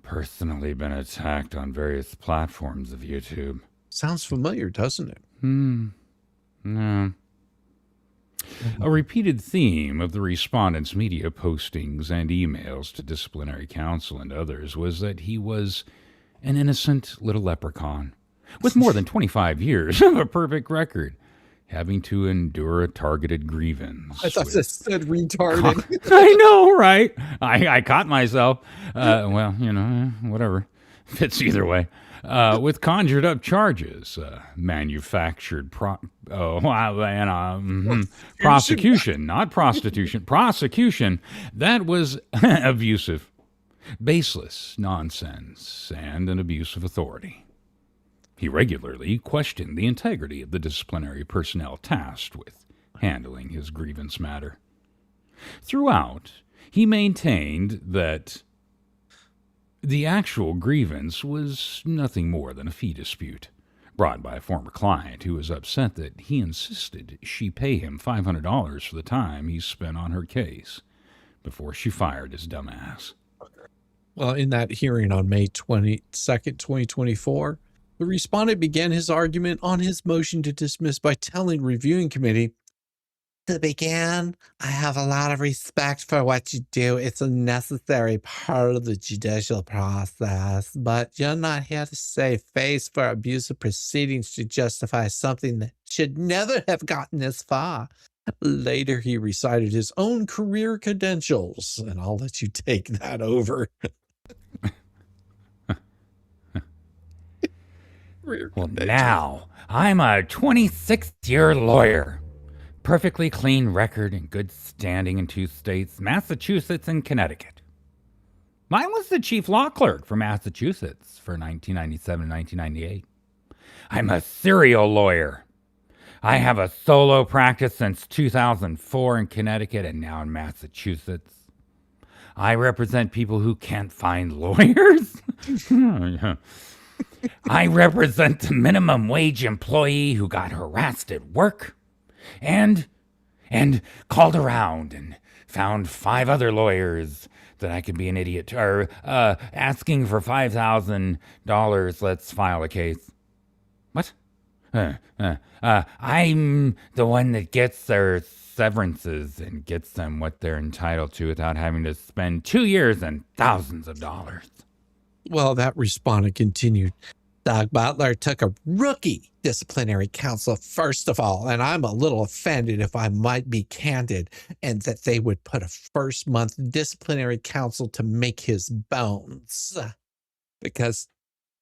personally been attacked on various platforms of YouTube. Sounds familiar, doesn't it? No. A repeated theme of the respondent's media postings and emails to disciplinary counsel and others was that he was an innocent little leprechaun with more than 25 years of a perfect record, having to endure a targeted grievance. I thought it said retarded. I know, right? I caught myself. Well, whatever. Fits either way. With conjured up charges, manufactured prosecution, not prostitution, prosecution that was abusive, baseless nonsense, and an abuse of authority. He regularly questioned the integrity of the disciplinary personnel tasked with handling his grievance matter. Throughout, he maintained that the actual grievance was nothing more than a fee dispute brought by a former client who was upset that he insisted she pay him $500 for the time he spent on her case before she fired his dumb ass. Well, in that hearing on May 22nd, 2024, the respondent began his argument on his motion to dismiss by telling reviewing committee, to begin, I have a lot of respect for what you do. It's a necessary part of the judicial process, but you're not here to save face for abusive proceedings to justify something that should never have gotten this far. Later, he recited his own career credentials, and I'll let you take that over. Well, now, I'm a 26-year lawyer. Perfectly clean record and good standing in 2 states, Massachusetts and Connecticut. I was the chief law clerk for Massachusetts for 1997 and 1998. I'm a serial lawyer. I have a solo practice since 2004 in Connecticut and now in Massachusetts. I represent people who can't find lawyers. I represent the minimum wage employee who got harassed at work and called around and found 5 other lawyers that I could be an idiot, or asking for $5,000, let's file a case. What? I'm the one that gets their severances and gets them what they're entitled to without having to spend 2 years and thousands of dollars. Well, that respondent continued. Doug Butler took a rookie disciplinary counsel, first of all, and I'm a little offended, if I might be candid, and that they would put a first-month disciplinary counsel to make his bones. Because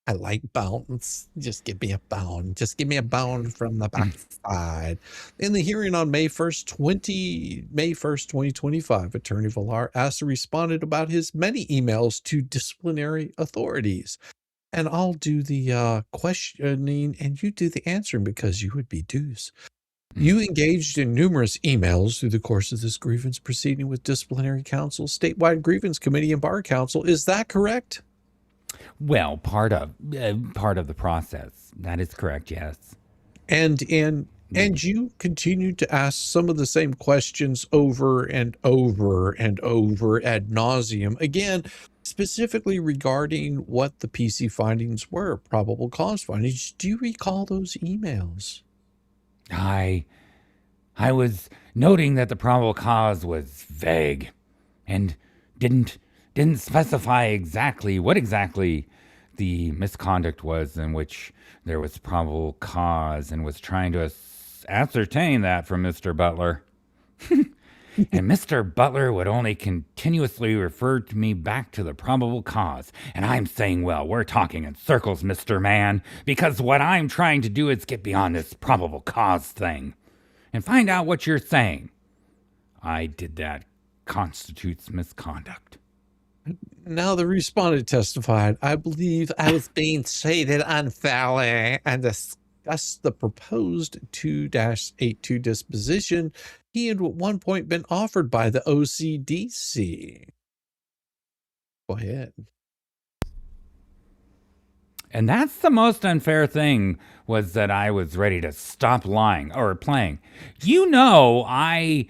I like bones. Just give me a bone. Just give me a bone from the backside. In the hearing on May 1st, 2025, Attorney Villar asked the respondent about his many emails to disciplinary authorities. And I'll do the questioning and you do the answering because you would be deuce. You engaged in numerous emails through the course of this grievance proceeding with disciplinary counsel, statewide grievance committee, and bar counsel. Is that correct? Well, part of the process. That is correct, yes. And you continued to ask some of the same questions over and over and over ad nauseum. Again, specifically regarding what the PC findings were, probable cause findings. Do you recall those emails? I was noting that the probable cause was vague and didn't specify exactly what exactly the misconduct was in which there was probable cause, and was trying to ascertain that from Mr. Butler. And Mr. Butler would only continuously refer to me back to the probable cause. And I'm saying, well, we're talking in circles, Mr. Man, because what I'm trying to do is get beyond this probable cause thing and find out what you're saying. I did that constitutes misconduct. Now the respondent testified, I believe I was being treated unfairly, and discussed the proposed 2-82 disposition he had at one point been offered by the OCDC. Go ahead. And that's the most unfair thing, was that I was ready to stop lying or playing. You know, I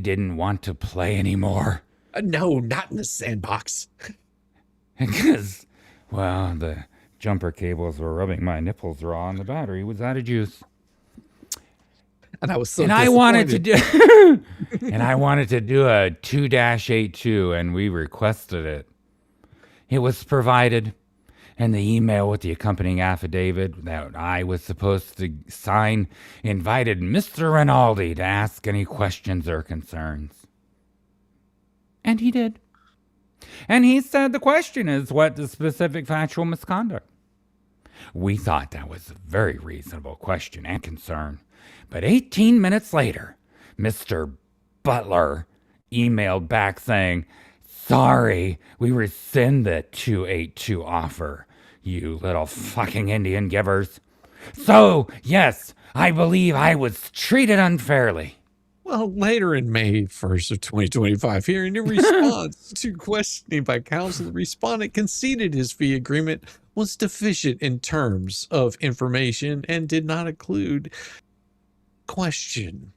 didn't want to play anymore. No, not in the sandbox. Because, well, the jumper cables were rubbing my nipples raw and the battery was out of juice. And I was so I wanted to do a 2-82, and we requested it. It was provided, and the email with the accompanying affidavit that I was supposed to sign invited Mr. Rinaldi to ask any questions or concerns. And he did. And he said the question is what the specific factual misconduct. We thought that was a very reasonable question and concern. But 18 minutes later, Mr. Butler emailed back saying, sorry, we rescind the 282 offer, you little fucking Indian givers. So, yes, I believe I was treated unfairly. Well, later in May 1st of 2025, hearing in response to questioning by counsel, the respondent conceded his fee agreement was deficient in terms of information and did not include question.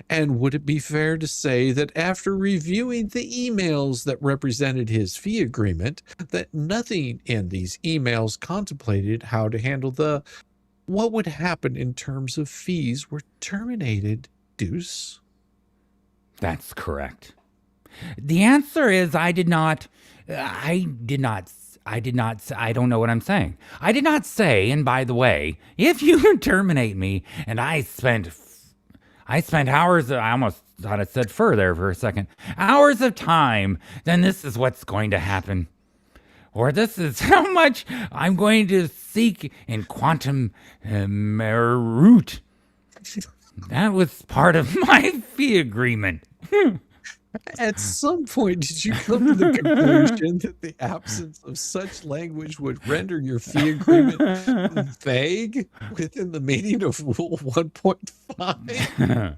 And would it be fair to say that after reviewing the emails that represented his fee agreement, that nothing in these emails contemplated how to handle what would happen in terms of fees were terminated, Deuce? That's correct. The answer is I don't know what I'm saying. I did not say, and by the way, if you terminate me and I spent hours, I almost thought it said fur there for a second, hours of time, then this is what's going to happen. Or this is how much I'm going to seek in quantum merit. That was part of my fee agreement. At some point, did you come to the conclusion that the absence of such language would render your fee agreement vague within the meaning of Rule 1.5?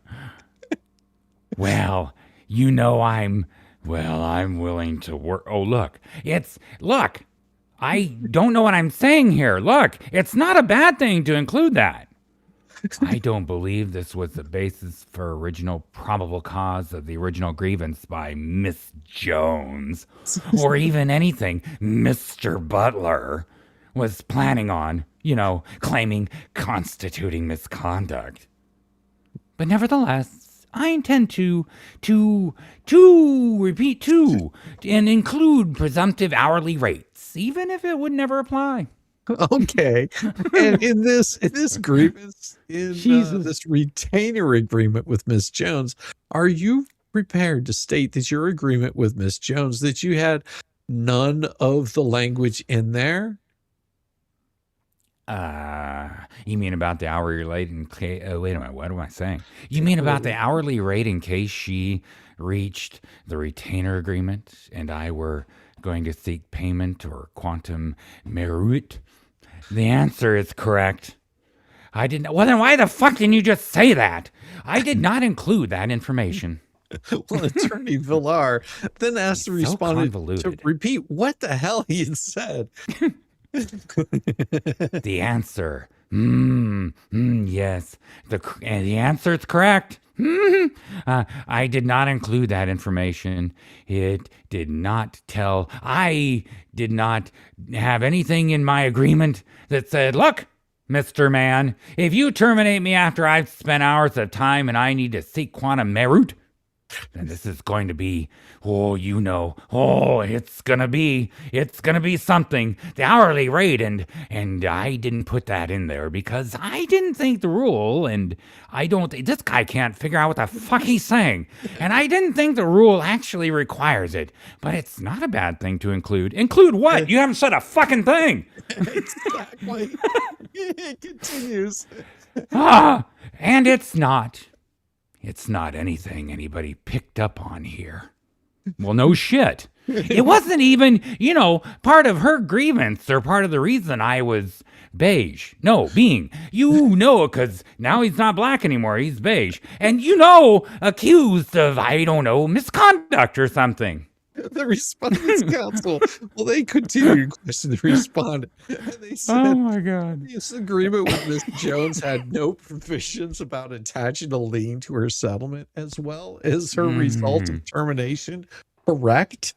Well, you know I'm willing to work. Oh, look, I don't know what I'm saying here. Look, it's not a bad thing to include that. I don't believe this was the basis for original probable cause of the original grievance by Miss Jones, or even anything Mr. Butler was planning on. claiming constituting misconduct. But nevertheless, I intend to and include presumptive hourly rates, even if it would never apply. Okay. And in this agreement, this retainer agreement with Miss Jones, are you prepared to state that your agreement with Miss Jones that you had none of the language in there? You mean about the hourly rate in case? Oh, wait a minute. What am I saying? You mean about the hourly rate in case she reached the retainer agreement and I were going to seek payment or quantum merit? The answer is correct. I didn't. Well, then why the fuck didn't you just say that? I did not include that information. Well, Attorney Villar then asked the respondent to repeat what the hell he had said. The answer. Yes. The answer is correct. I did not include that information. It did not tell. I did not have anything in my agreement that said, look, Mr. Man, if you terminate me after I've spent hours of time and I need to seek quantum merit, then this is going to be, it's going to be something, the hourly rate. And I didn't put that in there because I didn't think the rule, and this guy can't figure out what the fuck he's saying. And I didn't think the rule actually requires it, but it's not a bad thing to include. Include what? You haven't said a fucking thing. Exactly. It continues. And it's not anything anybody picked up on here. Well, no shit. It wasn't even, part of her grievance or part of the reason I was beige. No, because now he's not black anymore. He's beige. And, accused of, misconduct or something. The respondent's counsel, they continued to question the respondent. And they said, oh my God. This agreement with Miss Jones had no provisions about attaching a lien to her settlement as well as her result of termination. Correct?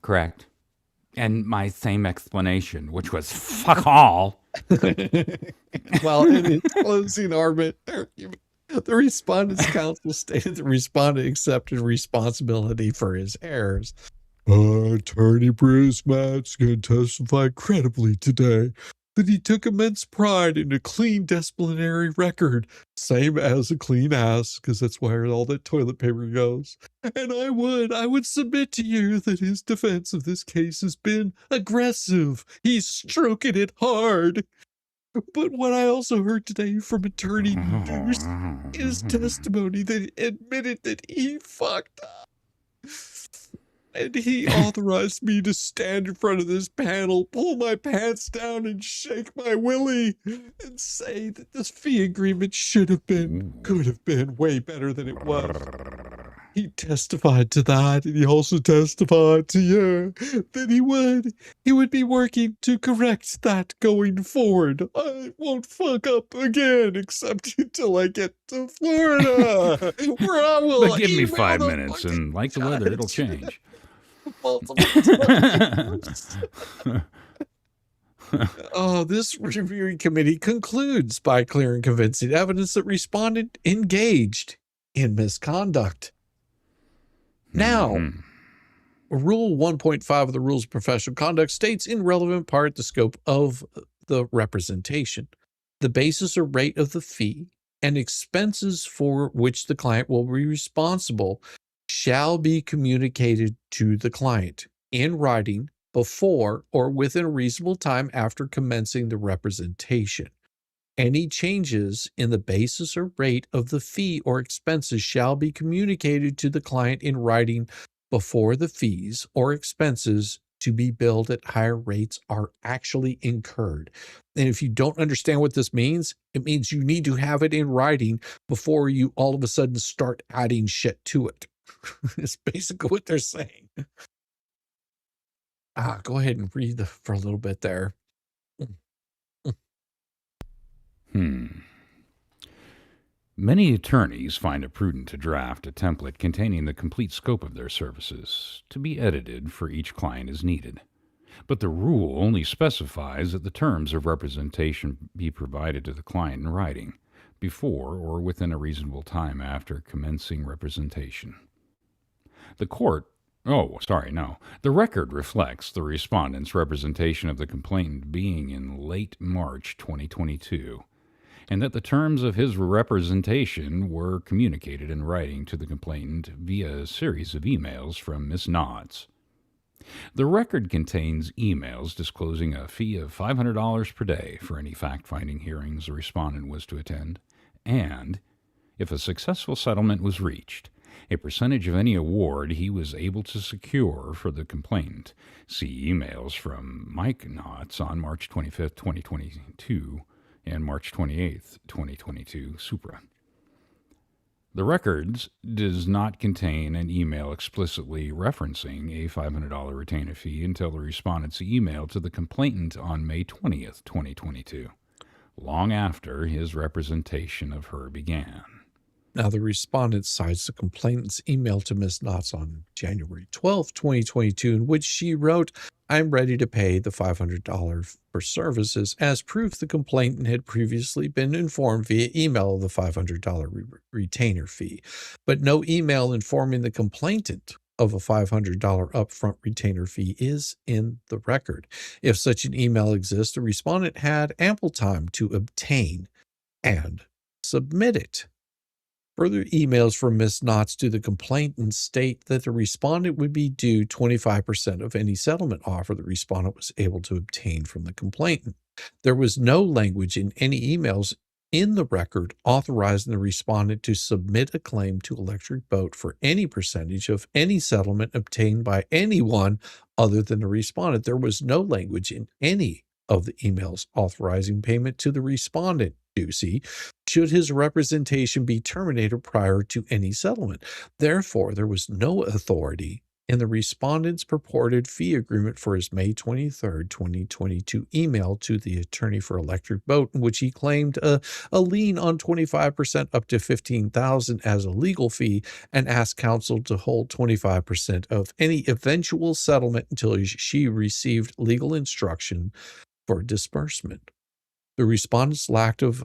Correct. And my same explanation, which was fuck all. Well, in its closing argument, the respondent's counsel stated the respondent accepted responsibility for his errors. Attorney Bruce Matz can testify credibly today that he took immense pride in a clean disciplinary record, same as a clean ass, because that's where all that toilet paper goes. And I would submit to you that his defense of this case has been aggressive. He's stroking it hard. But what I also heard today from Attorney Deuce is testimony that he admitted that he fucked up. And he authorized me to stand in front of this panel, pull my pants down and shake my willy and say that this fee agreement could have been way better than it was. He testified to that, and he also testified to you that he would be working to correct that going forward. I won't fuck up again, except until I get to Florida, where I will. But give me 5 minutes, and like the weather, it'll change. This reviewing committee concludes by clear and convincing evidence that respondent engaged in misconduct. Now, Rule 1.5 of the Rules of Professional Conduct states in relevant part the scope of the representation, the basis or rate of the fee, and expenses for which the client will be responsible shall be communicated to the client in writing before or within a reasonable time after commencing the representation. Any changes in the basis or rate of the fee or expenses shall be communicated to the client in writing before the fees or expenses to be billed at higher rates are actually incurred. And if you don't understand what this means, it means you need to have it in writing before you all of a sudden start adding shit to it. It's basically what they're saying. Go ahead and read for a little bit there. Many attorneys find it prudent to draft a template containing the complete scope of their services to be edited for each client as needed. But the rule only specifies that the terms of representation be provided to the client in writing before or within a reasonable time after commencing representation. The record reflects the respondent's representation of the complainant being in late March 2022, and that the terms of his representation were communicated in writing to the complainant via a series of emails from Ms. Knotts. The record contains emails disclosing a fee of $500 per day for any fact-finding hearings the respondent was to attend, and, if a successful settlement was reached, a percentage of any award he was able to secure for the complainant. See emails from Mike Knotts on March 25, 2022 and March 28, 2022, Supra. The records does not contain an email explicitly referencing a $500 retainer fee until the respondent's email to the complainant on May 20th, 2022, long after his representation of her began. Now, the respondent cites the complainant's email to Ms. Knotts on January 12, 2022, in which she wrote, "I'm ready to pay the $500 for services," as proof the complainant had previously been informed via email of the $500 retainer fee, but no email informing the complainant of a $500 upfront retainer fee is in the record. If such an email exists, the respondent had ample time to obtain and submit it. Further emails from Ms. Knotts to the complainant state that the respondent would be due 25% of any settlement offer the respondent was able to obtain from the complainant. There was no language in any emails in the record authorizing the respondent to submit a claim to Electric Boat for any percentage of any settlement obtained by anyone other than the respondent. There was no language in any of the emails authorizing payment to the respondent, Ducey, should his representation be terminated prior to any settlement. Therefore, there was no authority in the respondent's purported fee agreement for his May 23, 2022 email to the attorney for Electric Boat, in which he claimed a lien on 25% up to $15,000 as a legal fee and asked counsel to hold 25% of any eventual settlement until she received legal instruction for disbursement. The respondent's lack of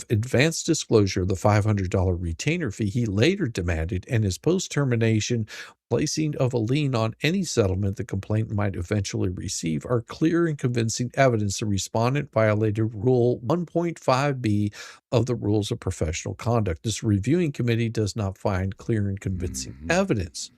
advanced disclosure of the $500 retainer fee he later demanded, and his post-termination placing of a lien on any settlement the complainant might eventually receive are clear and convincing evidence the respondent violated Rule 1.5b of the Rules of Professional Conduct. This reviewing committee does not find clear and convincing evidence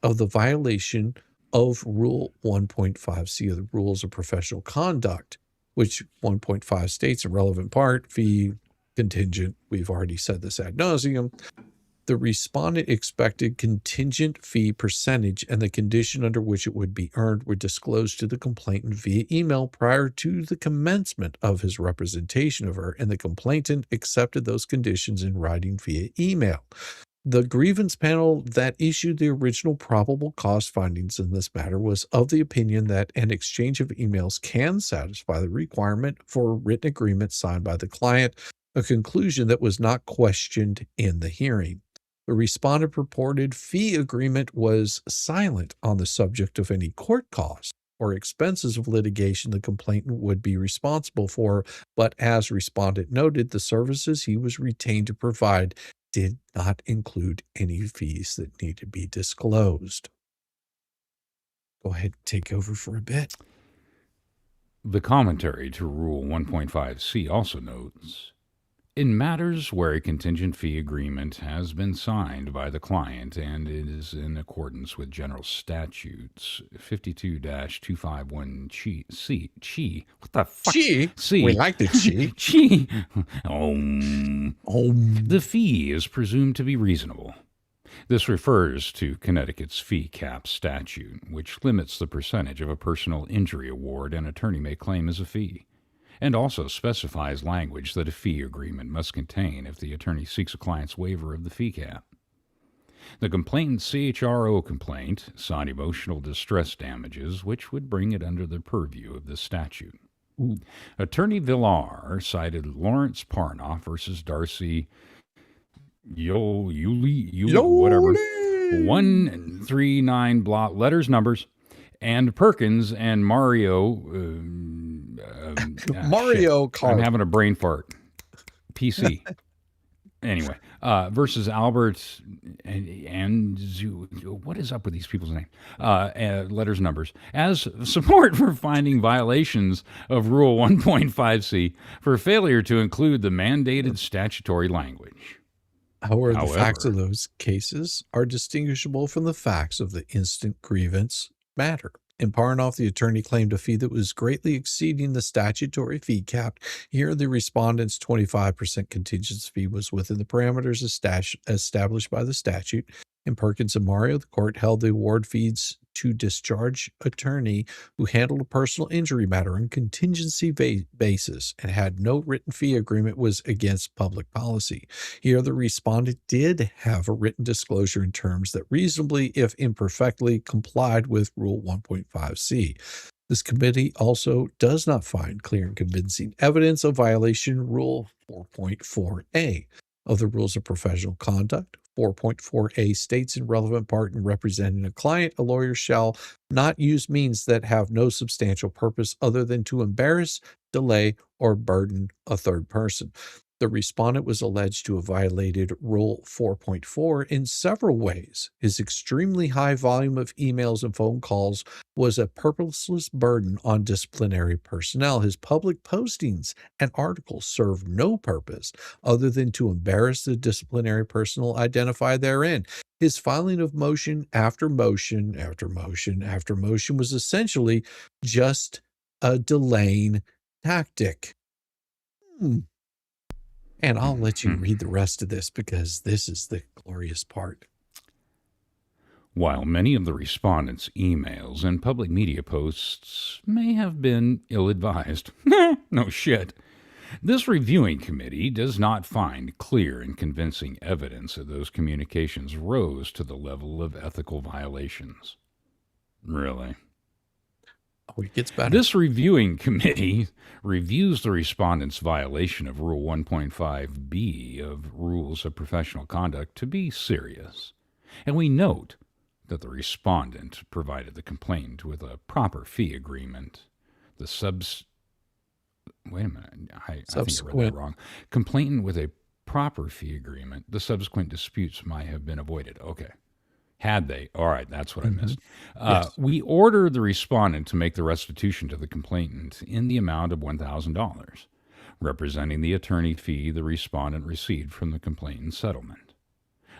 of the violation of Rule 1.5c of the Rules of Professional Conduct, which 1.5 states in relevant part, fee contingent. We've already said this ad nauseum. The respondent expected contingent fee percentage and the condition under which it would be earned were disclosed to the complainant via email prior to the commencement of his representation of her, and the complainant accepted those conditions in writing via email. The grievance panel that issued the original probable cause findings in this matter was of the opinion that an exchange of emails can satisfy the requirement for a written agreement signed by the client, a conclusion that was not questioned in the hearing. The respondent purported fee agreement was silent on the subject of any court costs or expenses of litigation the complainant would be responsible for, but as respondent noted, the services he was retained to provide did not include any fees that need to be disclosed. Go ahead and take over for a bit. The commentary to Rule 1.5c also notes, in matters where a contingent fee agreement has been signed by the client and is in accordance with General Statutes 52-251 what the fuck? C. We like the C. The fee is presumed to be reasonable. This refers to Connecticut's fee cap statute, which limits the percentage of a personal injury award an attorney may claim as a fee, and also specifies language that a fee agreement must contain if the attorney seeks a client's waiver of the fee cap. The complainant's CHRO complaint sought emotional distress damages, which would bring it under the purview of this statute. Attorney Villar cited Lawrence Parnoff versus Darcy whatever, 139 blot letters numbers And Perkins and Mario. Mario shit. Kart. I'm having a brain fart. PC. Anyway, versus Albert and what is up with these people's names? Letters, numbers. As support for finding violations of Rule 1.5c for failure to include the mandated statutory language. However, the facts of those cases are distinguishable from the facts of the instant grievance matter. In Parnoff, the attorney claimed a fee that was greatly exceeding the statutory fee cap. Here, the respondent's 25% contingency fee was within the parameters established by the statute. In Perkins and Mario, the court held the award fees to discharge attorney who handled a personal injury matter on contingency basis and had no written fee agreement was against public policy. Here, the respondent did have a written disclosure in terms that reasonably, if imperfectly, complied with Rule 1.5c. This committee also does not find clear and convincing evidence of violation Rule 4.4a of the Rules of Professional Conduct. 4.4a states in relevant part in representing a client, a lawyer shall not use means that have no substantial purpose other than to embarrass, delay, or burden a third person. The respondent was alleged to have violated Rule 4.4 in several ways. His extremely high volume of emails and phone calls was a purposeless burden on disciplinary personnel. His public postings and articles served no purpose other than to embarrass the disciplinary personnel identified therein. His filing of motion after motion after motion after motion was essentially just a delaying tactic. And I'll let you read the rest of this because this is the glorious part. While many of the respondents' emails and public media posts may have been ill-advised, no shit, this reviewing committee does not find clear and convincing evidence that those communications rose to the level of ethical violations. Really? Oh, it gets better. This reviewing committee reviews the respondent's violation of Rule 1.5b of Rules of Professional Conduct to be serious. And we note that the respondent provided the complainant with a proper fee agreement. Wait a minute, I think I read that wrong. Complainant with a proper fee agreement, the subsequent disputes might have been avoided. Okay. Had they? All right, that's what I missed. Yes. We order the respondent to make the restitution to the complainant in the amount of $1,000, representing the attorney fee the respondent received from the complainant's settlement.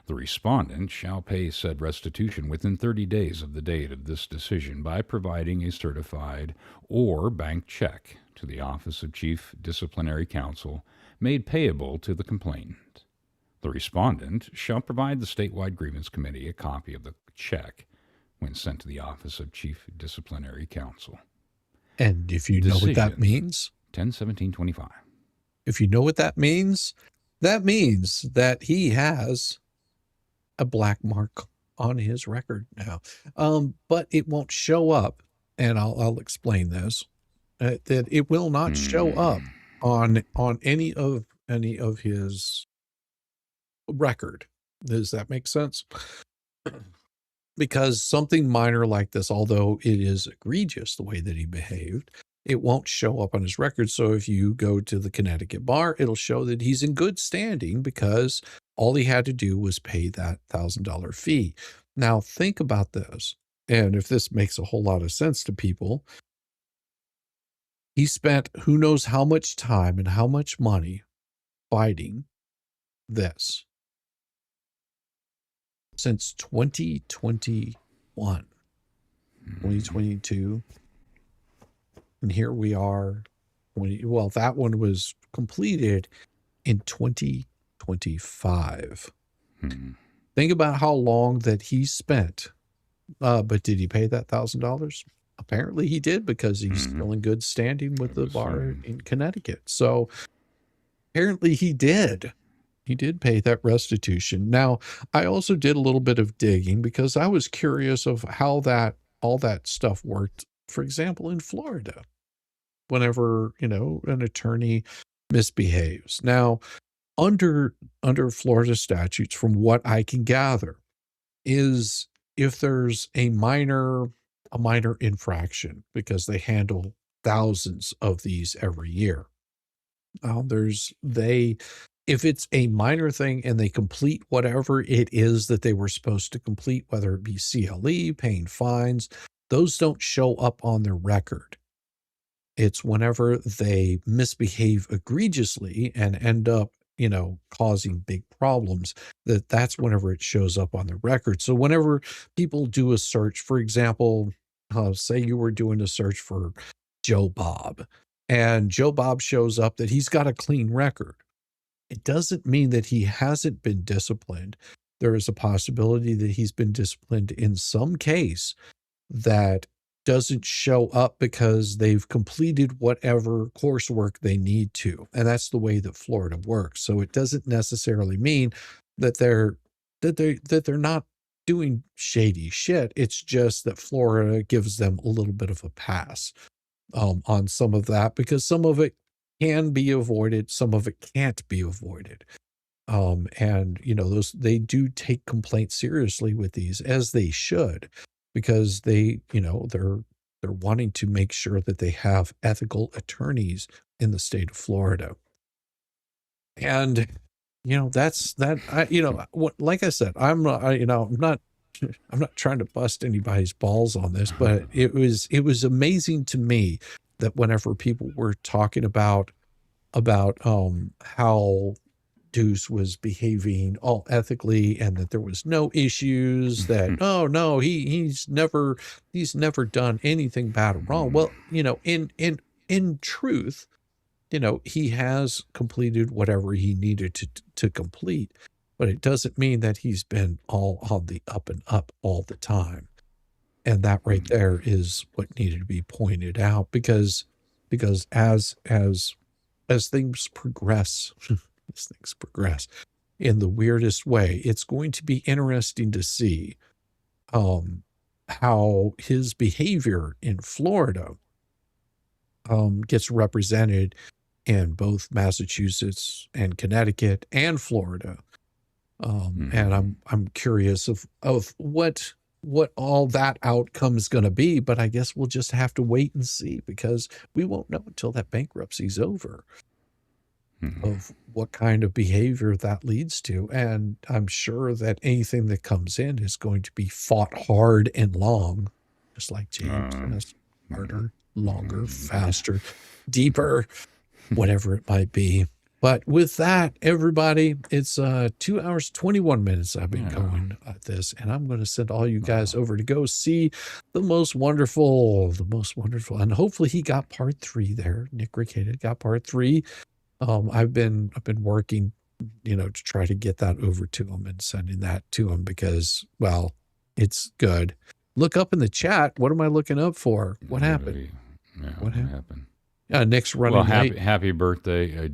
The respondent shall pay said restitution within 30 days of the date of this decision by providing a certified or bank check to the Office of Chief Disciplinary Counsel made payable to the complainant. The respondent shall provide the statewide grievance committee a copy of the check when sent to the Office of Chief Disciplinary Counsel. And if you know what that means, 10/17/25. If you know what that means that he has a black mark on his record now. But it won't show up, and I'll explain this. That it will not show up on any of his record. Does that make sense? Because something minor like this, although it is egregious the way that he behaved, it won't show up on his record. So if you go to the Connecticut bar, it'll show that he's in good standing because all he had to do was pay that $1,000 fee. Now think about this. And if this makes a whole lot of sense to people, he spent who knows how much time and how much money fighting this since 2021, 2022. And here we are. Well, that one was completed in 2025. Think about how long that he spent. But did he pay that $1,000? Apparently he did, because he's still in good standing with the bar in Connecticut. So apparently he did. He did pay that restitution. Now, I also did a little bit of digging because I was curious of how all that stuff worked. For example, in Florida, whenever, an attorney misbehaves. Now, under Florida statutes, from what I can gather, is if there's a minor a minor infraction because they handle thousands of these every year. If it's a minor thing and they complete whatever it is that they were supposed to complete, whether it be CLE, paying fines, those don't show up on their record. It's whenever they misbehave egregiously and end up, causing big problems, that's whenever it shows up on the record. So whenever people do a search, for example, say you were doing a search for Joe Bob, and Joe Bob shows up that he's got a clean record. It doesn't mean that he hasn't been disciplined. There is a possibility that he's been disciplined in some case that doesn't show up because they've completed whatever coursework they need to. And that's the way that Florida works. So it doesn't necessarily mean that they're not doing shady shit. It's just that Florida gives them a little bit of a pass on some of that, because some of it can be avoided, some of it can't be avoided. And they do take complaints seriously with these, as they should, because they're wanting to make sure that they have ethical attorneys in the state of Florida. And that's that. Like I said, I'm not trying to bust anybody's balls on this, but it was amazing to me that whenever people were talking about how Deuce was behaving all ethically and that there was no issues, that oh no, he's never done anything bad or wrong. Well, in truth, he has completed whatever he needed to complete, but it doesn't mean that he's been all on the up and up all the time. And that right there is what needed to be pointed out, because as things progress, in the weirdest way, it's going to be interesting to see how his behavior in Florida gets represented in both Massachusetts and Connecticut and Florida. And I'm curious of what all that outcome is going to be, but I guess we'll just have to wait and see, because we won't know until that bankruptcy's over of what kind of behavior that leads to. And I'm sure that anything that comes in is going to be fought hard and long, just like James says, harder, longer, faster, deeper, whatever it might be. But with that, everybody, it's 2 hours, 21 minutes I've been going at this, and I'm going to send all you guys over to go see the most wonderful, and hopefully he got part 3 there. Nick Ricada got part 3. I've been working, to try to get that over to him and sending that to him, because, well, it's good. Look up in the chat. What am I looking up for? What happened? Yeah, what happened? Nick's running. Well, late. happy birthday!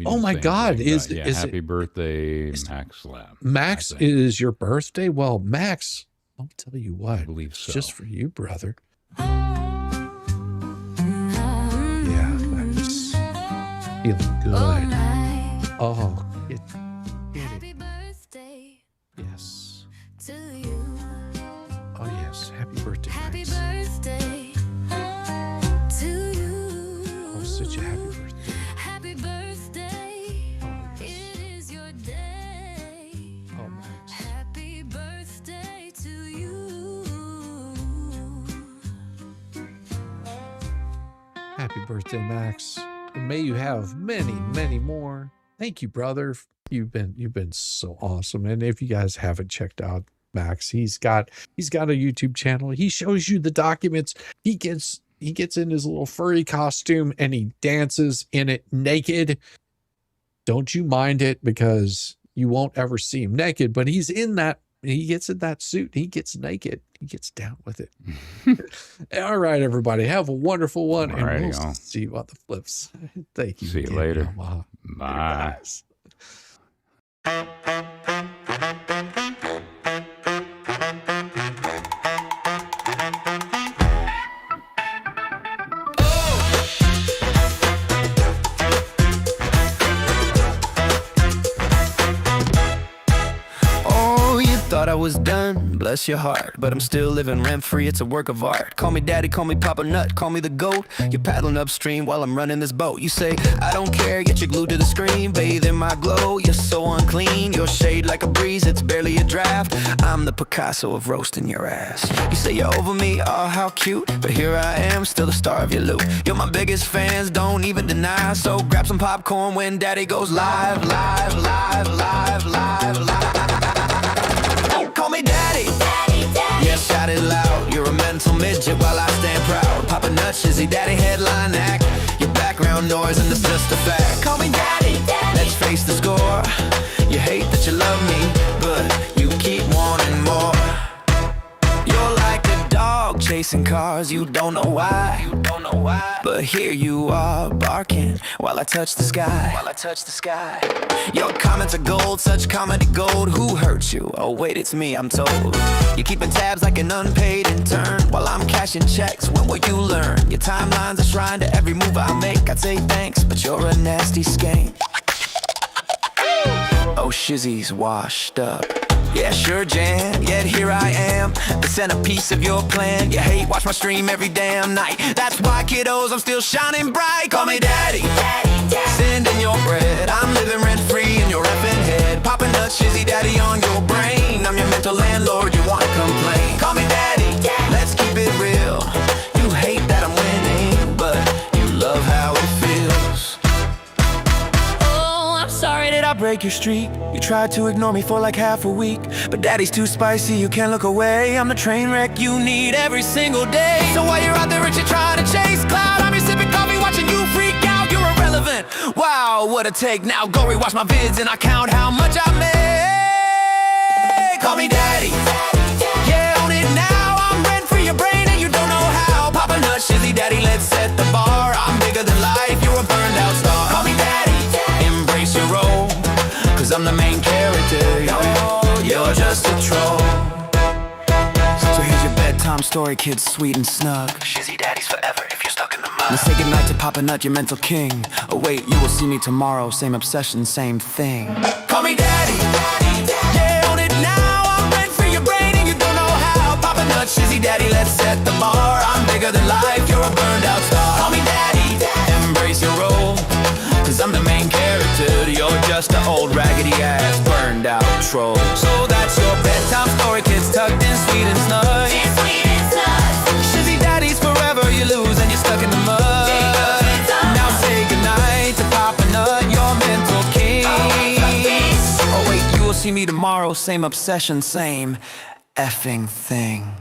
Oh my God! Is happy birthday, Max Lab? Max, it is your birthday? Well, Max, I'll tell you what. I believe so. It's just for you, brother. Yeah, Max. Feeling good. Oh, get it. Yes. Oh yes. Happy birthday, Max. Such a happy birthday. Happy birthday. Oh, yes. It is your day. Oh, Max. Happy birthday to you. Happy birthday, Max. And may you have many, many more. Thank you, brother. You've been so awesome. And if you guys haven't checked out Max, he's got a YouTube channel. He shows you the documents. He gets in his little furry costume and he dances in it naked. Don't you mind it, because you won't ever see him naked, but he gets in that suit. He gets naked. He gets down with it. All right, everybody. Have a wonderful one. All right, and we'll see you on the flips. Thank you. See you again, later. Yamaha. Bye. Guys. Thought I I was done, bless your heart. But I'm still living rent-free, it's a work of art. Call me daddy, call me Papa Nut, call me the GOAT. You're paddling upstream while I'm running this boat. You say, I don't care, yet you're glued to the screen. Bathe in my glow, you're so unclean. Your shade like a breeze, it's barely a draft. I'm the Picasso of roasting your ass. You say you're over me, oh how cute. But here I am, still the star of your loop. You're my biggest fans, don't even deny. So grab some popcorn when daddy goes live, live, live, live, live, live. Call me daddy, daddy, daddy. Yeah, shout it loud. You're a mental midget while I stand proud. Papa Nut, Shizzy, daddy, headline act. Your background noise and it's just a fact. Call me daddy, daddy. Let's face the score. You hate that you love me, but you keep wanting more. You're like a dog chasing cars, you don't know why. You don't know why. But here you are barking while I touch the sky. While I touch the sky. Your comments are gold, such comedy gold. Who hurt you? Oh wait, it's me, I'm told. You're keeping tabs like an unpaid intern while I'm cashing checks. When will you learn? Your timeline's a shrine to every move I make. I'd say thanks, but you're a nasty skank. Oh, Shizzy's washed up. Yeah, sure, Jan, yet here I am, the centerpiece of your plan. You hate, watch my stream every damn night. That's why, kiddos, I'm still shining bright. Call me daddy, daddy, daddy. Send in your bread. I'm living rent-free in your effing head. Papa Nut, Shizzy, daddy on your brain. I'm your mental landlord, you wanna complain. Call me daddy, daddy. Let's keep it real. You hate that I'm winning, but you love how it feels. Oh, I'm sorry that I break your streak. You tried to ignore me for like half a week, but daddy's too spicy, you can't look away. I'm the train wreck you need every single day. So while you're out there rich, you're trying to chase cloud, I'm here sipping coffee watching you freak out. You're irrelevant, wow, what a take. Now go rewatch my vids and I count how much I make. Call me daddy, yeah, own it now. I'm rent free your brain and you don't know how. Papa Nut, Shizzy, daddy, let's set the bar. I'm bigger than life, you're a burned out star. Call me daddy, embrace your role, 'cause I'm the main character. You're just a troll. So here's your bedtime story, kids, sweet and snug. Shizzy daddies forever if you're stuck in the mud. Now say goodnight to Papa Nut, your mental king. Oh wait, you will see me tomorrow, same obsession, same thing. Call me daddy, yeah, own it now. I'm rent free your brain and you don't know how. Papa Nut, Shizzy, daddy, let's set the bar. I'm bigger than life, you're a burned out star. Call me daddy, embrace your role, 'cause I'm the main character. You're just an old raggedy ass burned out troll. So that's your bedtime story, kids tucked in sweet and snug. Shizzy daddies forever, you lose and you're stuck in the mud. Now say goodnight to Papa Nut, your mental king. Oh wait, you will see me tomorrow, same obsession, same effing thing.